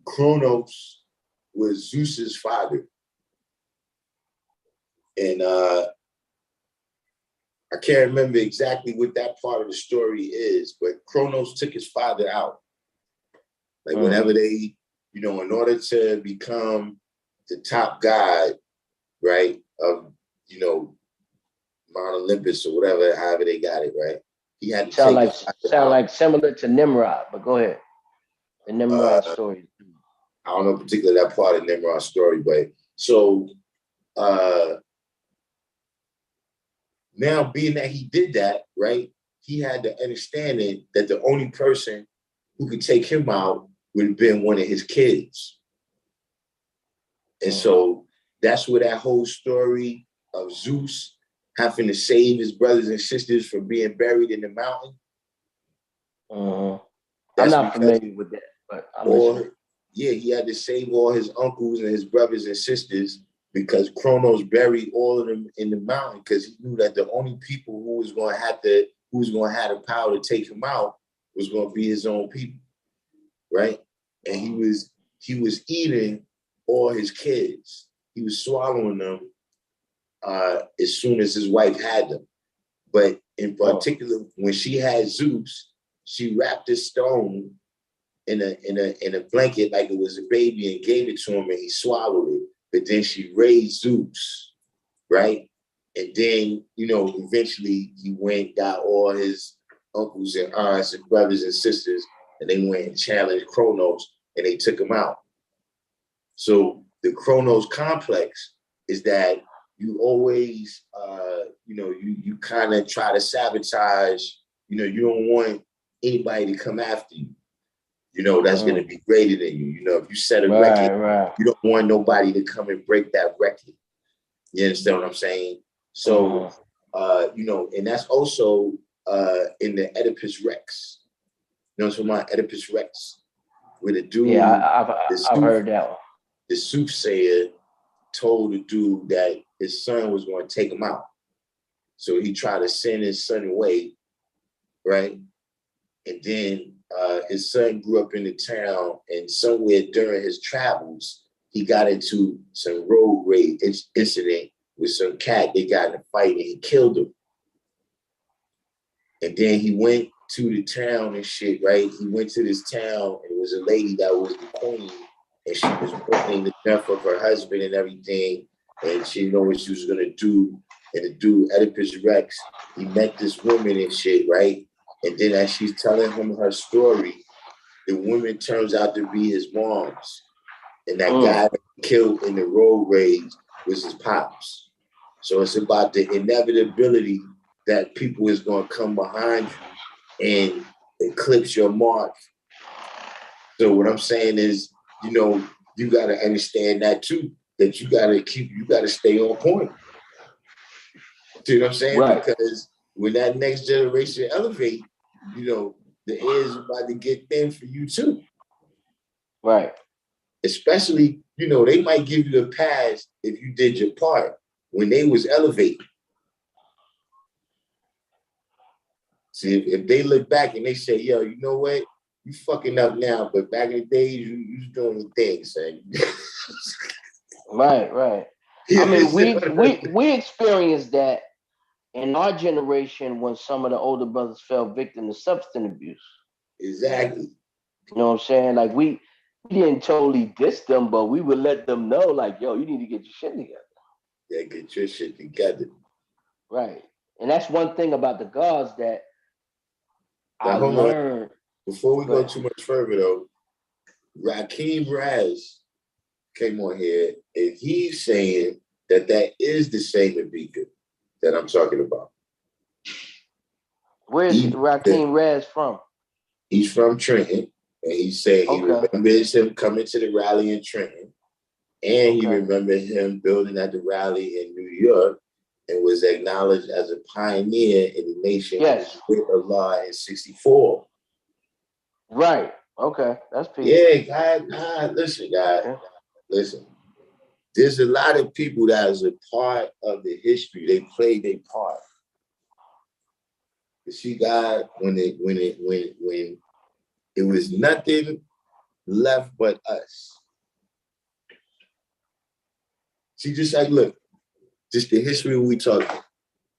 Chronos was Zeus's father. And I can't remember exactly what that part of the story is, but Chronos took his father out. Like whenever they, in order to become the top god, right, of, Mount Olympus or whatever, however they got it, right? He had to sound like similar to Nimrod, but go ahead. The Nimrod story. I don't know particularly that part of Nimrod's story, but so now being that he did that, right? He had the understanding that the only person who could take him out would have been one of his kids. And so that's where that whole story of Zeus having to save his brothers and sisters from being buried in the mountain. I'm not familiar with that, but I'm listening. He had to save all his uncles and his brothers and sisters because Kronos buried all of them in the mountain because he knew that the only people who was going to have the power to take him out was going to be his own people, right? and he was eating all his kids. He was swallowing them as soon as his wife had them. But in particular, when she had Zeus, she wrapped a stone in a blanket like it was a baby and gave it to him, and he swallowed it. But then she raised Zeus, right? And then, you know, eventually he went, got all his uncles and aunts and brothers and sisters, and they went and challenged Kronos, and they took him out. So the Kronos complex is that you always, you know, you kind of try to sabotage, you know, you don't want anybody to come after you. You know, that's going to be greater than you. You know, if you set a record, you don't want nobody to come and break that record. You understand what I'm saying? So, you know, and that's also in the Oedipus Rex. You know what I'm talking about? Oedipus Rex, where the dude, I've heard that one. The soothsayer told the dude that his son was going to take him out. So he tried to send his son away, right? And then his son grew up in the town, and somewhere during his travels, he got into some road rage incident with some cat. They got in a fight and he killed him. And then he went to the town and shit, right? He went to this town, and it was a lady that was the queen, and she was mourning the death of her husband and everything, and she didn't know what she was gonna do. And the dude, Oedipus Rex, he met this woman and shit, right? And then as she's telling him her story, the woman turns out to be his mom's. And that guy that killed in the road rage was his pops. So it's about the inevitability that people is going to come behind you and eclipse your mark. So what I'm saying is, you know, you got to understand that too, that you got to stay on point. See what I'm saying? Right. Because when that next generation elevate, you know, the air is about to get thin for you too. Right. Especially, you know, they might give you a pass if you did your part when they was elevating. See, if they look back and they say, yo, you know what? You fucking up now, but back in the days, you was doing your thing, son. Right. I mean, we experienced that in our generation when some of the older brothers fell victim to substance abuse. Exactly. You know what I'm saying? Like we didn't totally diss them, but we would let them know, like, yo, you need to get your shit together. Yeah, get your shit together. Right. And that's one thing about the gods that I learned. Before we go too much further though, Rakim Raz came on here and he's saying that is the same Ibika that I'm talking about. Where's Rakim Raz from? He's from Trenton, and he said he remembers him coming to the rally in Trenton, and he remembered him building at the rally in New York, and was acknowledged as a pioneer in the nation with Allah in '64. Right. Okay. That's peace. Yeah, God, listen, God. Listen. There's a lot of people that is a part of the history. They played their part. You see, God, when it was nothing left but us. See, just like, look, just the history we talking.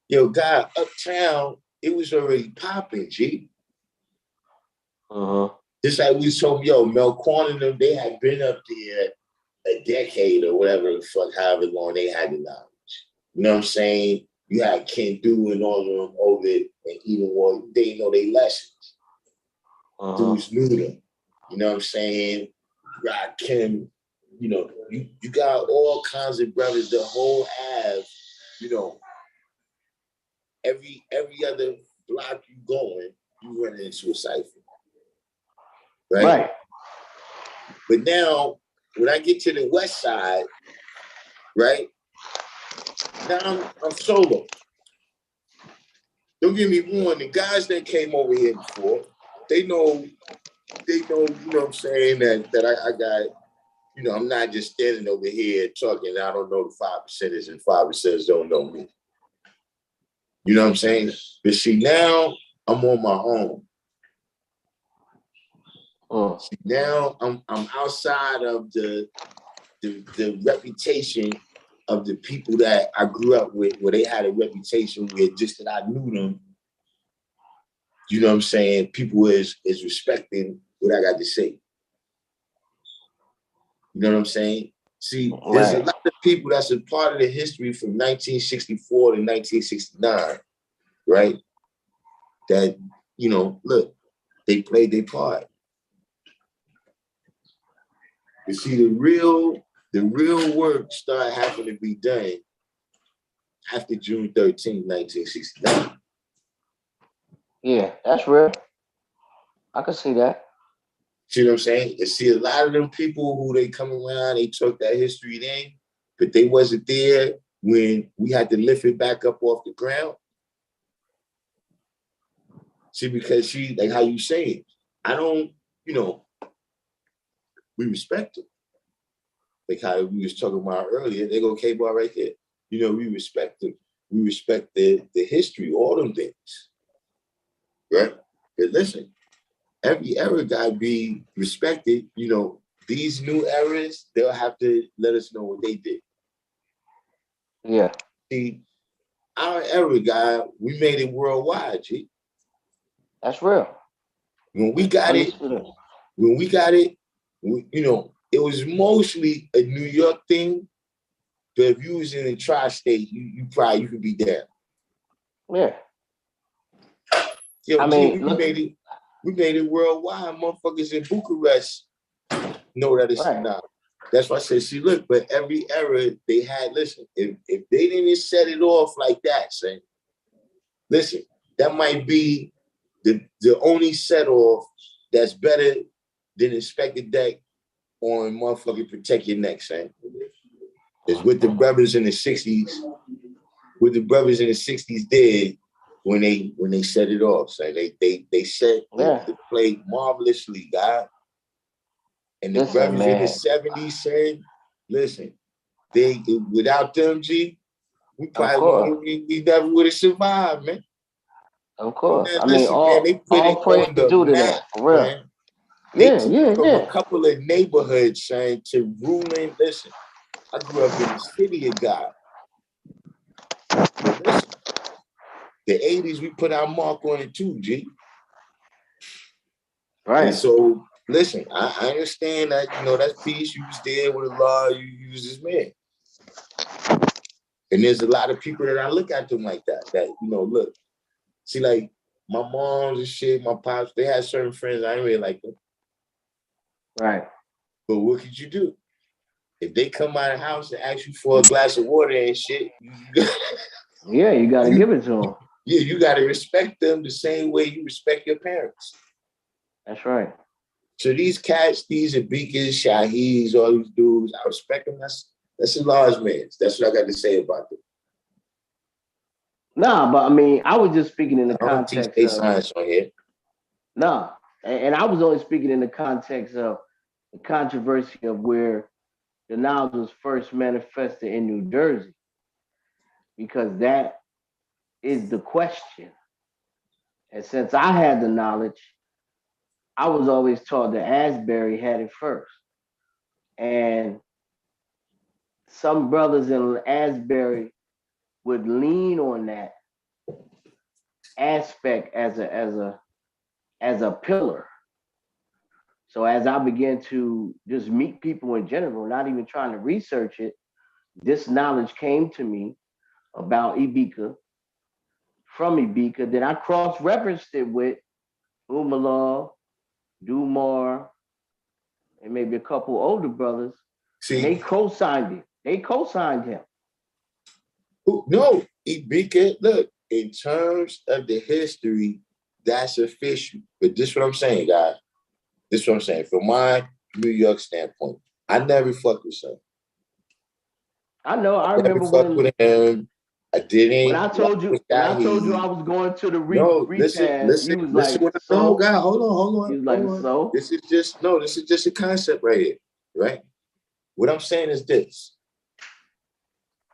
Yo, God, uptown, it was already popping, G. Just like we told, yo, Mel Quan and them, they had been up there a decade or whatever the fuck, however long they had the knowledge. You know what I'm saying? You had Ken Do and all of them over it, and even more, they know their lessons. Dudes knew them. You know what I'm saying? Rod Kim, you know, you got all kinds of brothers, the whole Ave, you know, every other block you going, you run into a cipher. Right? But now, when I get to the west side, right? Now I'm solo. Don't get me wrong, the guys that came over here before, they know, you know what I'm saying, that I got, you know, I'm not just standing over here talking, I don't know the 5%ers and 5%ers don't know me. You know what I'm saying? But see, now I'm on my own. See, now I'm outside of the reputation of the people that I grew up with, where they had a reputation where just that I knew them. You know what I'm saying? People is respecting what I got to say. You know what I'm saying? See, there's a lot of people that's a part of the history from 1964 to 1969, right? That, you know, look, they played their part. You see, the real work started having to be done after June 13, 1969. Yeah, that's real. I can see that. See what I'm saying? You see, a lot of them people who they come around, they took that history then, but they wasn't there when we had to lift it back up off the ground. See, because she, like how you say it, I don't, you know, we respect them. Like how we was talking about earlier, they go K-Bar right there. You know, we respect them. We respect the history, all them things, right? But listen, every era got to be respected. You know, these new eras, they'll have to let us know what they did. Yeah. See, our era, guy, we made it worldwide, G. That's real. When we got it, you know, it was mostly a New York thing. But if you was in the tri-state, you could be there. Yeah. Yo, I G, mean, we made it worldwide. Motherfuckers in Bucharest know that it's not. That's why I said, see, look, but every era they had, listen, if they didn't set it off like that, say, listen, that might be the only set off that's better than Inspector Deck on motherfucking Protect Your Neck, say. Is with the brothers in the 60s, did when they set it off. So they set the play marvelously, God. And the brothers in the 70s said, listen, they without them, G, we probably we never would have survived, man. Of course. Man, I mean, they put it on the map, man. They took from a couple of neighborhoods, saying, to ruling. Listen, I grew up in the city of God. But listen, the 80s, we put our mark on it too, G. Right. And so, listen, I understand that, you know, that's peace. You was there with the law, you was this man. And there's a lot of people that I look at them like that, you know, look, see, like my moms and shit, my pops, they had certain friends, I didn't really like them. Right. But what could you do? If they come out of the house and ask you for a glass of water and shit, yeah, you got to give it to them. Yeah, you got to respect them the same way you respect your parents. That's right. So these cats, these Abikas, Shahis, all these dudes, I respect them. That's a large man. That's what I got to say about them. Nah, but I mean, I was just speaking in the context of science on here. Nah, and I was only speaking in the context of the controversy of where the knowledge was first manifested in New Jersey, because that is the question. And since I had the knowledge, I was always taught that Asbury had it first. And some brothers in Asbury would lean on that aspect as a pillar. So as I began to just meet people in general, not even trying to research it, this knowledge came to me about Ibika, from Ibika. Then I cross-referenced it with Umala, Dumar, and maybe a couple older brothers. See, and they co-signed it. They co-signed him. No, Ibika, look, in terms of the history, that's official. But this is what I'm saying, guys. This is what I'm saying. From my New York standpoint, I never fucked with him. I know. I remember when with him. I didn't. When I told you I was going to the repass, you was like, so? No, God, hold on. He was like, so? This is just a concept right here, right? What I'm saying is this.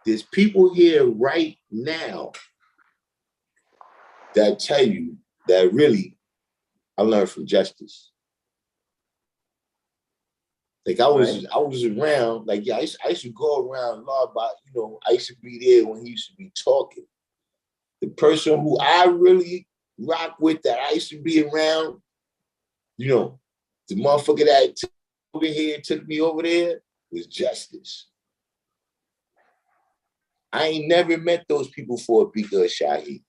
There's people here right now that tell you that really I learned from justice. Like I was around, like yeah, I used to go around a lot about, I used to be there when he used to be talking. The person who I really rock with that I used to be around, the motherfucker that took over here and took me over there was Justice. I ain't never met those people for a Bika or Shaheed.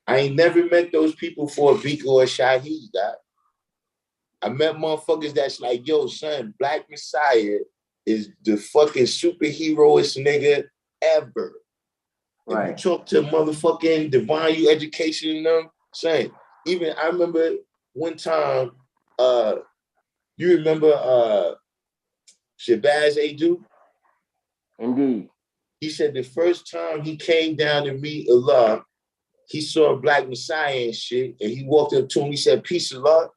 I ain't never met those people for a Bika or Shaheed, God. I met motherfuckers that's like, yo, son, Black Messiah is the fucking superheroist nigga ever. Right. If you talk to motherfucking Divine You Education and them, son, even I remember one time, you remember Shabazz Adu? Indeed. He said the first time he came down to meet Allah, he saw Black Messiah and shit, and he walked up to him, he said, peace Allah.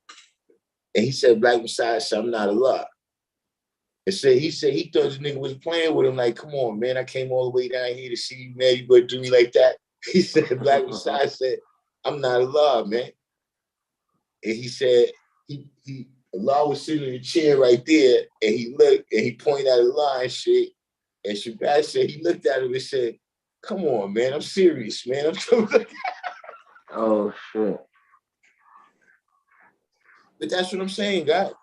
And he said, Black Messiah said, I'm not Allah. And he said he thought this nigga was playing with him, like, come on, man, I came all the way down here to see you, man, you gonna do me like that? He said, Black Messiah said, I'm not Allah, man. And he said, Allah was sitting in the chair right there, and he looked, and he pointed at Allah and shit. And Shabazz said, he looked at him and said, come on, man, I'm serious, man. Oh, shit. But that's what I'm saying, God.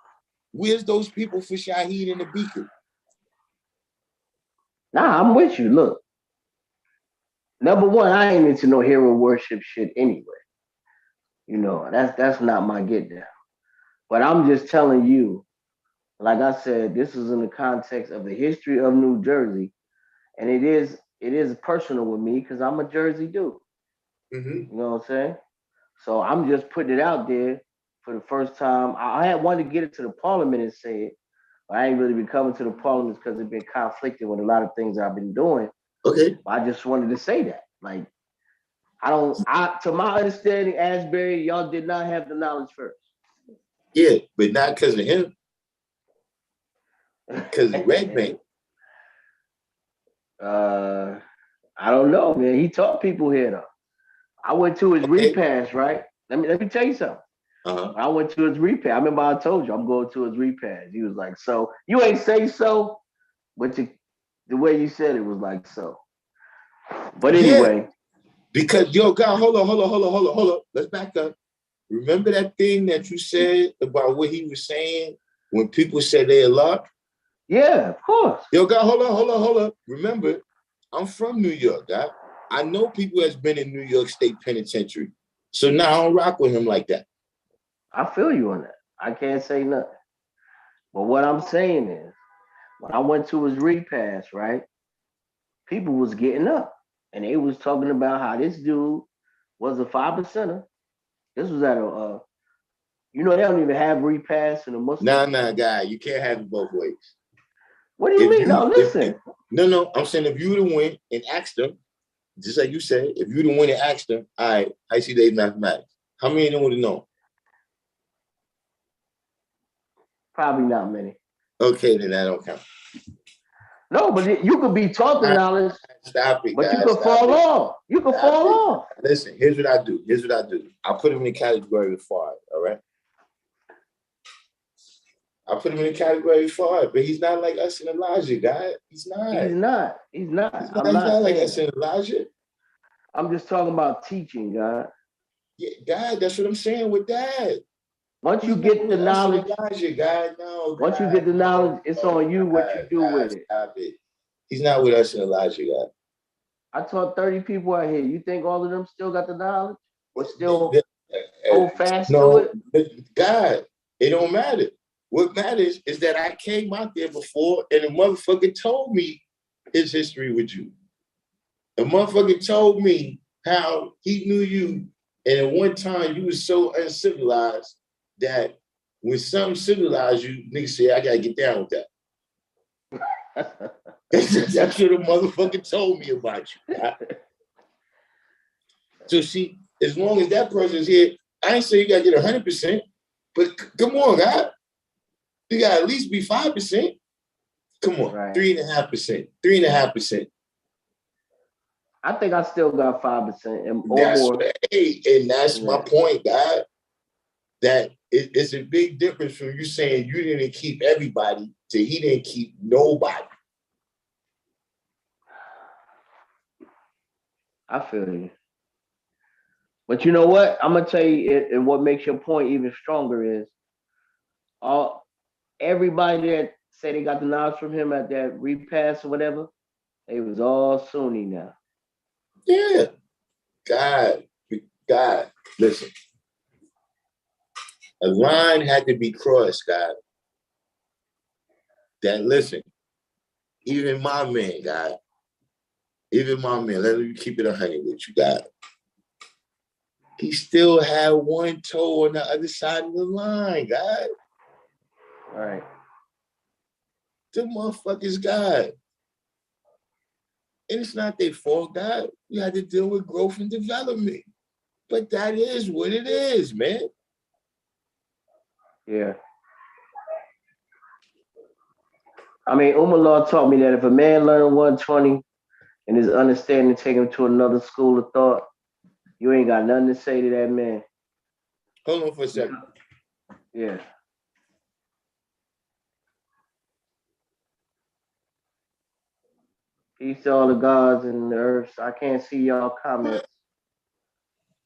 Where's those people for Shaheed and the Beacon? Nah, I'm with you. Look. Number one, I ain't into no hero worship shit anyway. That's not my get down. But I'm just telling you, like I said, this is in the context of the history of New Jersey. And it is personal with me because I'm a Jersey dude. Mm-hmm. You know what I'm saying? So I'm just putting it out there for the first time. I had wanted to get it to the parliament and say it, but I ain't really been coming to the parliament because it's been conflicted with a lot of things I've been doing. Okay. But I just wanted to say that. Like, to my understanding, Asbury, y'all did not have the knowledge first. Yeah, but not because of him. Because of Red Bank. I don't know, man. He taught people here though. I went to his repast, right? Let me tell you something. Uh-huh. I went to his repast. I remember I told you I'm going to his repast. He was like, so you ain't say so, but the way you said it was like so. But anyway. Yeah, because God, hold on. Let's back up. Remember that thing that you said about what he was saying when people said they Allah? Yeah, of course. God, hold on. Remember, I'm from New York, God. I know people that's been in New York State Penitentiary. So now I don't rock with him like that. I feel you on that. I can't say nothing. But what I'm saying is, when I went to his repast, right, people was getting up. And they was talking about how this dude was a 5%er. This was at they don't even have repasts in a Muslim. Nah, guy, you can't have it both ways. What do you mean? No, listen. No, I'm saying if you would have went and asked them, just like you said, if you would have went and asked them, all right, I see they mathematics. How many of them would have known? Probably not many. Okay, then that don't count. No, but you could be taught the knowledge. Stop it, but guys. You could fall off. You could fall off. Listen, here's what I do. I'll put him in the category of 5, all right? I'll put him in the category of 5, but he's not like us and Elijah, guy. He's not. He's not. He's not like us and Elijah. I'm just talking about teaching, God. Yeah, God, that's what I'm saying with that. Once you get the knowledge, Elijah, God, no. Once you get the knowledge, it's on you what you do with it. Stop it. He's not with us and Elijah, God. I taught 30 people out here. You think all of them still got the knowledge? Or still hold fast to it? God, it don't matter. What matters is that I came out there before and the motherfucker told me his history with you. The motherfucker told me how he knew you, and at one time you was so uncivilized that when something civilized you, niggas say, I gotta get down with that. That's what the motherfucker told me about you. Right? So see, as long as that person's here, I ain't say you gotta get 100%, but come on, God. You gotta at least be 5%. Come on, right. 3.5%. 3.5%. I think I still got 5% or that's more. And that's my point, God. That it's a big difference from you saying you didn't keep everybody to he didn't keep nobody. I feel you. But you know what? I'm gonna tell you, and what makes your point even stronger is all everybody that say they got the knowledge from him at that repass or whatever, they was all Sunni now. Yeah. God, listen. A line had to be crossed, God. That listen, even my man, God. Even my man, let me keep it 100 with you, God. He still had one toe on the other side of the line, God. All right. The motherfuckers, God. And it's not their fault, God. We had to deal with growth and development. But that is what it is, man. Yeah. I mean, Umar taught me that if a man learned 120 and his understanding take him to another school of thought, you ain't got nothing to say to that man. Hold on for a second. Yeah. Peace to all the gods and the earths. I can't see y'all comments,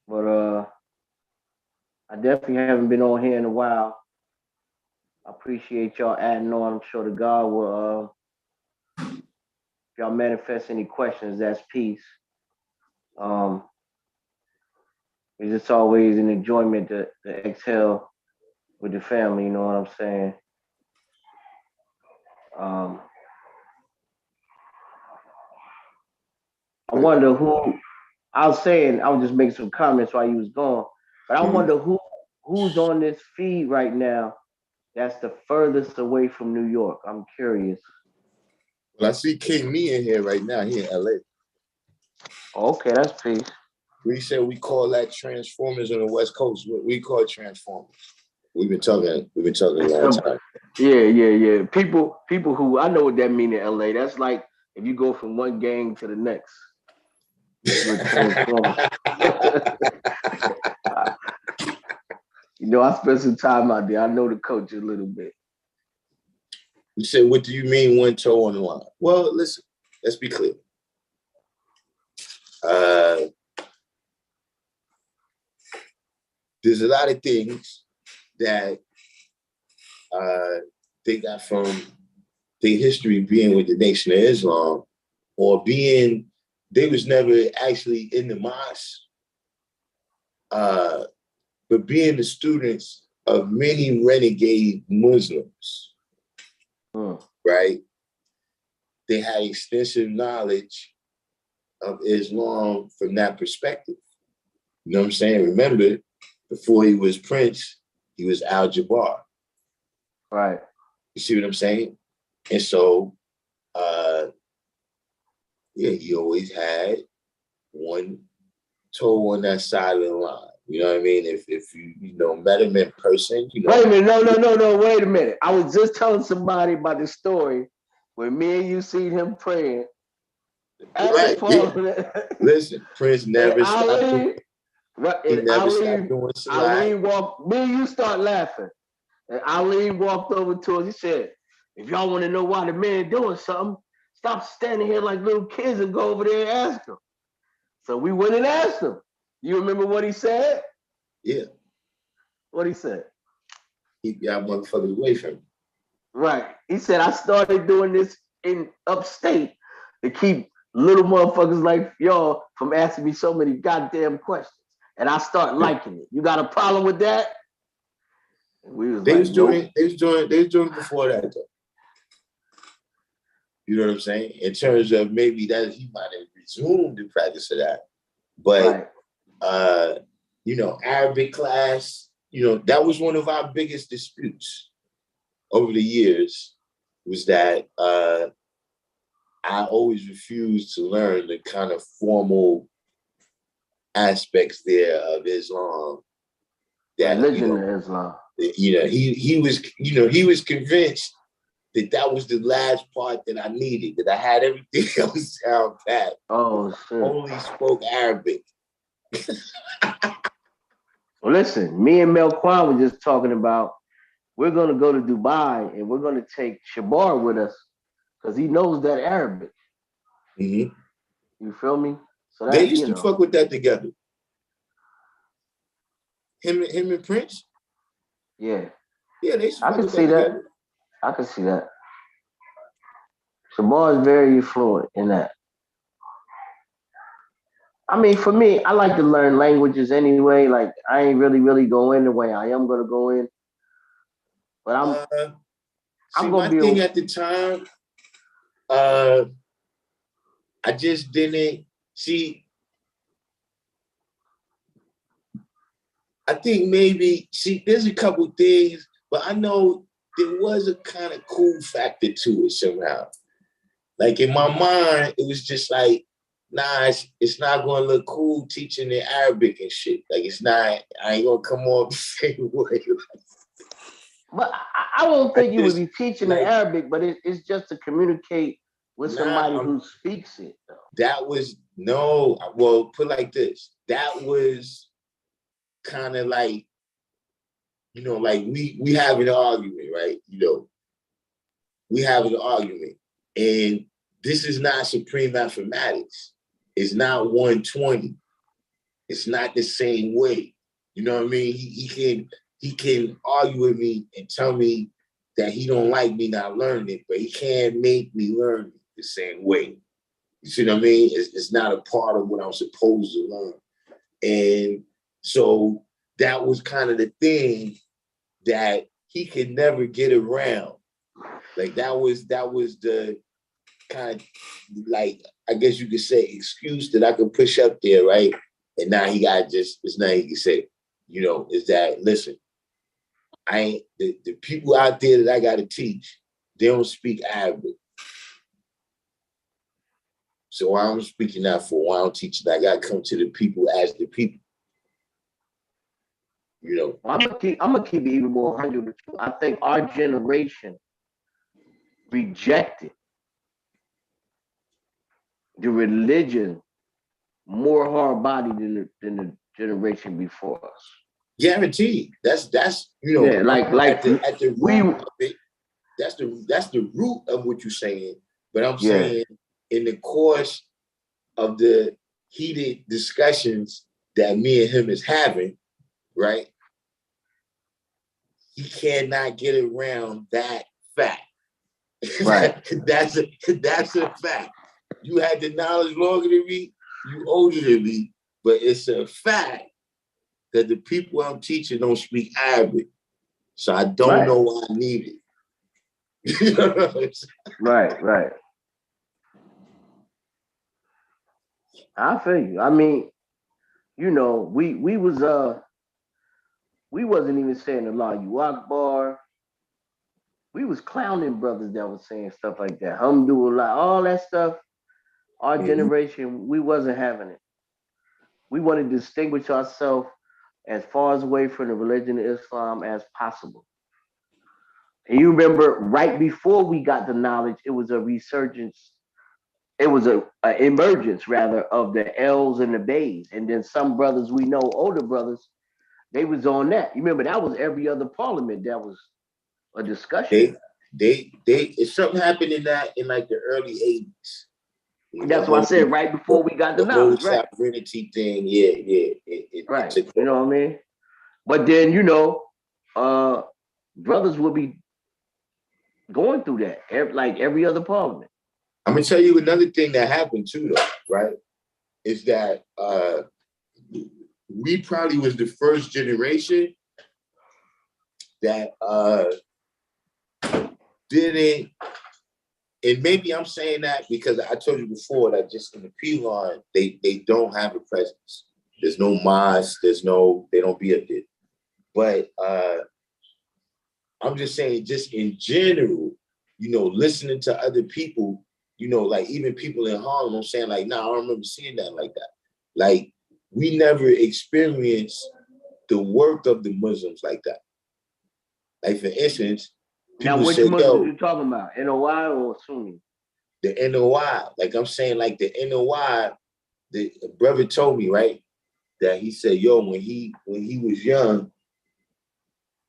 but I definitely haven't been on here in a while. I appreciate y'all adding on. I'm sure the God will if y'all manifest any questions, that's peace. It's just always an enjoyment to exhale with the family, you know what I'm saying? I wonder who I was just making some comments while you was gone, but I wonder who's on this feed right now that's the furthest away from New York. I'm curious. Well, I see King Me in here right now. He in LA. Okay, that's peace. We said we call that Transformers on the West Coast. What we call Transformers. We've been talking a long time. Yeah. People who I know what that mean in LA. That's like if you go from one gang to the next. You're transformed. You know, I spent some time out there. I know the coach a little bit. You said, what do you mean one toe on the line? Well, listen, let's be clear. There's a lot of things that they got from their history being with the Nation of Islam or being, they was never actually in the mosque, but being the students of many renegade Muslims, right? They had extensive knowledge of Islam from that perspective. You know what I'm saying? Remember, before he was Prince, he was Al-Jabbar. Right. You see what I'm saying? And so, he always had one toe on that side of the line. You know what I mean? If you met him in person, Wait a minute, no, wait a minute. I was just telling somebody about the story when me and you seen him praying. Right. Listen, Prince never stopped. He never stopped doing Ali walked, me and you start laughing. And Ali walked over to us. He said, if y'all want to know why the man doing something, stop standing here like little kids and go over there and ask him. So we went and asked him. You remember what he said? Yeah. What he said? Keep y'all motherfuckers away from him. Right. He said, I started doing this in upstate to keep little motherfuckers like y'all from asking me so many goddamn questions. And I start liking it. You got a problem with that? They was doing before that though. You know what I'm saying? In terms of maybe that he might have resumed the practice of that. But Arabic class, that was one of our biggest disputes over the years, was that I always refused to learn the kind of formal aspects there of Islam. That religion of Islam. He was convinced that was the last part that I needed, that I had everything else down pat. Oh, shit. Only spoke Arabic. Well, listen, me and Mel Kwan were just talking about we're gonna go to Dubai and we're gonna take Shabar with us because he knows that Arabic. Mm-hmm. You feel me? So They that used to fuck with that together. Him and Prince. yeah, Yeah, they used to I fuck can with see that that. together. I can see that. Shabar is very fluent in that. I mean, for me, I like to learn languages anyway. Like I ain't really go in the way I am gonna go in, but I'm See, gonna my be thing at the time, uh, I just didn't see. I think maybe there's a couple things, but I know there was a kind of cool factor to it somehow. Like in my mind, it was just like, nah, it's not gonna look cool teaching in Arabic and shit. Like it's not, I ain't gonna come off the same way. But I don't I think you would just be teaching in like, Arabic, but it's just to communicate with somebody nah, who speaks it. Though. that was no, well, put like this. That was kind of like, like we having an argument, right? We have an argument. And this is not supreme mathematics. It's not 120. It's not the same way. You know what I mean? He can argue with me and tell me that he don't like me not learning it, but he can't make me learn it the same way. You see what I mean? It's not a part of what I'm supposed to learn. And so that was kind of the thing that he could never get around. Like that was the kind of, like, I guess you could say, excuse that I could push up there, right? And now he got it's nothing he can say, is that, listen, I ain't, the people out there that I got to teach, they don't speak Arabic. So I'm speaking that for, why I'm teaching, I got to come to the people as the people, I'm gonna keep it even more 100 with you. I think our generation rejected the religion more hard bodied than the generation before us. Guaranteed. That's Yeah, like at the we root of it, that's the root of what you're saying. But I'm yeah. saying in the course of the heated discussions that me and him is having, right? He cannot get around that fact. Right. that's a fact. You had the knowledge longer than me, you older than me, but it's a fact that the people I'm teaching don't speak Arabic. So I don't know why I need it. Right. I feel you. I mean, we wasn't even saying Allah Akbar. We was clowning brothers that was saying stuff like that. Alhamdulillah, all that stuff. Our Mhm. generation, we wasn't having it. We wanted to distinguish ourselves as far as away from the religion of Islam as possible. And you remember right before we got the knowledge, it was a resurgence. It was a emergence rather of the L's and the B's. And then some brothers we know, older brothers, they was on that. You remember that was every other parliament. That was a discussion. If something happened in that in like the early 80s. That's why I said right before we got the The whole knowledge, right? sovereignty thing, yeah. It Right. took You off. know what I mean? But then, uh, brothers will be going through that, like every other parliament. I'm gonna tell you another thing that happened too, though, right? Is that we probably was the first generation that didn't, and maybe I'm saying that because I told you before that just in the P line, they don't have a presence. There's no mosque, they don't be up there. But I'm just saying, just in general, listening to other people, like even people in Harlem, I'm saying like, nah, I don't remember seeing that like that. Like we never experienced the work of the Muslims like that. Like for instance, Now, people which say, Muslims yo, you talking about? NOI or Sunni? the NOI, like I'm saying, like the NOI, the brother told me, right, that he said, yo, when he was young,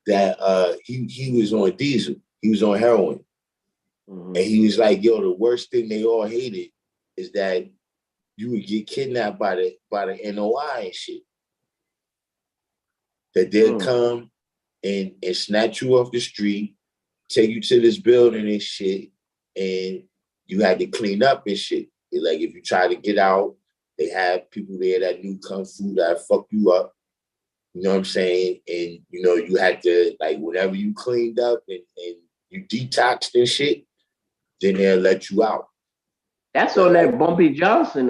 that he was on diesel, he was on heroin. And he was like, yo, the worst thing they all hated is that you would get kidnapped by the NOI and shit. That they'd come and snatch you off the street, take you to this building and shit, and you had to clean up and shit. Like if you try to get out, they have people there that knew kung fu that fuck you up. You know what I'm saying? And you know, you had to, like, whenever you cleaned up and you detoxed and shit, then they'll let you out. That's on that Bumpy Johnson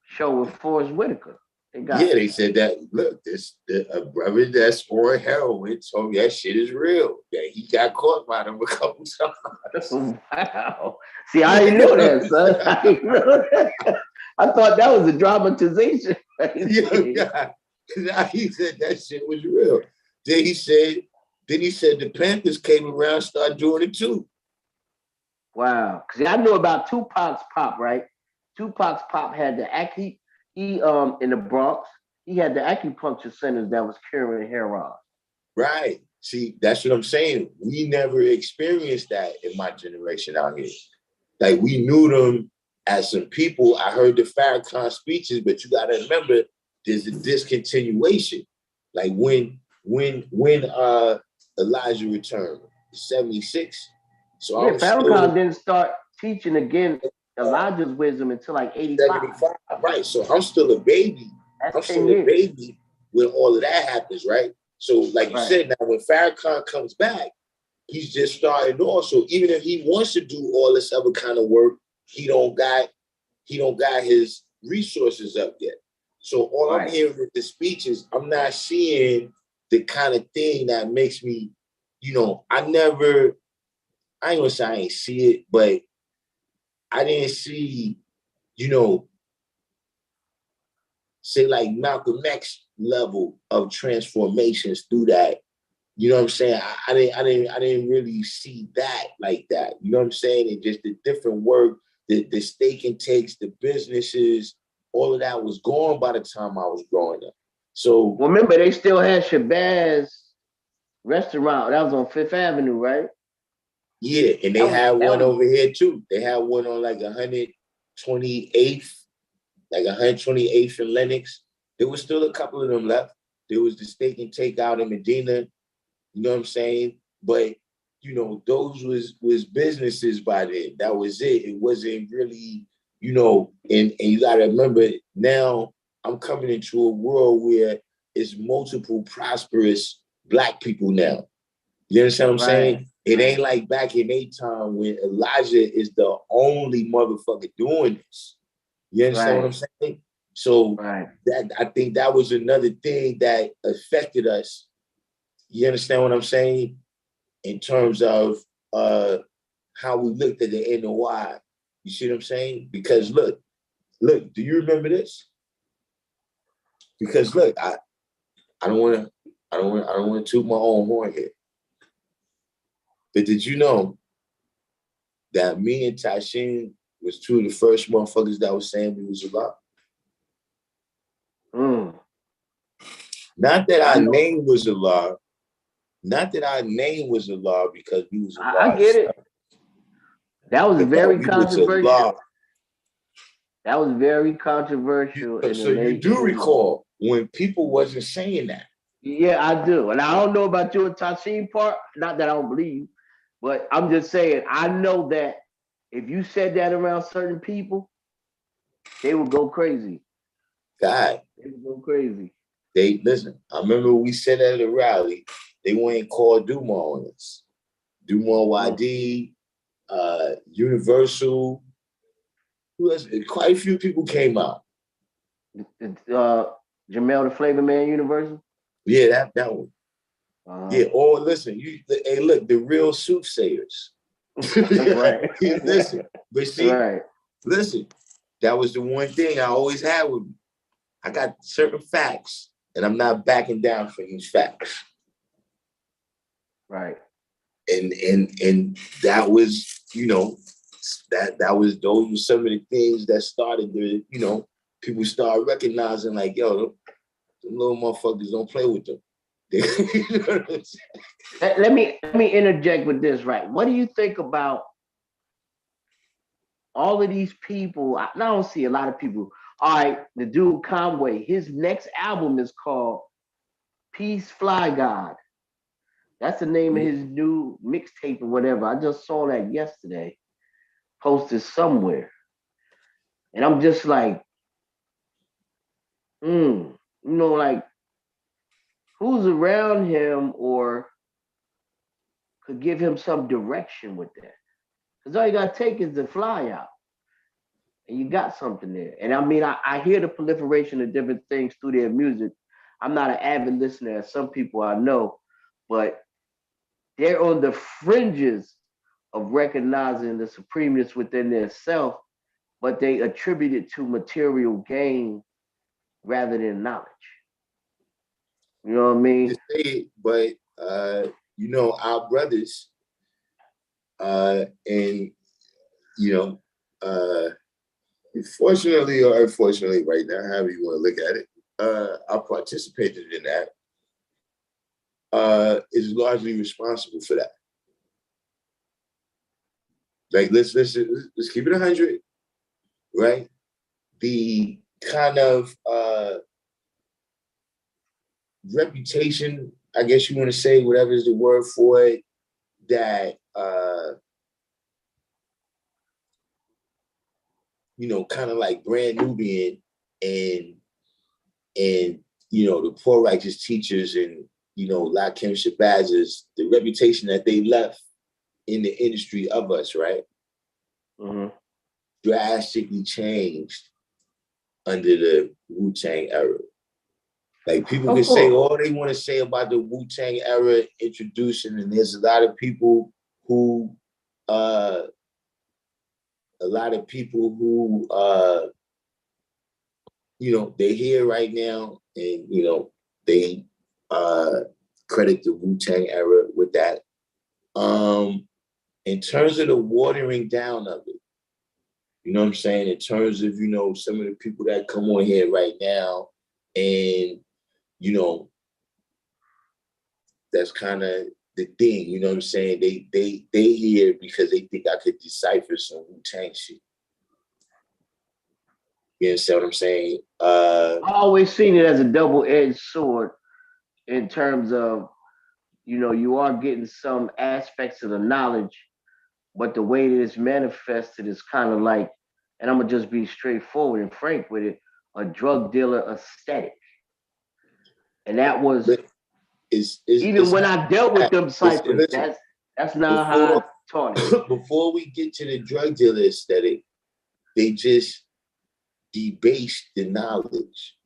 show with Forrest Whitaker. They said that, look, a brother that's on heroin told me that shit is real. That he got caught by them a couple times. Wow. See, I didn't know that, son. I didn't know that. I thought that was a dramatization. Nah, he said that shit was real. Then he said the Panthers came around, started doing it too. Wow. Because I knew about Tupac's pop, right? Tupac's pop had the he in the Bronx, he had the acupuncture centers that was curing hair loss. Right. See, that's what I'm saying. We never experienced that in my generation out here. Like, we knew them as some people. I heard the Farrakhan speeches, but you gotta remember there's a discontinuation. Like when Elijah returned, 76. So yeah, Farrakhan didn't start teaching again Elijah's wisdom until like 85. Right. So I'm still a baby. I'm still a baby when all of that happens, right? So like you said, now when Farrakhan comes back, he's just starting off. So even if he wants to do all this other kind of work, he don't got his resources up yet. So all I'm hearing with the speeches, I'm not seeing the kind of thing that makes me, you know, I ain't gonna say I ain't see it, but I didn't see, you know, say like Malcolm X level of transformations through that. You know what I'm saying? I didn't really see that like that. You know what I'm saying? And just the different work, the stake and takes, the businesses, all of that was gone by the time I was growing up. So remember, they still had Shabazz restaurant. That was on Fifth Avenue, right? Yeah, and they had one over here too. They had one on like 128th, like 128th and Lenox. There was still a couple of them left. There was the steak and takeout in Medina. You know what I'm saying? But you know, those was businesses by then. That was it. It wasn't really, you know, and you gotta remember now I'm coming into a world where it's multiple prosperous Black people now. You understand what I'm saying? It ain't like back in their time when Elijah is the only motherfucker doing this. You understand what I'm saying? So that I think that was another thing that affected us. You understand what I'm saying? In terms of how we looked at the NOI. You see what I'm saying? Because look, do you remember this? Because look, I don't want to toot my own horn here. But did you know that me and Tashin was two of the first motherfuckers that was saying we was alive? Not that our name was alive. Not that our name was alive because we was alive. I get it. That was very controversial. That was very controversial. So you do recall when people wasn't saying that. Yeah, I do. And I don't know about you and Tashin part. Not that I don't believe you, but I'm just saying, I know that if you said that around certain people, they would go crazy. God. They would go crazy. They listen, I remember we said at a rally, they went and called Duma on us. Duma YD, Universal. Who else? Quite a few people came out. Jamel the Flavor Man Universal? Yeah, that one. Yeah, or listen, hey, look, the real soothsayers. Right. Listen, but see, listen, that was the one thing I always had with me. I got certain facts, and I'm not backing down from these facts. Right. And that was, you know, those were some of the things that started the, you know, people start recognizing like, yo, them little motherfuckers, don't play with them. You know what I'm saying? Let me interject with this, right? What do you think about all of these people? I don't see a lot of people. All right, the dude Conway, his next album is called Peace Fly God. That's the name of his new mixtape or whatever. I just saw that yesterday, posted somewhere. And I'm just like, like who's around him or could give him some direction with that? Because all you gotta take is the fly out. And you got something there. And I mean, I hear the proliferation of different things through their music. I'm not an avid listener, as some people I know, but they're on the fringes of recognizing the supremeness within their self, but they attribute it to material gain rather than knowledge. You know what I mean? But our brothers, and fortunately or unfortunately, right now, however you want to look at it, I participated in that. Is largely responsible for that. Like let's keep it 100, right? The kind of reputation, I guess you want to say, whatever is the word for it, that kind of like Brand Nubian and the poor righteous teachers and Lakim Shabazz, the reputation that they left in the industry of us, right? Mm-hmm. Drastically changed under the Wu-Tang era. Like people can say all they want to say about the Wu-Tang era introduction, and there's a lot of people who they're here right now, and they credit the Wu-Tang era with that. In terms of the watering down of it, you know what I'm saying? In terms of, some of the people that come on here right now, and, that's kind of the thing, you know what I'm saying? They here because they think I could decipher some Wu-Tang shit. You understand what I'm saying? I always seen it as a double-edged sword in terms of, you are getting some aspects of the knowledge, but the way that it's manifested is kind of like, and I'm gonna just be straightforward and frank with it, a drug dealer aesthetic. And that was even when I dealt with them ciphers, that's not how I taught it. Before we get to the drug dealer aesthetic, they just debased the knowledge.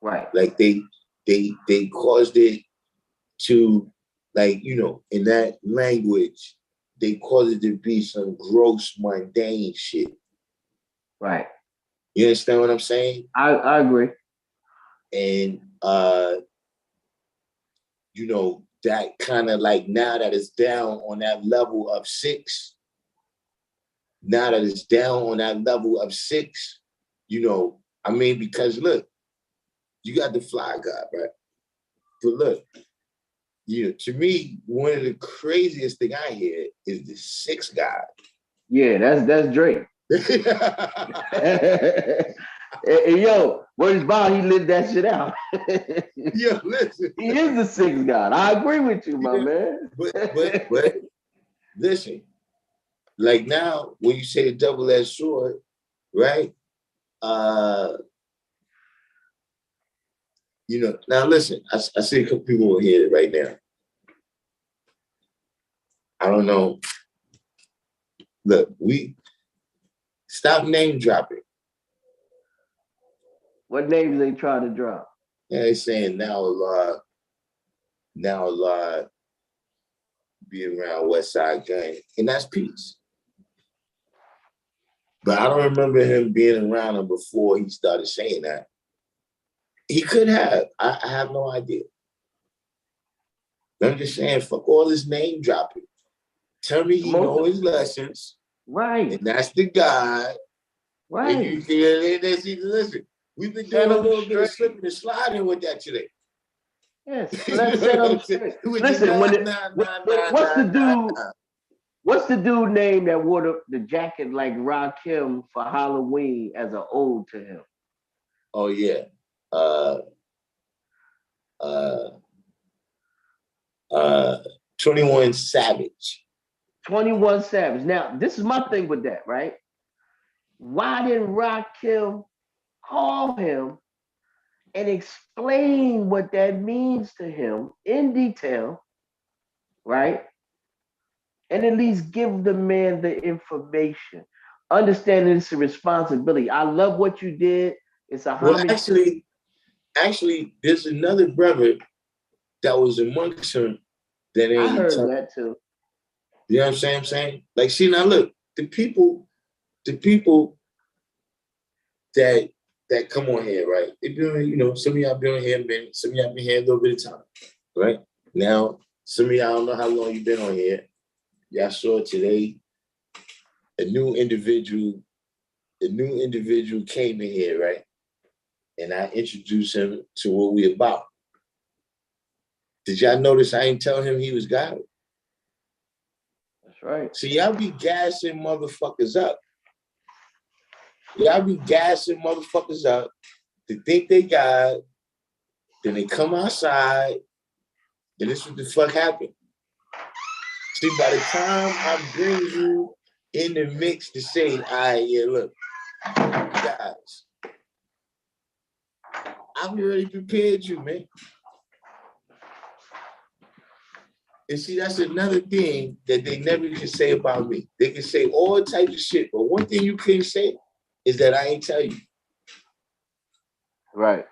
Right. Like they caused it to, like, in that language, they caused it to be some gross, mundane shit. Right. You understand what I'm saying? I agree. And that kind of like, now that it's down on that level of 6, because look, you got the fly guy, right? But look, to me, one of the craziest thing I hear is the 6 guy. Yeah, that's Drake. Hey, yo, where's Bob? He lived that shit out. Yo, listen. He is the 6 guy. I agree with you, my man. But listen, like now, when you say the double-edged sword, right? Now listen, I see a couple people here right now. I don't know. Look, we stop name dropping. What names they try to drop? Yeah, they're saying now Allah be around West Side Gang, and that's peace. But I don't remember him being around him before he started saying that. He could have. I have no idea. But I'm just saying, fuck all this name dropping. Tell me he knows his lessons. Right. And that's the guy. And Right. you can see, listen, we've been doing Set a 'em little bit of straight. slipping and sliding with that today. Yes, You let's know set what them I'm saying? straight. Which is Listen, when what's the nah. dude? What's the dude name that wore the jacket like Rakim for Halloween as an ode to him? Oh yeah. Uh uh uh 21 Savage. 21 Savage. Now, this is my thing with that, right? Why didn't Rakim call him and explain what that means to him in detail, right? And at least give the man the information, understanding it's a responsibility. I love what you did. It's a Well, homage. actually, there's another brother that was amongst them that I ain't heard talk. that too. You know what I'm saying? Like, see, now look, the people that come on here, right? They've been, some of y'all been on here a minute, some of y'all been here a little bit of time, right? Now, some of y'all don't know how long you've been on here. Y'all saw today a new individual came in here, right? And I introduced him to what we about. Did y'all notice I ain't telling him he was God? That's right. See, y'all be gassing motherfuckers up. Y'all be gassing motherfuckers up to think they God, then they come outside, and this is what the fuck happened. See, by the time I bring you in the mix to say, all right, yeah, look, guys, I've already prepared you, man. And see, that's another thing that they never can say about me. They can say all types of shit, but one thing you can't say is that I ain't tell you. Right.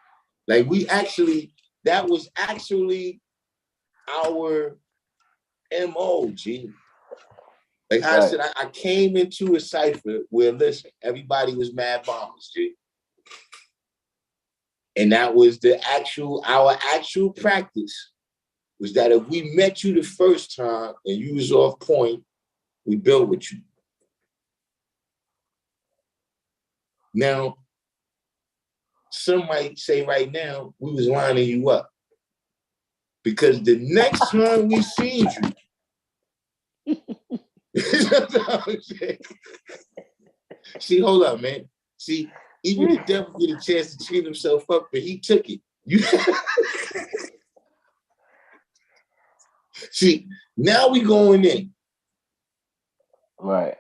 Like that was actually our MO, G. Like how I said, I came into a cipher where, listen, everybody was mad bombers, G. And that was our actual practice was that if we met you the first time and you was off point, we built with you. Now, some might say right now, we was lining you up. Because the next time we seen you, see, hold up, man. See, even the devil get a chance to cheat himself up, but he took it. See, now we going in. Right.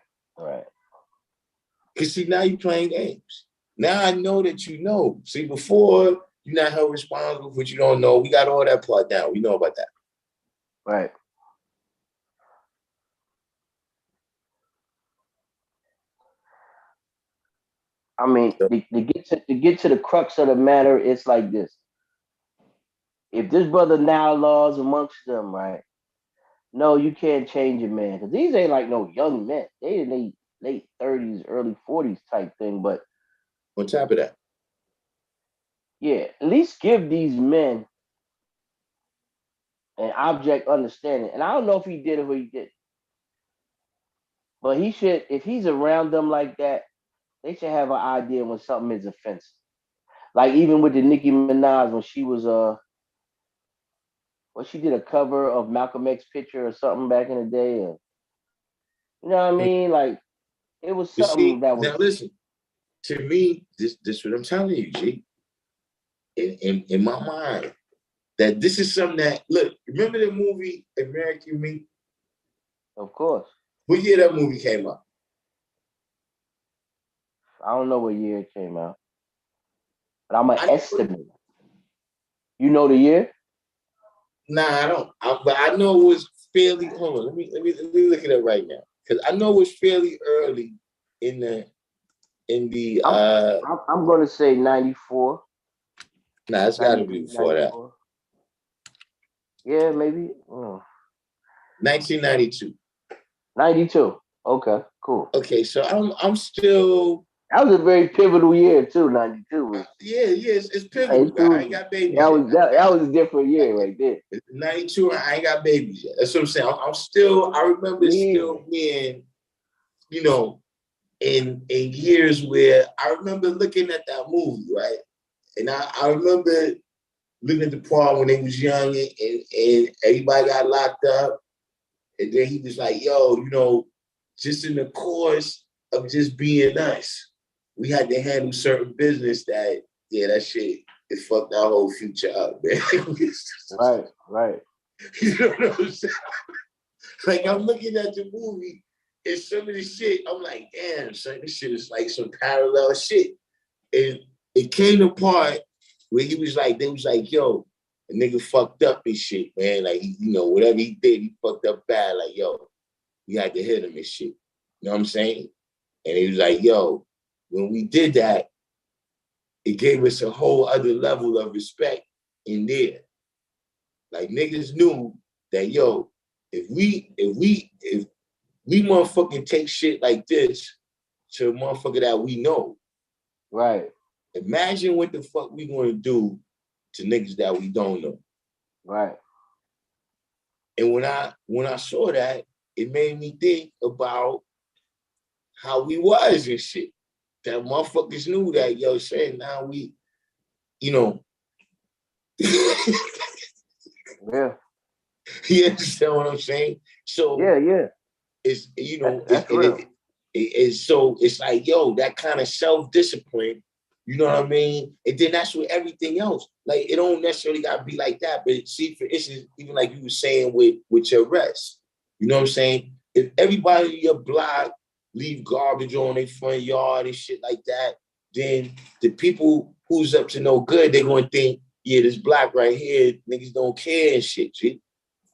Because see, now you playing games. Now I know that you know. See, before you're not held responsible for what you don't know. We got all that part down. We know about that. Right. I mean, to get to the crux of the matter, it's like this. If this brother now laws amongst them, right? No, you can't change a man because these ain't like no young men. They in their late 30s, early 40s type thing. But On top of that, yeah, at least give these men an object understanding. And I don't know if he did or he did, but he should. If he's around them like that, they should have an idea when something is offensive. Like even with the Nicki Minaj when she was when she did a cover of Malcolm X picture or something back in the day. Or, you know what I mean? Like it was you something see, that now was listen, to me, this what I'm telling you, G. In my mind, that this is something that, look, remember the movie American Me? of course. What year that movie came out? I don't know what year it came out, but I'm an I estimate. You know the year? I don't. But I know it was fairly. Hold on, let me look it up right now because I know it was fairly early in the. I'm going to say 94. Nah, it's got to be 93, before that. 94. Yeah, maybe. 1992. 92. Okay, cool. Okay, so I'm still. That was a very pivotal year too. 92 was. It's pivotal. I ain't got babies That yet. was that was a different year right there. 92, I ain't got babies yet. That's what I'm saying. I'm still. I remember still being, in years where I remember looking at that movie, right? And I remember looking at the prom when they was young and everybody got locked up. And then he was like, yo, you know, just in the course of just being us, we had to handle certain business that, yeah, that shit, it fucked our whole future up, man. Right. You know what I'm saying? Like, I'm looking at the movie and some of the shit, I'm like, damn, son, this shit is like some parallel shit. And it came to part where he was like, they was like, yo, a nigga fucked up and shit, man. Like, you know, whatever he did, he fucked up bad. Like, yo, we had to hit him and shit. You know what I'm saying? And he was like, yo, when we did that, it gave us a whole other level of respect in there. Like, niggas knew that, yo, if we motherfucking take shit like this to a motherfucker that we know, right, imagine what the fuck we gonna do to niggas that we don't know. right. And when I saw that, it made me think about how we was and shit. That motherfuckers knew that, yo, saying now we, you know, Yeah. you understand what I'm saying? So Yeah. it's, you know, That's real. so it's like, yo, that kind of self-discipline, you know what I mean? And then that's with everything else. Like, it don't necessarily gotta be like that. But see, for instance, even like you were saying with your rest, you know what I'm saying? If everybody in your block leave garbage on their front yard and shit like that, then the people who's up to no good, they're gonna think, yeah, this block right here, niggas don't care and shit, G.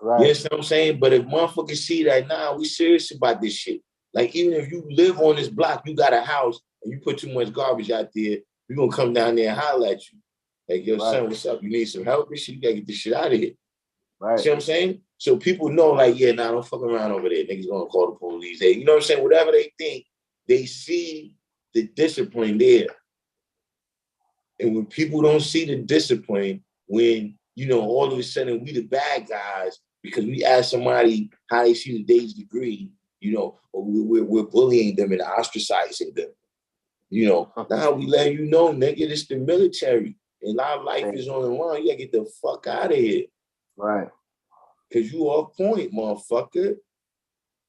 Right. You understand what I'm saying? But if motherfuckers see that, nah, we serious about this shit. Like, even if you live on this block, you got a house, and you put too much garbage out there, we're gonna come down there and holler at you. Like, yo, son, what's up? You need some help and shit? You gotta get this shit out of here. Right. See what I'm saying? So people know, like, yeah, nah, don't fuck around over there. Niggas gonna call the police. You know what I'm saying? Whatever they think, they see the discipline there. And when people don't see the discipline, when, you know, all of a sudden we the bad guys because we ask somebody how they see the day's degree, you know, or we're bullying them and ostracizing them. You know, now we letting you know, nigga, it's the military. And our life is on the line. You gotta get the fuck out of here. Right. Because you off point, motherfucker.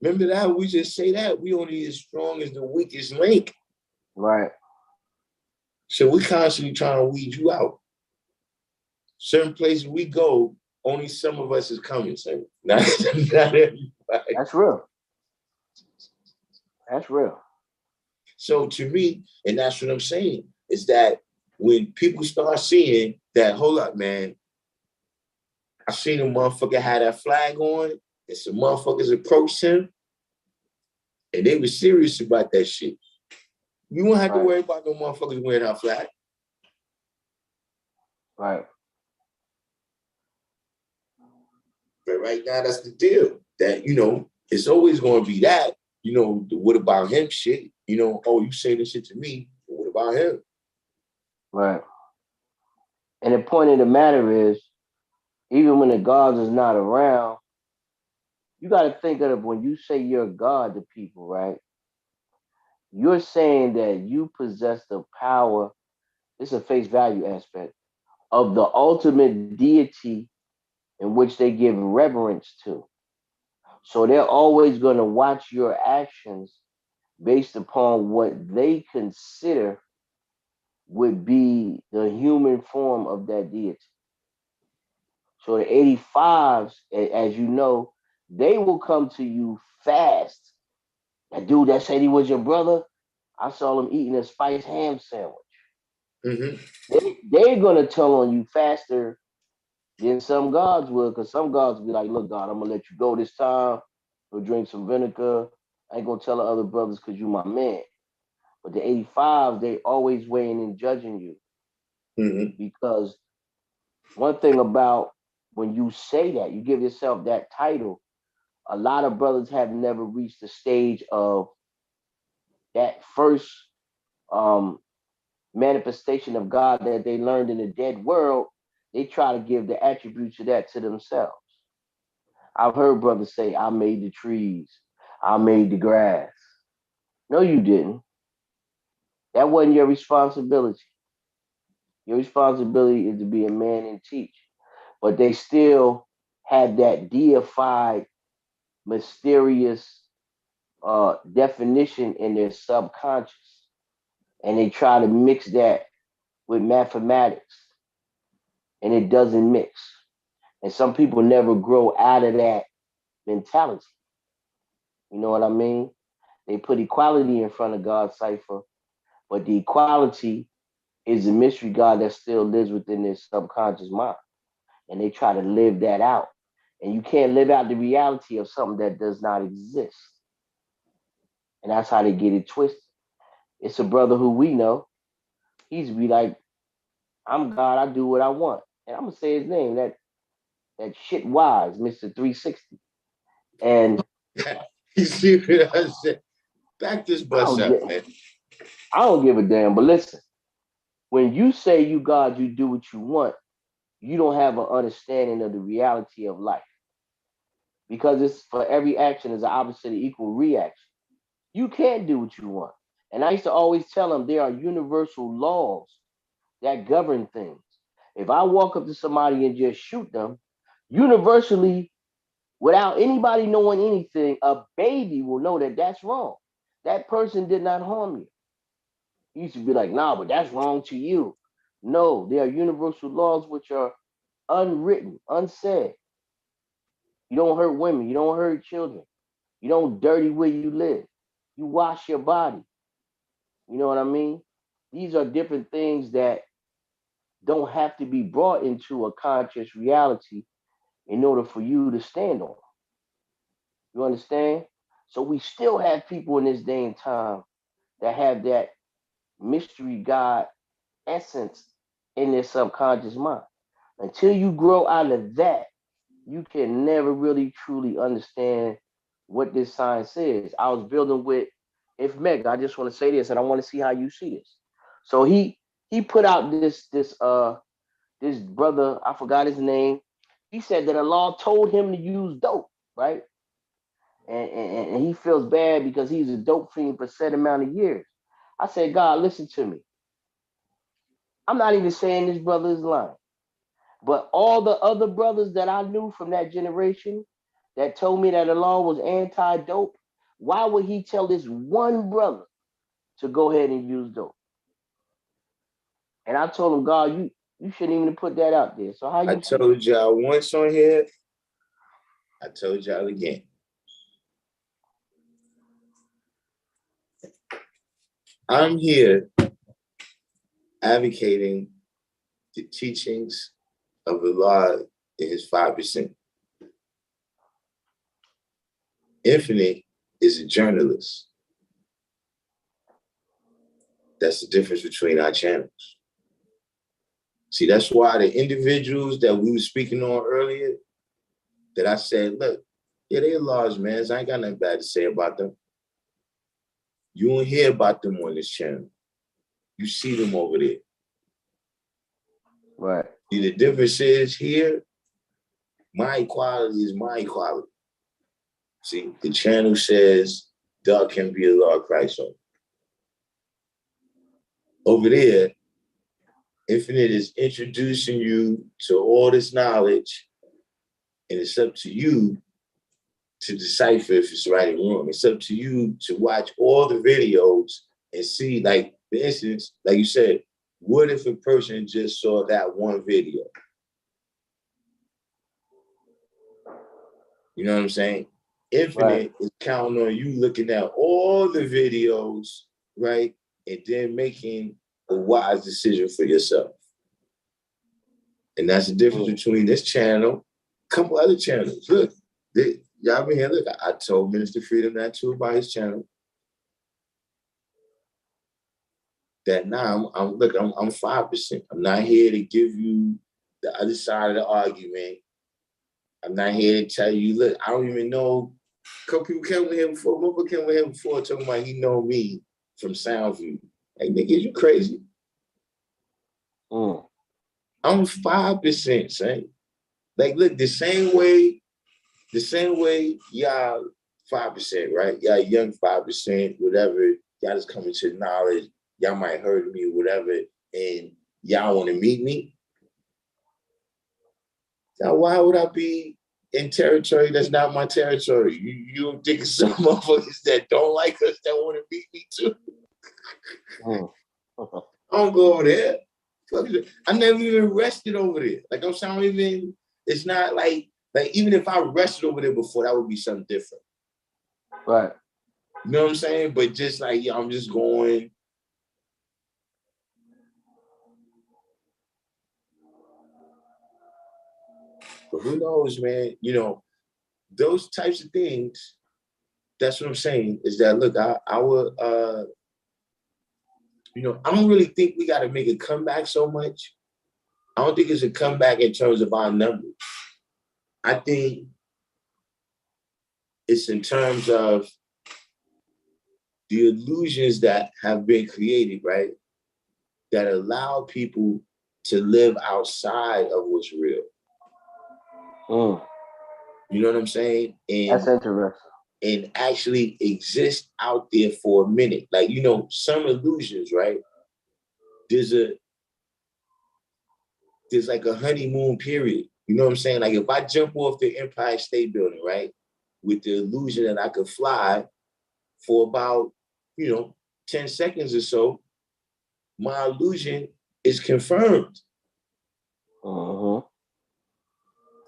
Remember that? We just say that. We only as strong as the weakest link. Right. So we constantly trying to weed you out. Certain places we go, only some of us is coming. So not everybody. That's real. That's real. So to me, and that's what I'm saying, is that when people start seeing that, hold up, man, I seen a motherfucker had that flag on, and some motherfuckers approached him, and they were serious about that shit. You won't have to worry about no motherfuckers wearing our flag. Right. But right now, that's the deal. That, you know, it's always going to be that, you know, the what about him shit. You know, oh, you say this shit to me, but what about him? Right. And the point of the matter is, even when the God is not around, you got to think of it when you say you're God to people, right? You're saying that you possess the power, it's a face value aspect, of the ultimate deity in which they give reverence to. So they're always going to watch your actions based upon what they consider would be the human form of that deity. So the 85s, as you know, they will come to you fast. That dude that said he was your brother, I saw him eating a spiced ham sandwich. They're going to tell on you faster than some gods will, because some gods will be like, look, God, I'm going to let you go this time. Go drink some vinegar. I ain't going to tell the other brothers because you my man. But the 85s, they always weighing and judging you. Because one thing about when you say that, you give yourself that title, a lot of brothers have never reached the stage of that first manifestation of God that they learned in the dead world. They try to give the attributes of that to themselves. I've heard brothers say, I made the trees, I made the grass. No, you didn't. That wasn't your responsibility. Your responsibility is to be a man and teach. But they still had that deified, mysterious definition in their subconscious. And they try to mix that with mathematics, and it doesn't mix. And some people never grow out of that mentality. You know what I mean? They put equality in front of God's cipher, but the equality is a mystery God that still lives within their subconscious mind. And they try to live that out. And you can't live out the reality of something that does not exist. And that's how they get it twisted. It's a brother who we know. He's be like, I'm God, I do what I want. And I'm gonna say his name, that shit wise, Mr. 360. And You see what I said? Back this I bus don't up, get, man. I don't give a damn. But listen, when you say you God, you do what you want, you don't have an understanding of the reality of life. Because it's for every action is an opposite of equal reaction. You can't do what you want. And I used to always tell them there are universal laws that govern things. If I walk up to somebody and just shoot them, universally, without anybody knowing anything, a baby will know that that's wrong. That person did not harm you. You used to be like, nah, but that's wrong to you. No, there are universal laws which are unwritten, unsaid. You don't hurt women. You don't hurt children. You don't dirty where you live. You wash your body. You know what I mean? These are different things that don't have to be brought into a conscious reality in order for you to stand on. You understand? So we still have people in this day and time that have that mystery God essence in their subconscious mind. Until you grow out of that, you can never really truly understand what this science is. I was building with if Meg, I just want to say this and I want to see how you see this. So he put out this brother, I forgot his name. He said that Allah told him to use dope, right? And he feels bad because he's a dope fiend for a set amount of years. I said, God, listen to me. I'm not even saying this brother is lying, but all the other brothers that I knew from that generation that told me that Allah was anti-dope, why would he tell this one brother to go ahead and use dope? And I told him, God, you shouldn't even put that out there. So how I you see it? told y'all once on here, I told y'all again. I'm here advocating the teachings of Allah in his 5%. Infinite is a journalist. That's the difference between our channels. See, that's why the individuals that we were speaking on earlier, that I said, look, yeah, they're large, man. I ain't got nothing bad to say about them. You don't hear about them on this channel. You see them over there. Right. See, the difference is here, my equality is my equality. See, the channel says, Darkim Be AllahChrist. Over there, Infinite is introducing you to all this knowledge, and it's up to you to decipher if it's right or wrong. It's up to you to watch all the videos and see, like, for instance, like you said, what if a person just saw that one video? You know what I'm saying? Infinite is counting on you looking at all the videos, right? And then making a wise decision for yourself. And that's the difference between this channel, a couple other channels. Look, y'all been here. Look, I told Minister Freedom that too about his channel. That now I'm 5%. I'm not here to give you the other side of the argument. I'm not here to tell you, look, I don't even know. A couple people came with him before. One came with him before talking about he know me from Soundview. Like, nigga, you crazy? I'm 5%, son. Like, look, the same way y'all 5%, right? Y'all young 5%, whatever. Y'all just coming to knowledge. y'all might hurt me or whatever, and y'all want to meet me. Now, why would I be in territory that's not my territory? You don't think it's some motherfuckers that don't like us that want to meet me too? I don't go over there. I never even rested over there. Like I'm saying, even it's not like even if I rested over there before, that would be something different. Right. You know what I'm saying? But just like, yeah, I'm just going. But who knows, man? You know, those types of things. That's what I'm saying. Is that look? I would. You know, I don't really think we got to make a comeback so much. I don't think it's a comeback in terms of our numbers. I think it's in terms of the illusions that have been created, right? That allow people to live outside of what's real. You know what I'm saying? And that's interesting. And actually exist out there for a minute. Like, you know, some illusions, right? There's like a honeymoon period. You know what I'm saying? Like if I jump off the Empire State Building, right? With the illusion that I could fly for about, 10 seconds or so, my illusion is confirmed. You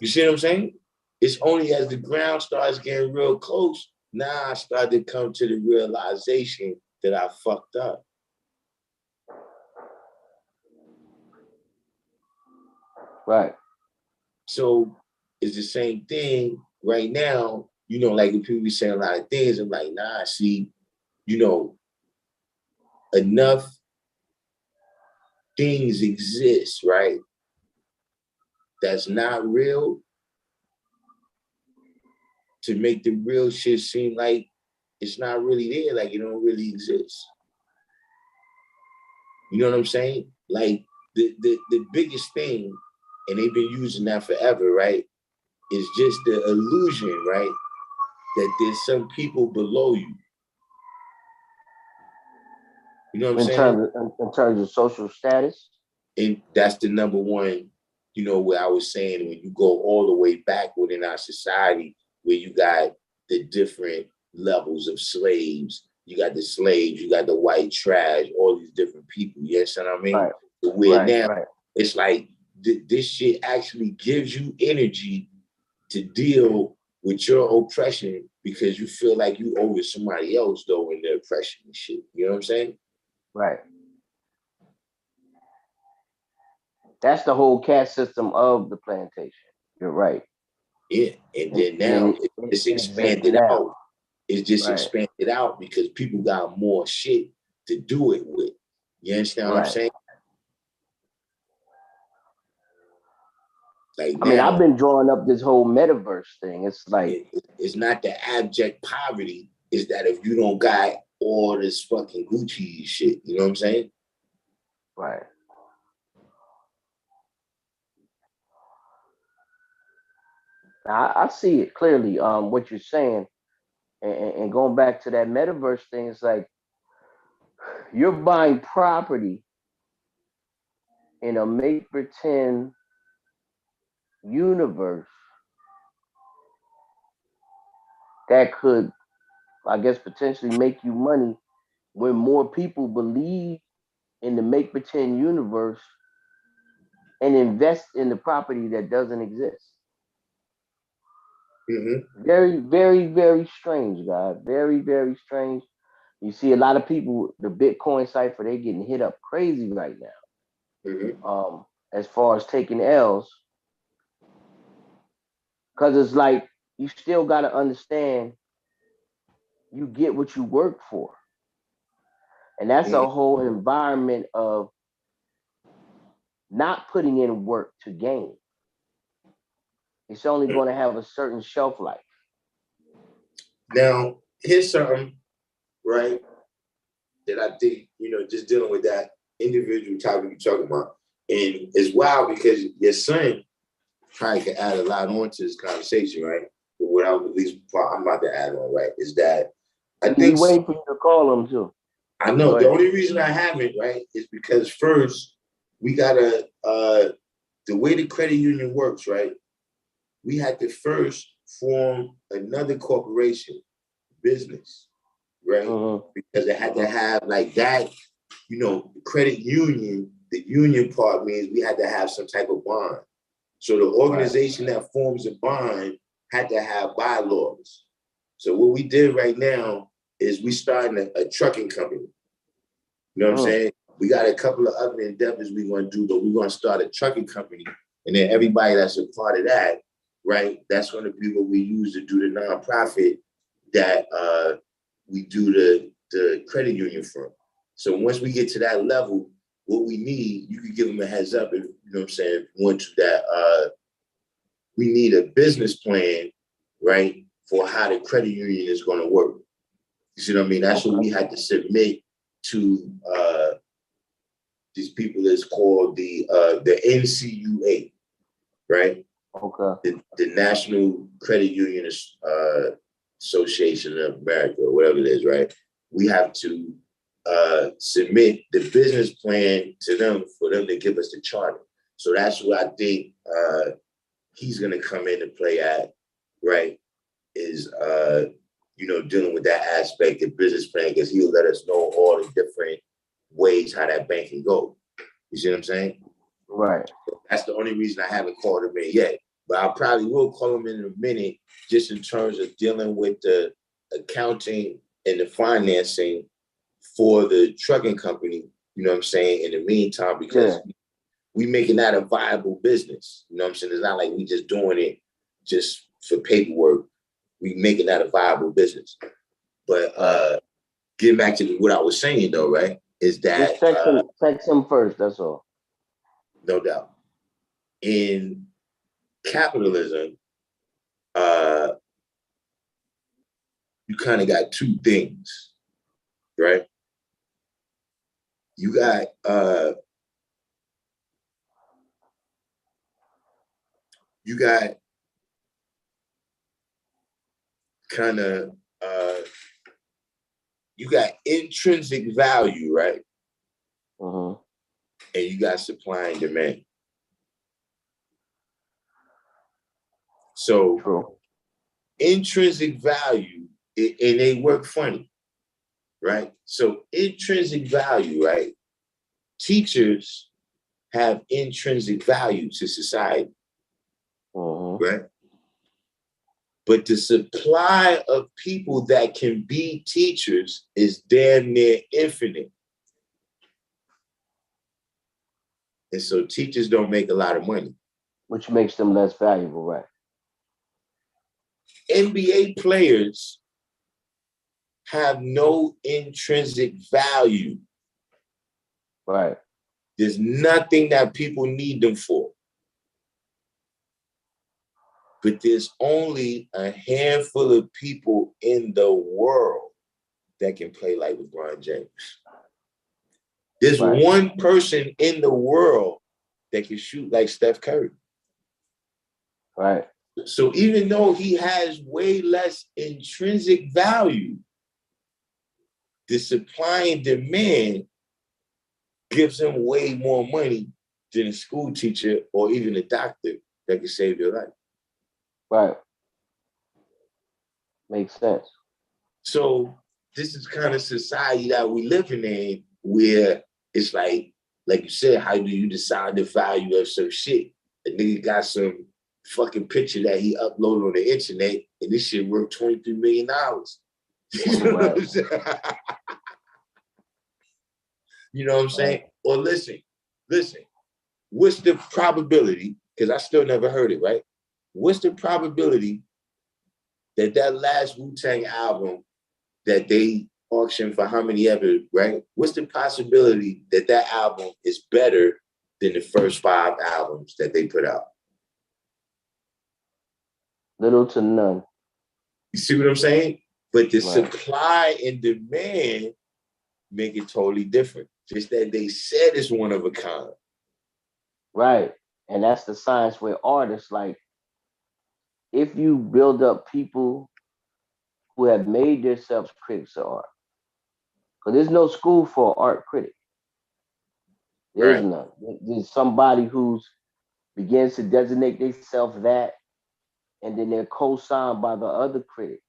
see what I'm saying? It's only as the ground starts getting real close, now I start to come to the realization that I fucked up. Right. So it's the same thing right now, like when people be saying a lot of things, I'm like, nah, see, enough things exist, right? That's not real to make the real shit seem like it's not really there, like it don't really exist. You know what I'm saying? Like the biggest thing, and they've been using that forever, right? Is just the illusion, right? That there's some people below you. You know what I'm saying? In terms of social status? And that's the number one, where I was saying when you go all the way back within our society, where you got the different levels of slaves, you got the slaves, you got the white trash, all these different people. You understand what I mean? Right. But where now it's like this shit actually gives you energy to deal with your oppression because you feel like you over somebody else though in their oppression and shit. You know what I'm saying? Right. That's the whole caste system of the plantation. You're right. Yeah, and then now it's expanded out. It's just expanded out because people got more shit to do it with. You understand what I'm saying? Like I mean, I've been drawing up this whole metaverse thing. It's like it's not the abject poverty. It's that if you don't got all this fucking Gucci shit, you know what I'm saying? Right. I see it clearly. What you're saying, and going back to that metaverse thing, it's like you're buying property in a make pretend universe that could, I guess, potentially make you money when more people believe in the make pretend universe and invest in the property that doesn't exist. Very, very, very strange, guy. Very, very strange. You see a lot of people, the Bitcoin cipher, they getting hit up crazy right now. As far as taking L's. Because it's like, you still got to understand you get what you work for. And that's a whole environment of not putting in work to gain. It's only going to have a certain shelf life. Now, here's something, right, that I think, just dealing with that individual topic you're talking about. And it's wild because your son probably could add a lot on to this conversation, right? But what I'm about to add on, right, is that I think waiting for you to call him too. I know the only reason I haven't, right, is because first we gotta the way the credit union works, right? We had to first form another corporation, business, right? Because it had to have like that, you know, credit union, the union part means we had to have some type of bond. So the organization that forms a bond had to have bylaws. So what we did right now is we starting a trucking company. You know what I'm saying? We got a couple of other endeavors we want to do, but we're going to start a trucking company. And then everybody that's a part of that, right, that's going to be what we use to do the nonprofit that we do the credit union from. So once we get to that level, what we need, you can give them a heads up, if, you know what I'm saying, once that we need a business plan, right, for how the credit union is going to work. You see what I mean? That's what we had to submit to these people that's called the NCUA, right? Okay. The National Credit Union Association of America, or whatever it is, right? We have to submit the business plan to them for them to give us the charter. So that's what I think he's gonna come in and play at, right? Is you know, dealing with that aspect of business plan, because he'll let us know all the different ways how that bank can go. You see what I'm saying? Right. That's the only reason I haven't called him in yet. But I probably will call him in a minute, just in terms of dealing with the accounting and the financing for the trucking company, you know what I'm saying, in the meantime, because we making that a viable business. You know what I'm saying? It's not like we just doing it just for paperwork. We making that a viable business. But getting back to what I was saying though, right, is that text him first, that's all. No doubt. In capitalism, you kind of got two things, right? You got kind of you got intrinsic value, right? And you got supply and demand. So intrinsic value, and they work funny, right? So intrinsic value, right? Teachers have intrinsic value to society, right? But the supply of people that can be teachers is damn near infinite. And so teachers don't make a lot of money. Which makes them less valuable, right? NBA players have no intrinsic value. Right. There's nothing that people need them for. But there's only a handful of people in the world that can play like LeBron James. There's one person in the world that can shoot like Steph Curry. Right. So even though he has way less intrinsic value, the supply and demand gives him way more money than a school teacher or even a doctor that can save your life. Right. Makes sense. So this is kind of society that we living in, where it's like you said, how do you decide the value of some shit? A nigga got some fucking picture that he uploaded on the internet, and this shit worth $23 million. You know what I'm saying? You know what I'm saying? Or listen, what's the probability, because I still never heard it, right? What's the probability that last Wu-Tang album that they auctioned for how many ever, right? What's the possibility that album is better than the first 5 albums that they put out? Little to none. You see what I'm saying? But the supply and demand make it totally different. Just that they said it's one of a kind. Right. And that's the science with artists. Like, if you build up people who have made themselves critics of art, Because there's no school for art critic. There's Right. none. There's somebody who's begins to designate themselves that, and then they're co-signed by the other critics.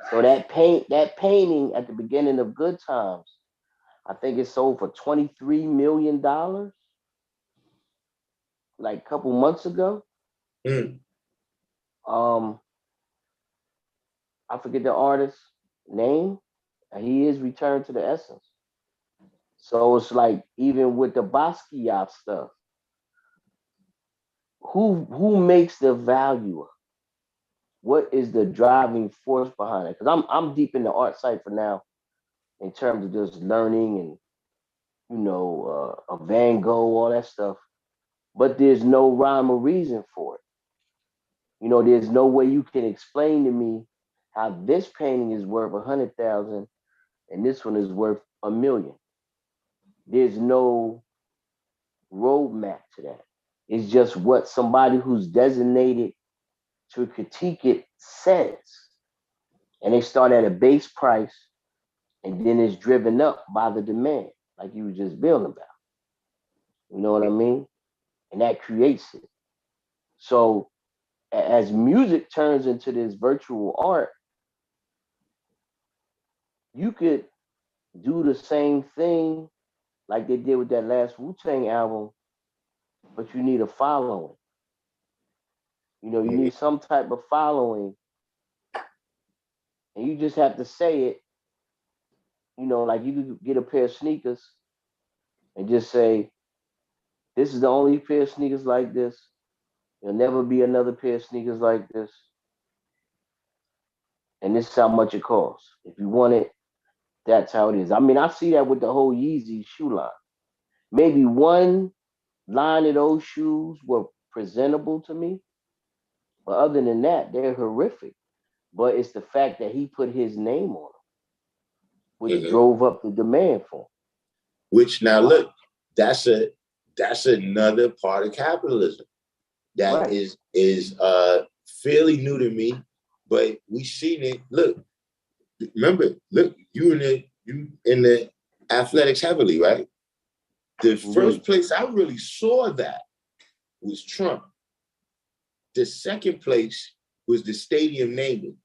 So that painting at the beginning of Good Times, I think it sold for $23 million like a couple months ago. Mm. I forget the artist's name. And he is returned to the essence. So it's like even with the Basquiat stuff, who makes the value? What is the driving force behind it? Because I'm deep in the art side for now in terms of just learning and a Van Gogh, all that stuff. But there's no rhyme or reason for it. There's no way you can explain to me how this painting is worth 100,000 and this one is worth 1 million. There's no roadmap to that. It's just what somebody who's designated to critique it says. And they start at a base price and then it's driven up by the demand, like you were just building about. You know what I mean? And that creates it. So as music turns into this virtual art, you could do the same thing like they did with that last Wu-Tang album, but you need a following. You need some type of following, and you just have to say it. Like you could get a pair of sneakers and just say, this is the only pair of sneakers like this. There'll never be another pair of sneakers like this. And this is how much it costs. If you want it, that's how it is. I mean, I see that with the whole Yeezy shoe line. Maybe one line of those shoes were presentable to me. But other than that, they're horrific. But it's the fact that he put his name on them, which drove up the demand for him. Which now look, that's another part of capitalism that Right. is fairly new to me, but we seen it. Look, remember, look, you in the athletics heavily, right? The first place I really saw that was Trump. The second place was the stadium naming.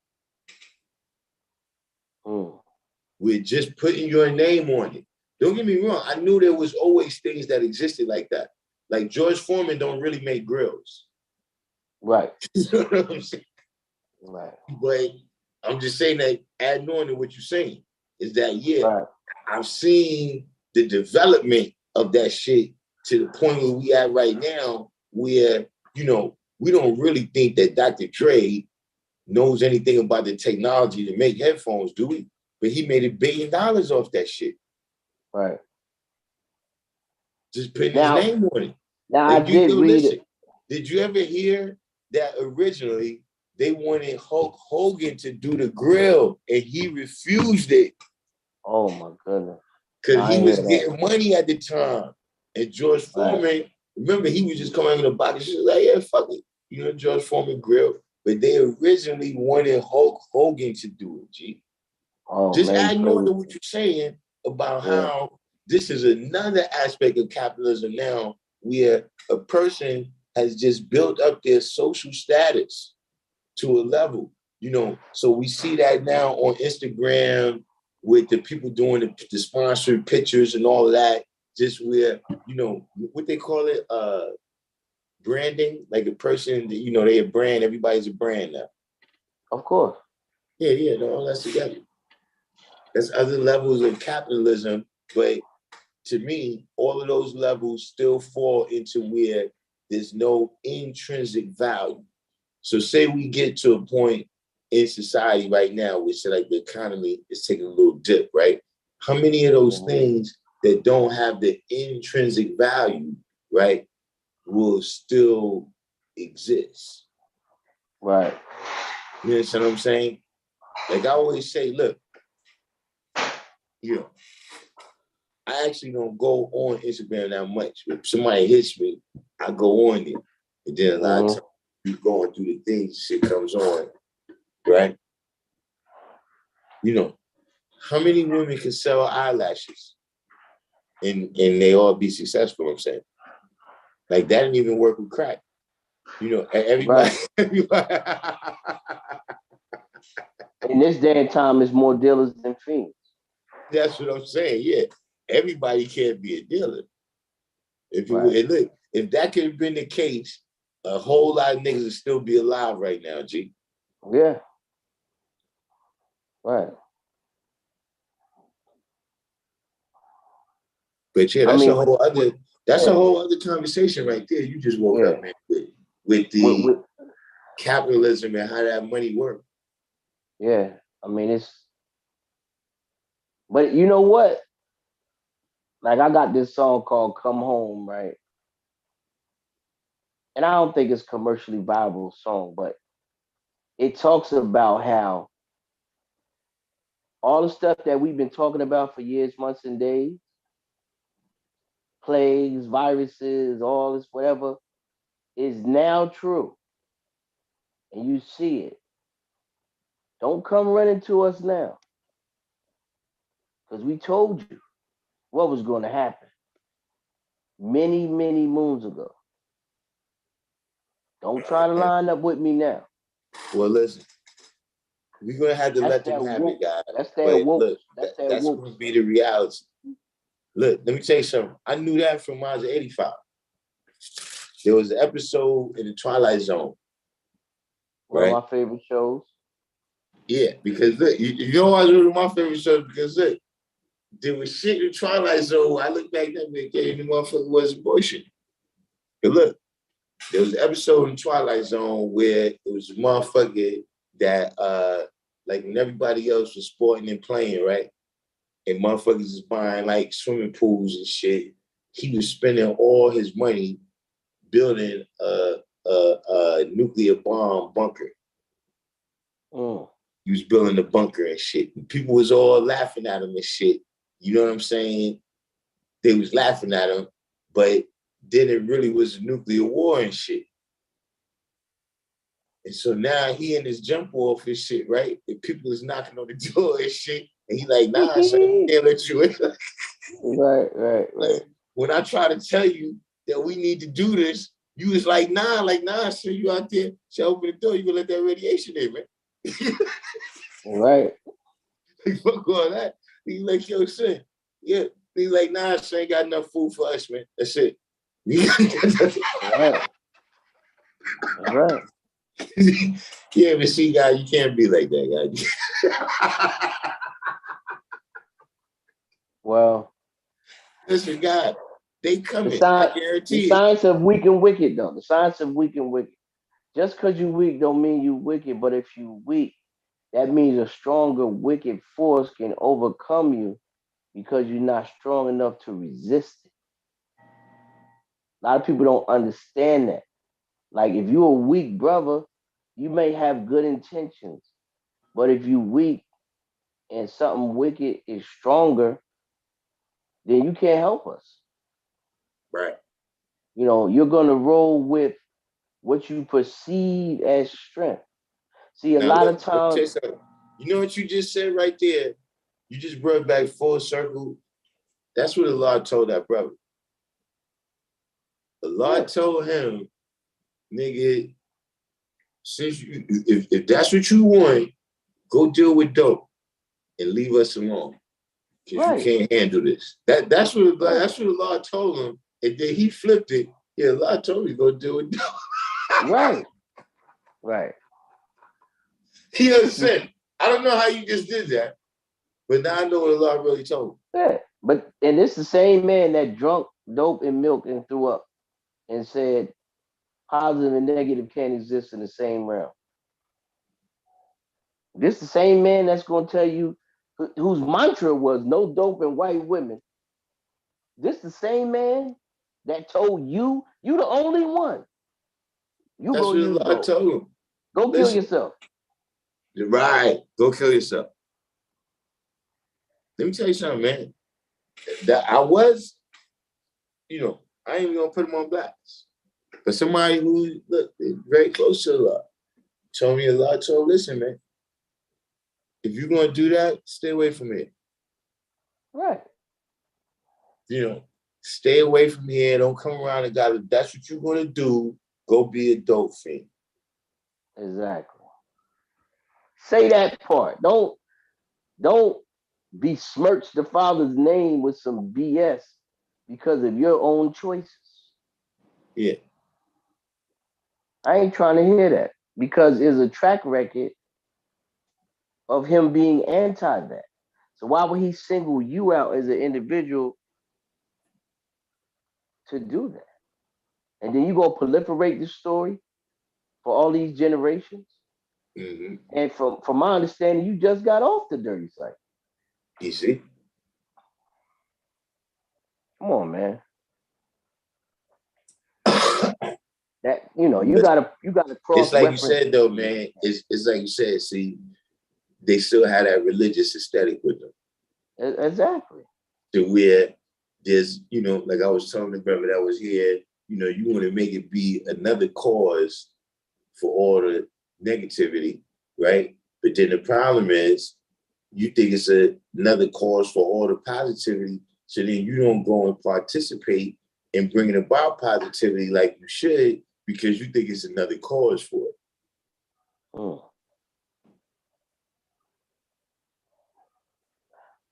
With just putting your name on it. Don't get me wrong. I knew there was always things that existed like that. Like George Foreman don't really make grills. Right. You know what I'm saying? Right. But I'm just saying that adding on to what you're saying is that, right. I've seen the development of that shit to the point where we at right now where, we don't really think that Dr. Dre knows anything about the technology to make headphones, do we? But he made $1 billion off that shit. Right. Just putting his name on it. Now like, I did read it. Did you ever hear that originally they wanted Hulk Hogan to do the grill and he refused it? Oh my goodness. Because he was getting money at the time. And George Foreman, remember, he was just coming out of the box. She was like, yeah, fuck it. George Foreman grill. But they originally wanted Hulk Hogan to do it, G. Just adding on to what you're saying about how this is another aspect of capitalism now, where a person has just built up their social status to a level, So we see that now on Instagram with the people doing the sponsored pictures and all of that, just where, what they call it, branding, like a person that, they a brand, everybody's a brand now. Of course. Yeah, all that's together. There's other levels of capitalism, but to me, all of those levels still fall into where there's no intrinsic value. So say we get to a point in society right now where like the economy is taking a little dip, right? How many of those things that don't have the intrinsic value, right, will still exist? Right. You understand what I'm saying? Like I always say, look, I actually don't go on Instagram that much. If somebody hits me, I go on it. And then a lot of times you going through the things, shit comes on, right? How many women can sell eyelashes and they all be successful? I'm saying, like that didn't even work with crack. You know, everybody. Right. everybody In this day and time, it's more dealers than fiends. that's what I'm saying. Yeah, everybody can't be a dealer. If you Right. and look, if that could have been the case, a whole lot of niggas would still be alive right now, G. Yeah. Right. But yeah, I that's a mean, whole other that's a yeah, whole other conversation right there. You just woke yeah. up, man, with With, the with, capitalism and how that money works. yeah. I mean, but you know what? Like, I got this song called Come Home, right? And I don't think it's commercially viable song, but it talks about how all the stuff that we've been talking about for years, months, and days, plagues, viruses, all this, whatever, is now true. And you see it. Don't come running to us now. Because we told you what was going to happen many, many moons ago. Don't try to line up with me now. Well, listen, we're gonna have to That's let them that have it, woke. guys. That's that But woke. look, That's that that's woke gonna be stuff. the reality. Look, let me tell you something. I knew that from when I was 85. There was an episode in the Twilight Zone, One of right? my favorite shows. Yeah, because look, you know why it's one of my favorite shows? Because look, there was shit in the Twilight Zone. I look back that man, the motherfucker wasn't bullshit. But look, there was an episode in Twilight Zone where it was a motherfucker that like when everybody else was sporting and playing, right? And motherfuckers was buying like swimming pools and shit. He was spending all his money building a nuclear bomb bunker. Mm. He was building a bunker and shit. And people was all laughing at him and shit. You know what I'm saying? They was laughing at him, but then it really was a nuclear war and shit. And so now he in his jump off and shit, right? And people is knocking on the door and shit. And he like, nah, son, I can't let you in. Right. When I try to tell you that we need to do this, you was like, nah, son, you out there, shall open the door, you gonna let that radiation in, man. Right. Like, fuck all that. He's like, yo, son, yeah. He's like, nah, son, ain't got enough food for us, man. That's it. Right. Right. Yeah, but see, guy, you can't be like that, guy. Well, Listen, God, they the coming. I science, the guarantee it. science of weak and wicked, though. The science of weak and wicked. Just because you weak don't mean you wicked, but if you weak, that means a stronger wicked force can overcome you because you're not strong enough to resist it. A lot of people don't understand that. Like if you're a weak brother, you may have good intentions, but if you weak and something wicked is stronger, then you can't help us. Right. You know, you're gonna roll with what you perceive as strength. See, a Now, lot look, of let me tell times, you something. You know what you just said right there? You just brought back full circle. That's what Allah told that brother. Allah yeah, told him, nigga, since if that's what you want, go deal with dope and leave us alone. Because you right, can't handle this. That's right, what Allah told him. And then he flipped it. Yeah, Allah told me to go deal with dope. right, right. He This is understand. I don't know how you just did that, but now I know what Allah really told him. yeah, but and this the same man that drunk dope and milk and threw up and said positive and negative can't exist in the same realm. This the same man that's gonna tell you whose mantra was no dope and white women. This the same man that told you the only one. You That's go what use Allah dope. told him. Go kill Listen, yourself. right, go kill yourself. Let me tell you something, man. That I was, I ain't even gonna put him on blast. But somebody who look very close to Allah told me Allah told, listen, man, if you're gonna do that, stay away from it. Right. You know, stay away from here. Don't come around and that's what you're gonna do. Go be a dope fiend. Exactly. Say that part. Don't besmirch the Father's name with some BS because of your own choices. Yeah. I ain't trying to hear that because there's a track record of him being anti that. So why would he single you out as an individual to do that? And then you go proliferate this story for all these generations. Mm-hmm. And from my understanding, you just got off the dirty site. You see? Come on, man. That you gotta cross It's like reference. you said though, man. It's like you said. See, they still had that religious aesthetic with them. Exactly. To where there's, like I was telling the brother that was here, you want to make it be another cause for all the negativity, right? But then the problem is, you think it's another cause for all the positivity, so then you don't go and participate in bringing about positivity like you should because you think it's another cause for it. Mm.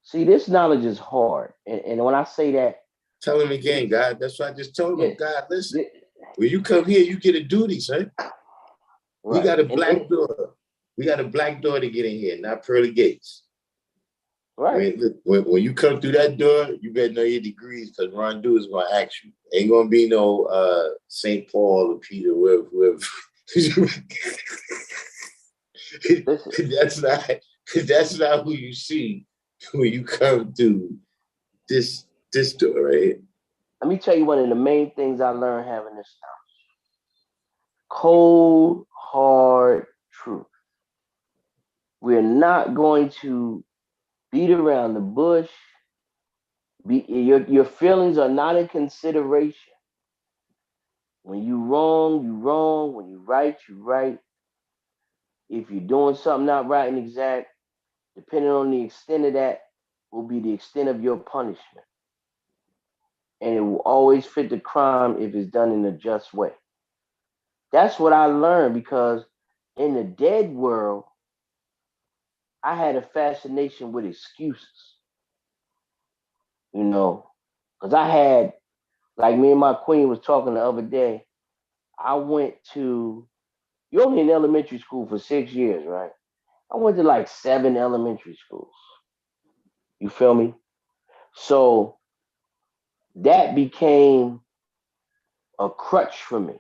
See, this knowledge is hard, and when I say that, tell him again, God. That's what I just told him. Yeah. God, listen. When you come here, you get a duty, son. Right. We got a black door. We got a black door to get in here, not pearly gates. Right. When you come through that door, you better know your degrees because Ron Do is going to ask you. Ain't going to be no St. Paul or Peter, whoever. That's not who you see when you come through this door, right? Let me tell you one of the main things I learned having this knowledge. Cold, hard truth. We're not going to beat around the bush. Your feelings are not in consideration. When you wrong, you wrong. When you right, you right. If you're doing something not right and exact, depending on the extent of that, will be the extent of your punishment. And it will always fit the crime if it's done in a just way. That's what I learned because in the dead world, I had a fascination with excuses. Because I had, like me and my queen was talking the other day, I went to, you're only in elementary school for 6 years, right? I went to like 7 elementary schools. You feel me? So that became a crutch for me.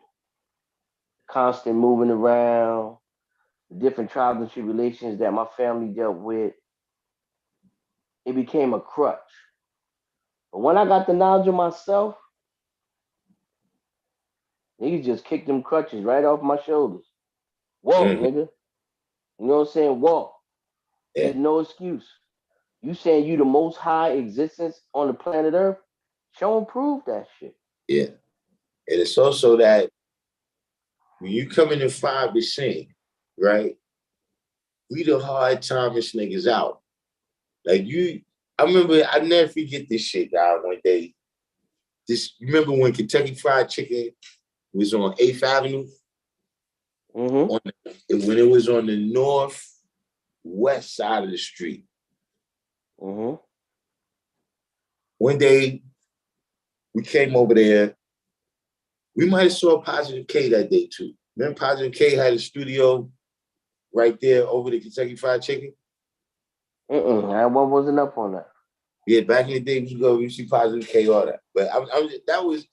Constant moving around, the different trials and tribulations that my family dealt with. It became a crutch. But when I got the knowledge of myself, niggas just kicked them crutches right off my shoulders. Walk, nigga. You know what I'm saying? Walk. Yeah. There's no excuse. You saying you the most high existence on the planet Earth? Show and prove that shit. Yeah. And it's also that when you come in at 5%, right? We the hard timest niggas out. Like I remember, I never forget this shit, dog, one day. You remember when Kentucky Fried Chicken was on 8th Avenue? Mm-hmm. When it was on the northwest side of the street. Mm-hmm. One day, we came over there. We might have saw Positive K that day too. Remember Positive K had a studio right there over the Kentucky Fried Chicken? I wasn't up on that. Yeah, back in the day, we see Positive K, all that. But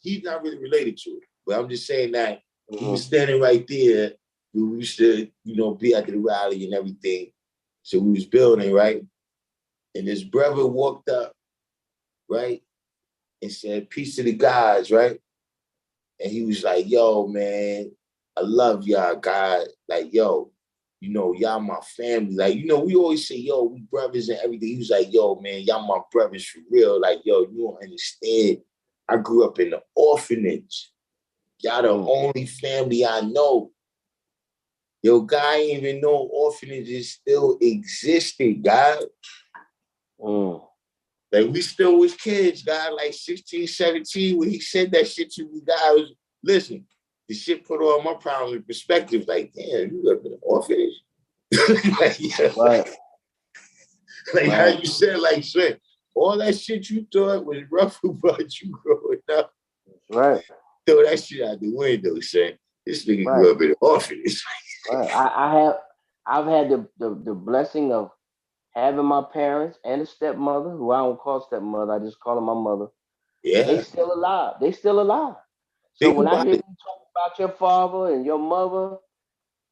he's not really related to it. But I'm just saying that he was standing right there. We used to, be at the rally and everything. So we was building, right? And this brother walked up, right? And said, peace to the guys, right? And he was like, yo, man, I love y'all, God. Like, yo, y'all my family. Like, we always say, yo, we brothers and everything. He was like, yo, man, y'all my brothers for real. Like, yo, you don't understand. I grew up in the orphanage. Y'all the only family I know. Yo, guy ain't even know orphanages still existed, guy. Like, we still was kids, guy, like 16, 17, when he said that shit to me, guy, I was, listen, the shit put all my problems in perspective. Like, damn, you live in an orphanage? Like, yeah, Right. like how you said, like, shit, all that shit you thought was rough about you growing up. Right. Throw that shit out the window, son. This nigga grew up in an orphanage. Right. I've had the blessing of having my parents and a stepmother, who I don't call stepmother, I just call her my mother. Yeah. They still alive. They still alive. So Think when I about hear it. you talk about your father and your mother,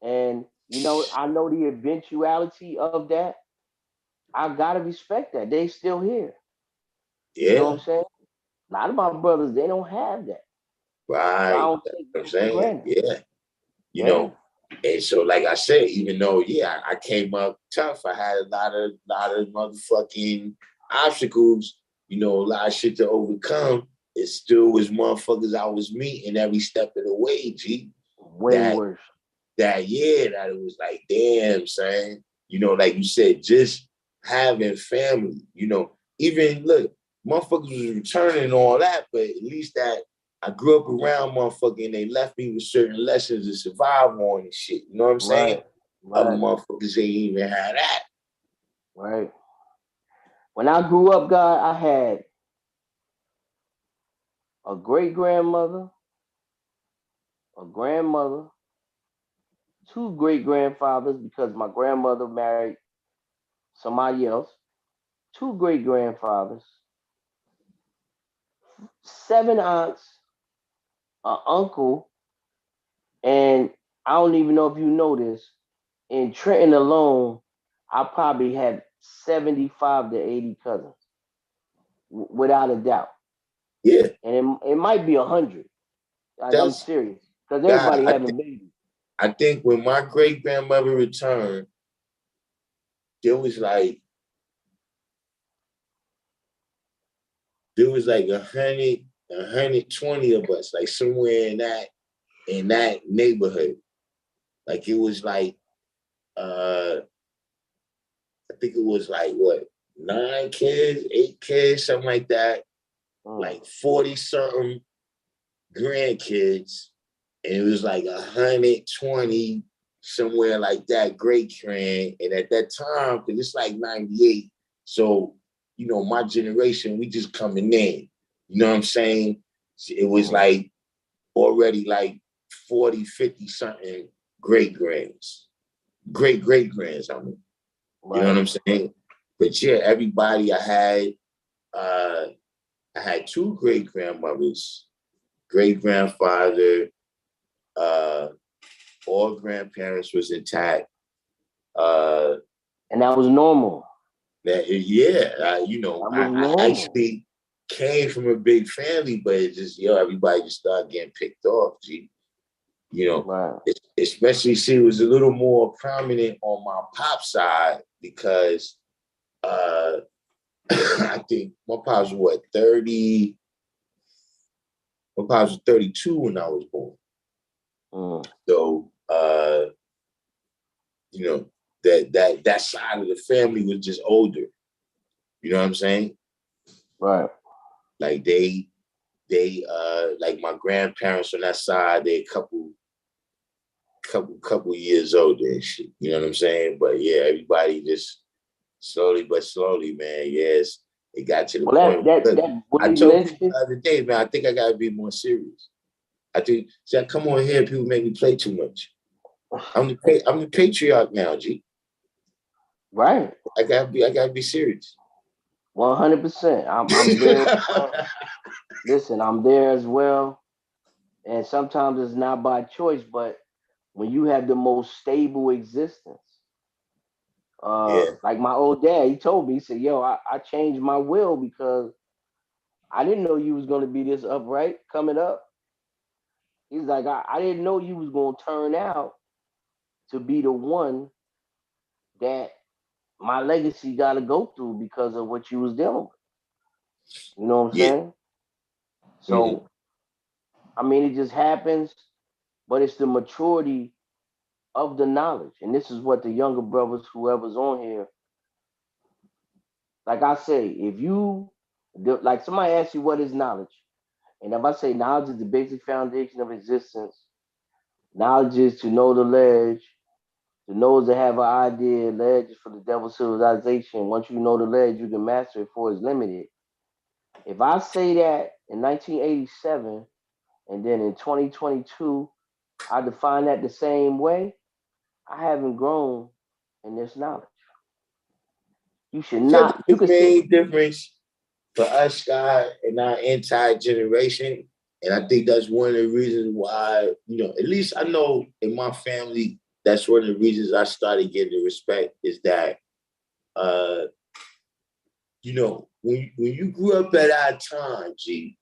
and you know, I know the eventuality of that, I gotta respect that. They still here. You know Yeah. what I'm saying? A lot of my brothers, they don't have that. So I Right. don't That's take what I'm that for saying. granted. Yeah. You Yeah. know, and so like I said, even though, yeah, I came up tough, I had a lot of motherfucking obstacles, you know, a lot of shit to overcome. It still was motherfuckers I was meeting every step of the way, G. Way worse. That it was like, damn, son. You know, like you said, just having family, you know, even look, motherfuckers was returning and all that, but at least that I grew up around motherfucker and they left me with certain lessons to survive on and shit. You know what I'm saying? Other motherfuckers ain't even had that. Right. When I grew up, God, I had a great grandmother, a grandmother, two great grandfathers because my grandmother married somebody else, two great grandfathers, seven aunts, an uncle, and I don't even know if you know this. In Trenton alone, I probably had 75 to 80 cousins, without a doubt. Yeah. And it might be 100. Like, I'm That's serious. Because God. everybody having babies. I think when my great grandmother returned, there was like 120 of us, like somewhere in that neighborhood. Like it was like I think it was like what, 9 kids, 8 kids, something like that. Like 40 something grandkids. And it was like 120 somewhere like that, great grand. And at that time, because it's like 98. So, you know, my generation, we just coming in. You know what I'm saying? It was like already like 40, 50 something great grands. Great grands, I mean. You know what I'm saying? But yeah, everybody I had two great grandmothers, great grandfather, all grandparents was intact. And that was normal. You know, That was I normal. actually came from a big family, but it just, everybody just started getting picked off, G. You know, especially, see, it was a little more prominent on my pop side because I think my pops was what, 30? My pops was 32 when I was born. So you know, that side of the family was just older. You know what I'm saying? Right. Like they like my grandparents on that side, they couple years older and shit. You know what I'm saying? But yeah, everybody just slowly but slowly, man. Yes, it got to the point. Look, I told people the other day, man, I think I gotta be more serious. I think, see, I come on here, people make me play too much. I'm the patriarch now, G. Right. I gotta be serious. 100%. I'm there as well. Listen, I'm there as well. And sometimes it's not by choice, but when you have the most stable existence, like my old dad, he told me, he said, yo, I changed my will because I didn't know you was gonna be this upright coming up. He's like, I didn't know you was gonna turn out to be the one that my legacy gotta go through because of what you was dealing with. You know what I'm saying? So I mean, it just happens, but it's the maturity of the knowledge. And this is what the younger brothers, whoever's on here, like I say, if you, like somebody asks you what is knowledge, and if I say knowledge is the basic foundation of existence, knowledge is to know the ledge, to know is to have an idea, ledge is for the devil's civilization. Once you know the ledge, you can master it for it's limited. If I say that in 1987, and then in 2022, I define that the same way, I haven't grown in this knowledge. You should not, you The could say, main difference for us, God, and our entire generation, and I think that's one of the reasons why, at least I know in my family, that's one of the reasons I started getting the respect is that, when you grew up at our time, G,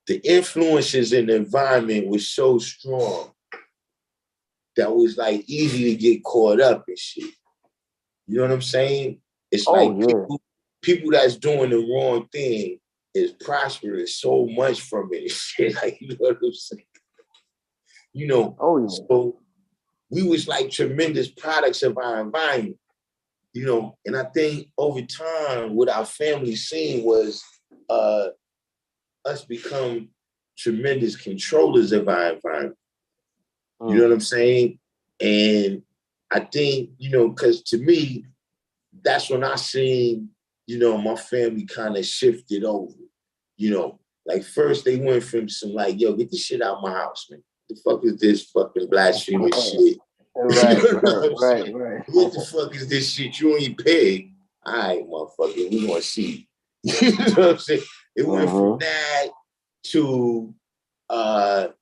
the influences in the environment was so strong that was like easy to get caught up in shit. You know what I'm saying? It's like people that's doing the wrong thing is prospering so much from it. Shit, like, you know what I'm saying? So we was like tremendous products of our environment, and I think over time, what our family seen was us become tremendous controllers of our environment. You know what I'm saying? And I think, because to me, that's when I seen, my family kind of shifted over. Like first they went from some like, yo, get this shit out of my house, man. The fuck is this fucking blasphemous shit? Right. What the fuck is this shit? You ain't pig. All right, motherfucker, we gonna see. You know what I'm saying? It went from that to, all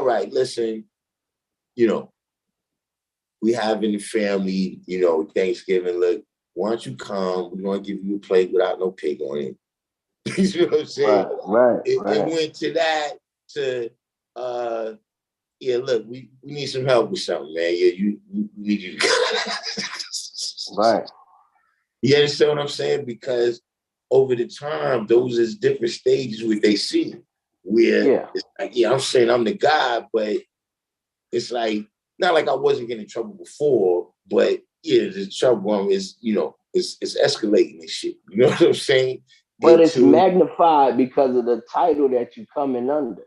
right, listen, we having the family, Thanksgiving, look, why don't you come? We're gonna give you a plate without no pig on it. You know what I'm saying? Right. It went to that, to look, we need some help with something, man. Yeah, you need you to Right. You understand what I'm saying? Because over the time, those is different stages where they see where it's like, I'm saying I'm the guy, but it's like, not like I wasn't getting in trouble before, but the trouble is, it's escalating and shit. You know what I'm saying? But it's magnified because of the title that you coming under.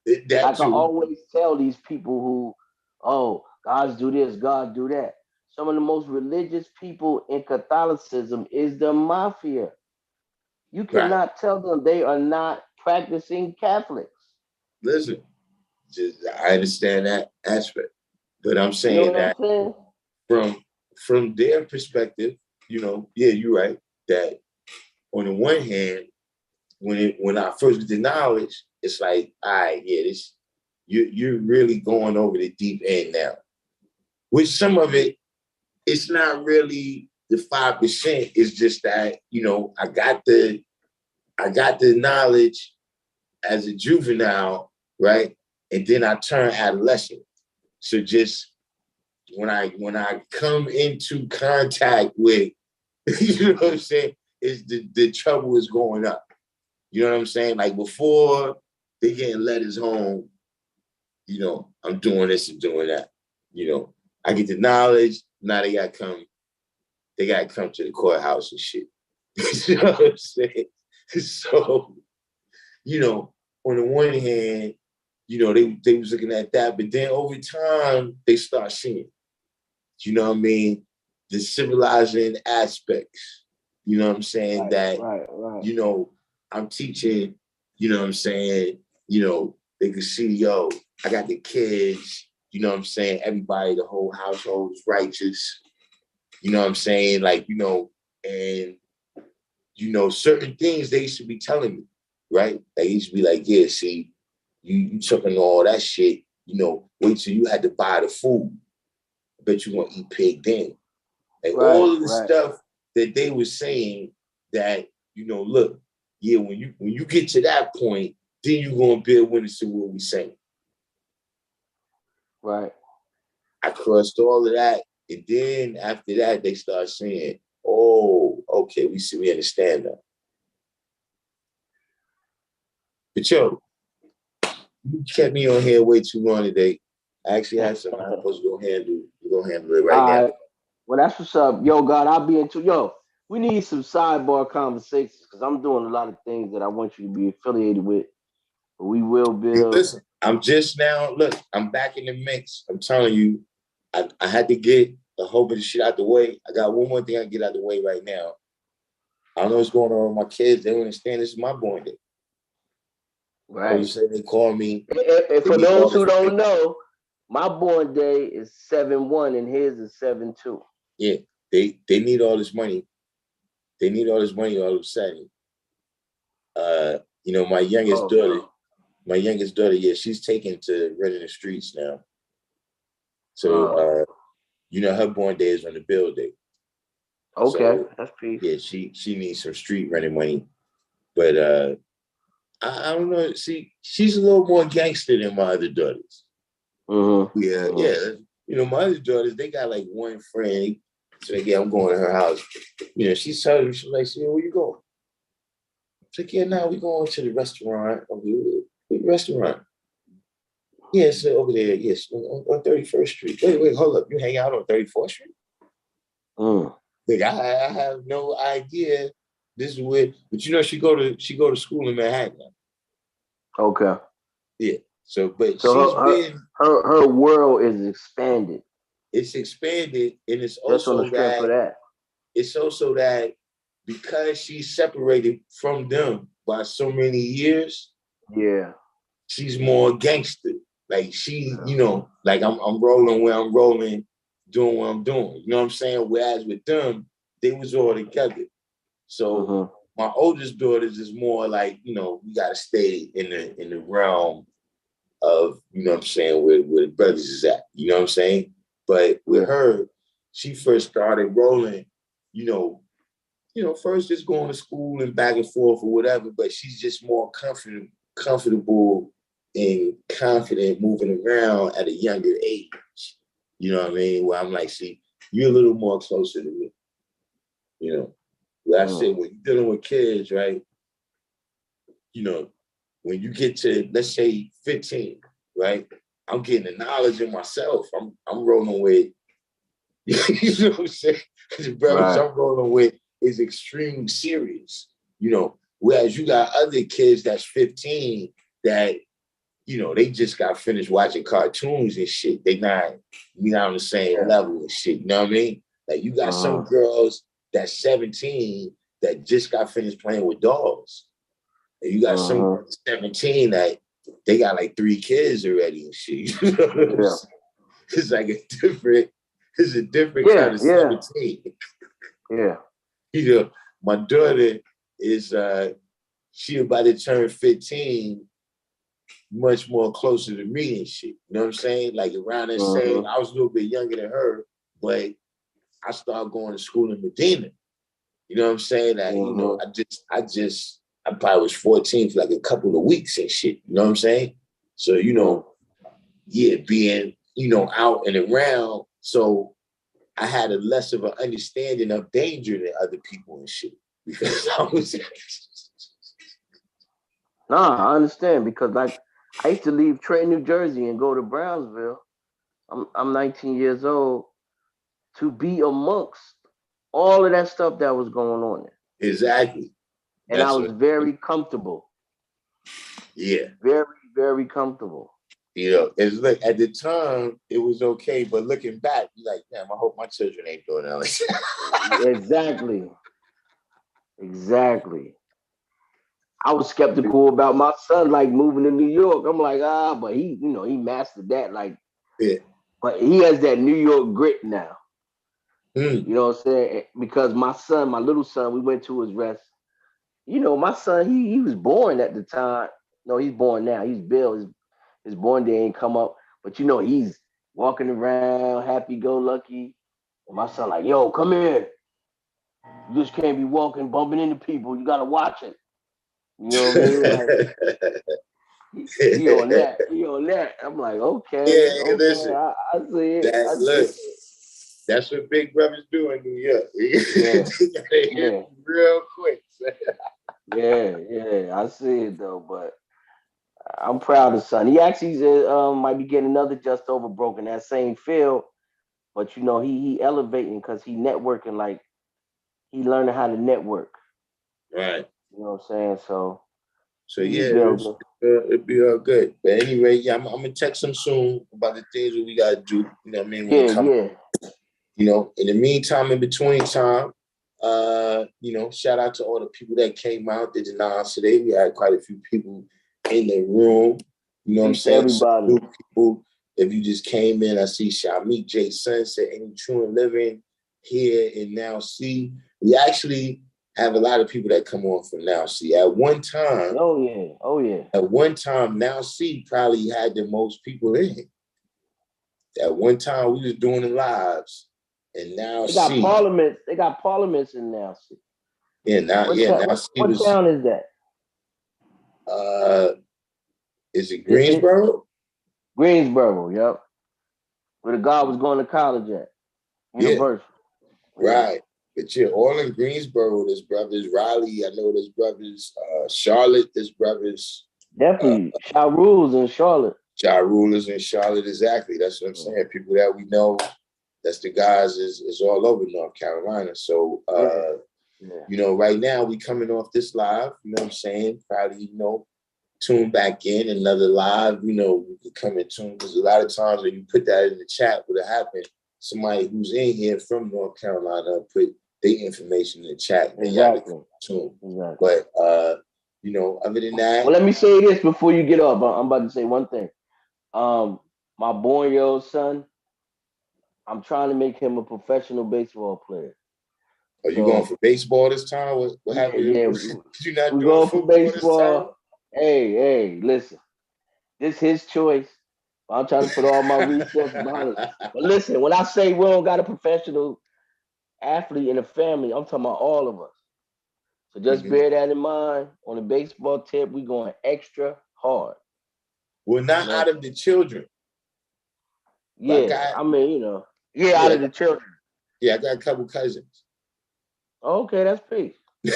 I always tell these people who, God's do this, God do that. Some of the most religious people in Catholicism is the mafia. You cannot tell them they are not practicing Catholics. Listen, I understand that aspect, but I'm saying from their perspective, you're right. That on the one hand, when I first get the knowledge, it's like, all right, this you're really going over the deep end now. Which some of it's not really the 5%. It's just that I got the knowledge as a juvenile, right? And then I turn adolescent. So just when I come into contact with, you know what I'm saying, is the trouble is going up. You know what I'm saying? Like before they getting letters home, I'm doing this and doing that. I get the knowledge, now they gotta come to the courthouse and shit. You know what I'm saying? So, on the one hand, they was looking at that, but then over time, they start seeing, you know what I mean? The civilizing aspects, you know what I'm saying? Right. I'm teaching, you know what I'm saying? They can see, I got the kids, you know what I'm saying? Everybody, the whole household is righteous, you know what I'm saying? Like, and, certain things they should be telling me, right? They used to be like, yeah, see, you took on all that shit, wait till you had to buy the food. I bet you want to eat pig then. And all of the stuff that they were saying that, look, when you get to that point, then you're going to be able to what we saying. Right. I crossed all of that. And then after that, they start saying, oh, okay, we understand that. But yo, you kept me on here way too long today. I actually have something I'm supposed to go handle. We're gonna handle it right All now. right. Well, that's what's up. Yo, God, I'll be into yo. We need some sidebar conversations because I'm doing a lot of things that I want you to be affiliated with. But we will build. Listen, I'm just now, look, I'm back in the mix. I'm telling you, I had to get a whole bunch of shit out the way. I got one more thing I can get out the way right now. I don't know what's going on with my kids. They don't understand this is my born day. Right. You say they call me. And for those who don't know, my born day is 7/1 and his is 7/2. Yeah, they need all this money. They need all this money all of a sudden. You know, my youngest daughter, yeah, she's taken to running the streets now. So you know, her born day is on the bill day. Okay, so, that's peace. Yeah, she needs some street running money. But I don't know. See, she's a little more gangster than my other daughters. Mm-hmm. Yeah, Mm-hmm. yeah. You know, my other daughters, they got like one friend. So yeah, I'm going to her house. You know, she's telling me, she's like, where you going? I'm like, yeah, now we going to the restaurant. I'm like, what restaurant? Yeah, so over there, yes, on 31st Street. Wait, hold up. You hang out on 34th Street? Like, I have no idea. This is where, but you know, she go to school in Manhattan. Okay. Yeah. So, but so her world is expanded. It's expanded, and it's Just on the also strength of that. It's also that because she's separated from them by so many years. Yeah. She's more gangster. Like you know, like I'm rolling where I'm rolling, doing what I'm doing. You know what I'm saying? Whereas with them, they was all together. So my oldest daughters is more like, you know, we gotta stay in the realm of, you know what I'm saying, where the brothers is at. You know what I'm saying? But with her, she first started rolling, you know, first just going to school and back and forth or whatever, but she's just more comfortable and confident moving around at a younger age. You know what I mean? Where I'm like, see, you're a little more closer to me. You know, where I said, when you're dealing with kids, right? You know, when you get to, let's say 15, right? I'm getting the knowledge in myself. I'm rolling with, you know what I'm saying? The brothers I'm rolling with is extremely serious, you know. Whereas you got other kids that's 15 that, you know, they just got finished watching cartoons and shit. They not on the same level and shit. You know what I mean? Like you got some girls that's 17 that just got finished playing with dolls. And you got some girls 17 that they got like 3 kids already and shit. You know what I'm saying? It's like a different kind of 17. Yeah. You know, my daughter is she about to turn 15, much more closer to me and shit. You know what I'm saying? Like around that same, I was a little bit younger than her, but I started going to school in Medina. You know what I'm saying? That you know, I probably was 14 for like a couple of weeks and shit. You know what I'm saying? So, you know, yeah, being, you know, out and around. So I had a less of an understanding of danger than other people and shit. Because I was I understand, because like I used to leave Trenton, New Jersey and go to Brownsville. I'm 19 years old to be amongst all of that stuff that was going on there. Exactly. And I was very comfortable. Yeah. Very, very comfortable. You know, it's like at the time it was okay, but looking back, you're like, damn, I hope my children ain't doing that. Exactly. I was skeptical about my son like moving to New York. I'm like, but he, you know, he mastered that. Like, but he has that New York grit now. You know what I'm saying? Because my son, my little son, we went to his rest. You know, my son, he was born at the time. No, he's born now. He's Bill. His born day ain't come up. But you know, he's walking around, happy-go-lucky. And my son like, yo, come here. You just can't be walking, bumping into people. You gotta watch it. You know what I mean? Like, he on that. I'm like, okay. Listen, I see it. That's what big brothers do in New York. Real quick. Yeah, I see it though, but I'm proud of son. He actually might be getting another just over broke in that same field, but you know he elevating because he networking like he learning how to network. Right. You know what I'm saying? So So he yeah, building. it'll be all good. But anyway, yeah, I'm gonna text him soon about the things that we gotta do. You know what I mean? When it Yeah, comes, yeah. you know, in the meantime, in between time, you know, shout out to all the people that came out, did the nines today. We had quite a few people in the room. You know what I'm Peace to saying? Some everybody. new people. If you just came in, I see Shamik J. Sunset, Any True and Living here and Now See. We actually have a lot of people that come on from Now See. At one time, Oh yeah. Now See probably had the most people in it. At one time, we was doing the lives, and Now They got See. parliaments. They got parliaments in now. Now See What was town is that? is it Greensboro? Greensboro. Yep. Where the guy was going to college at. Yeah, University. right. But yeah, all in Greensboro, there's brothers. Riley, I know there's brothers. Charlotte, there's brothers. Definitely. Shaw Rules in Charlotte. Ja Rulers in Charlotte, exactly. That's what I'm saying. People that we know, that's the guys is all over North Carolina. So you know, right now we coming off this live, you know what I'm saying? Probably, you know, tune back in another live, you know, we could come and tune because a lot of times when you put that in the chat, what happened, somebody who's in here from North Carolina put their information in the chat. Exactly. Tune. Exactly. But you know, other than that. Well, let me say this before you get up. I'm about to say one thing. My born-year-old son, I'm trying to make him a professional baseball player. Are you going for baseball this time? What happened? Yeah. You're not We're doing going for football this time? baseball. Hey, listen. This his choice. I'm trying to put all my resources behind it. But listen, when I say we don't got a professional athlete in the family, I'm talking about all of us. So just bear that in mind. On the baseball tip, we going extra hard. Well, not out of the children. Yeah, I mean, you know, out of the children. Yeah, I got a couple cousins. Okay, that's peace. You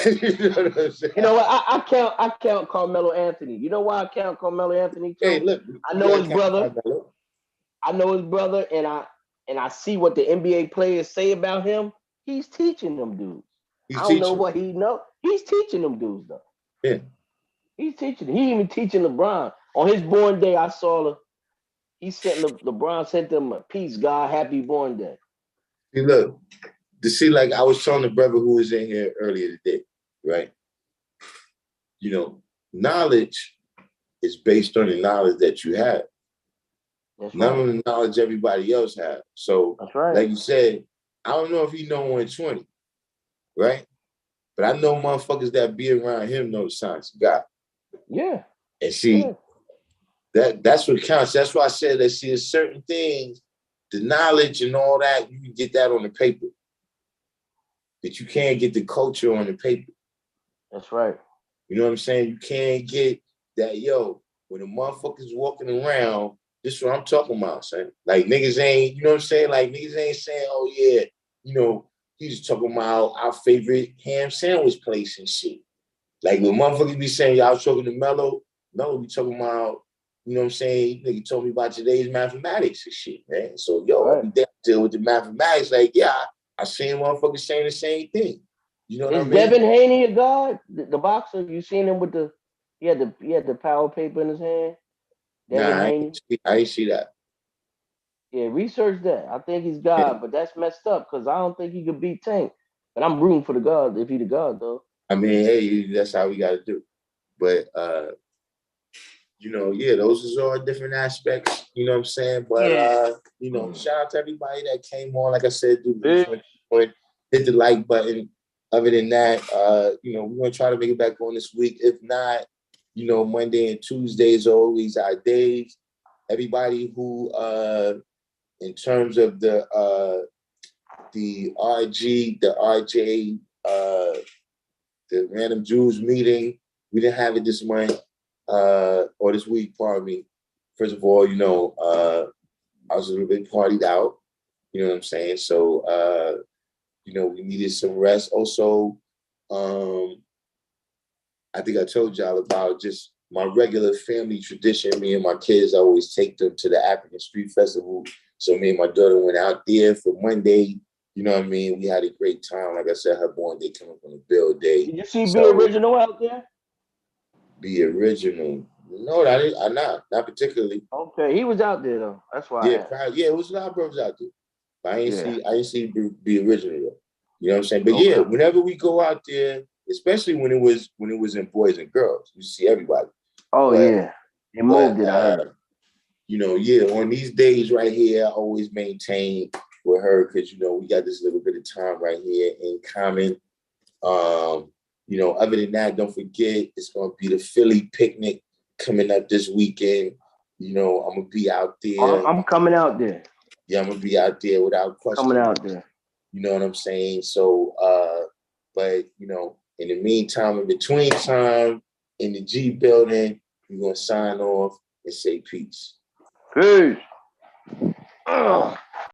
know what I'm saying? You know what? I count Carmelo Anthony. You know why I count Carmelo Anthony too? Hey, look, I know his brother. I know his brother, and I see what the NBA players say about him. He's teaching them dudes. I don't know what he know. He's teaching them dudes though. Yeah. He's teaching. He even teaching LeBron. On his born day, I saw he sent LeBron sent them a peace, God, happy born day. See, look, like I was telling the brother who was in here earlier today, right? You know, knowledge is based on the knowledge that you have. None of the knowledge everybody else has. So, like you said, I don't know if he know 120, right? But I know motherfuckers that be around him know the science of God. Yeah. And see, that's what counts. That's why I said that there's certain things, the knowledge and all that, you can get that on the paper. But you can't get the culture on the paper. That's right. You know what I'm saying? You can't get that, when the motherfuckers walking around, this is what I'm talking about, son. Like niggas ain't, you know what I'm saying? Like niggas ain't saying, oh yeah, you know, he's talking about our favorite ham sandwich place and shit. Like when motherfuckers be saying, y'all talking to Mello be talking about, you know what I'm saying? Nigga told me about today's mathematics and shit, man. So, every day I deal with the mathematics, like, I seen motherfuckers saying the same thing. You know what I mean? Devin Haney a god? The boxer? You seen him with he had the power paper in his hand? Devin Haney? I didn't see that. Yeah, research that. I think he's God, but that's messed up because I don't think he could beat Tank. But I'm rooting for the God if he the God though. I mean, hey, that's how we gotta do. But those is all different aspects, you know what I'm saying? But shout out to everybody that came on. Like I said, hit the like button. Other than that, we're gonna try to make it back on this week. If not, Monday and Tuesdays are always our days. Everybody who in terms of the RJ, the Random Jews meeting, we didn't have it this month. Or this week, pardon me. First of all, I was a little bit partied out. You know what I'm saying? So, we needed some rest. Also, I think I told y'all about just my regular family tradition, me and my kids, I always take them to the African Street Festival. So me and my daughter went out there for Monday. You know what I mean? We had a great time. Like I said, her born day coming from the Bill Day. Did you see So, Be Original out there? Be Original. No, I not particularly. Okay, he was out there though. That's why I Yeah, asked. probably, yeah, it was a lot of brothers out there. But Yeah. I ain't see Be Original though. You know what I'm saying? But yeah, Okay. whenever we go out there, especially when it was in boys and girls, you see everybody. Oh But yeah. They moved it, I heard. you know, yeah, on these days right here, I always maintain with her because you know we got this little bit of time right here in common. You know, other than that, don't forget it's gonna be the Philly picnic coming up this weekend. You know, I'm gonna be out there. I'm coming out there. Yeah, I'm gonna be out there without question. Coming out there. You know what I'm saying? So but you know, in the meantime, in between time, in the G building, we're gonna sign off and say peace. Peace. Oh.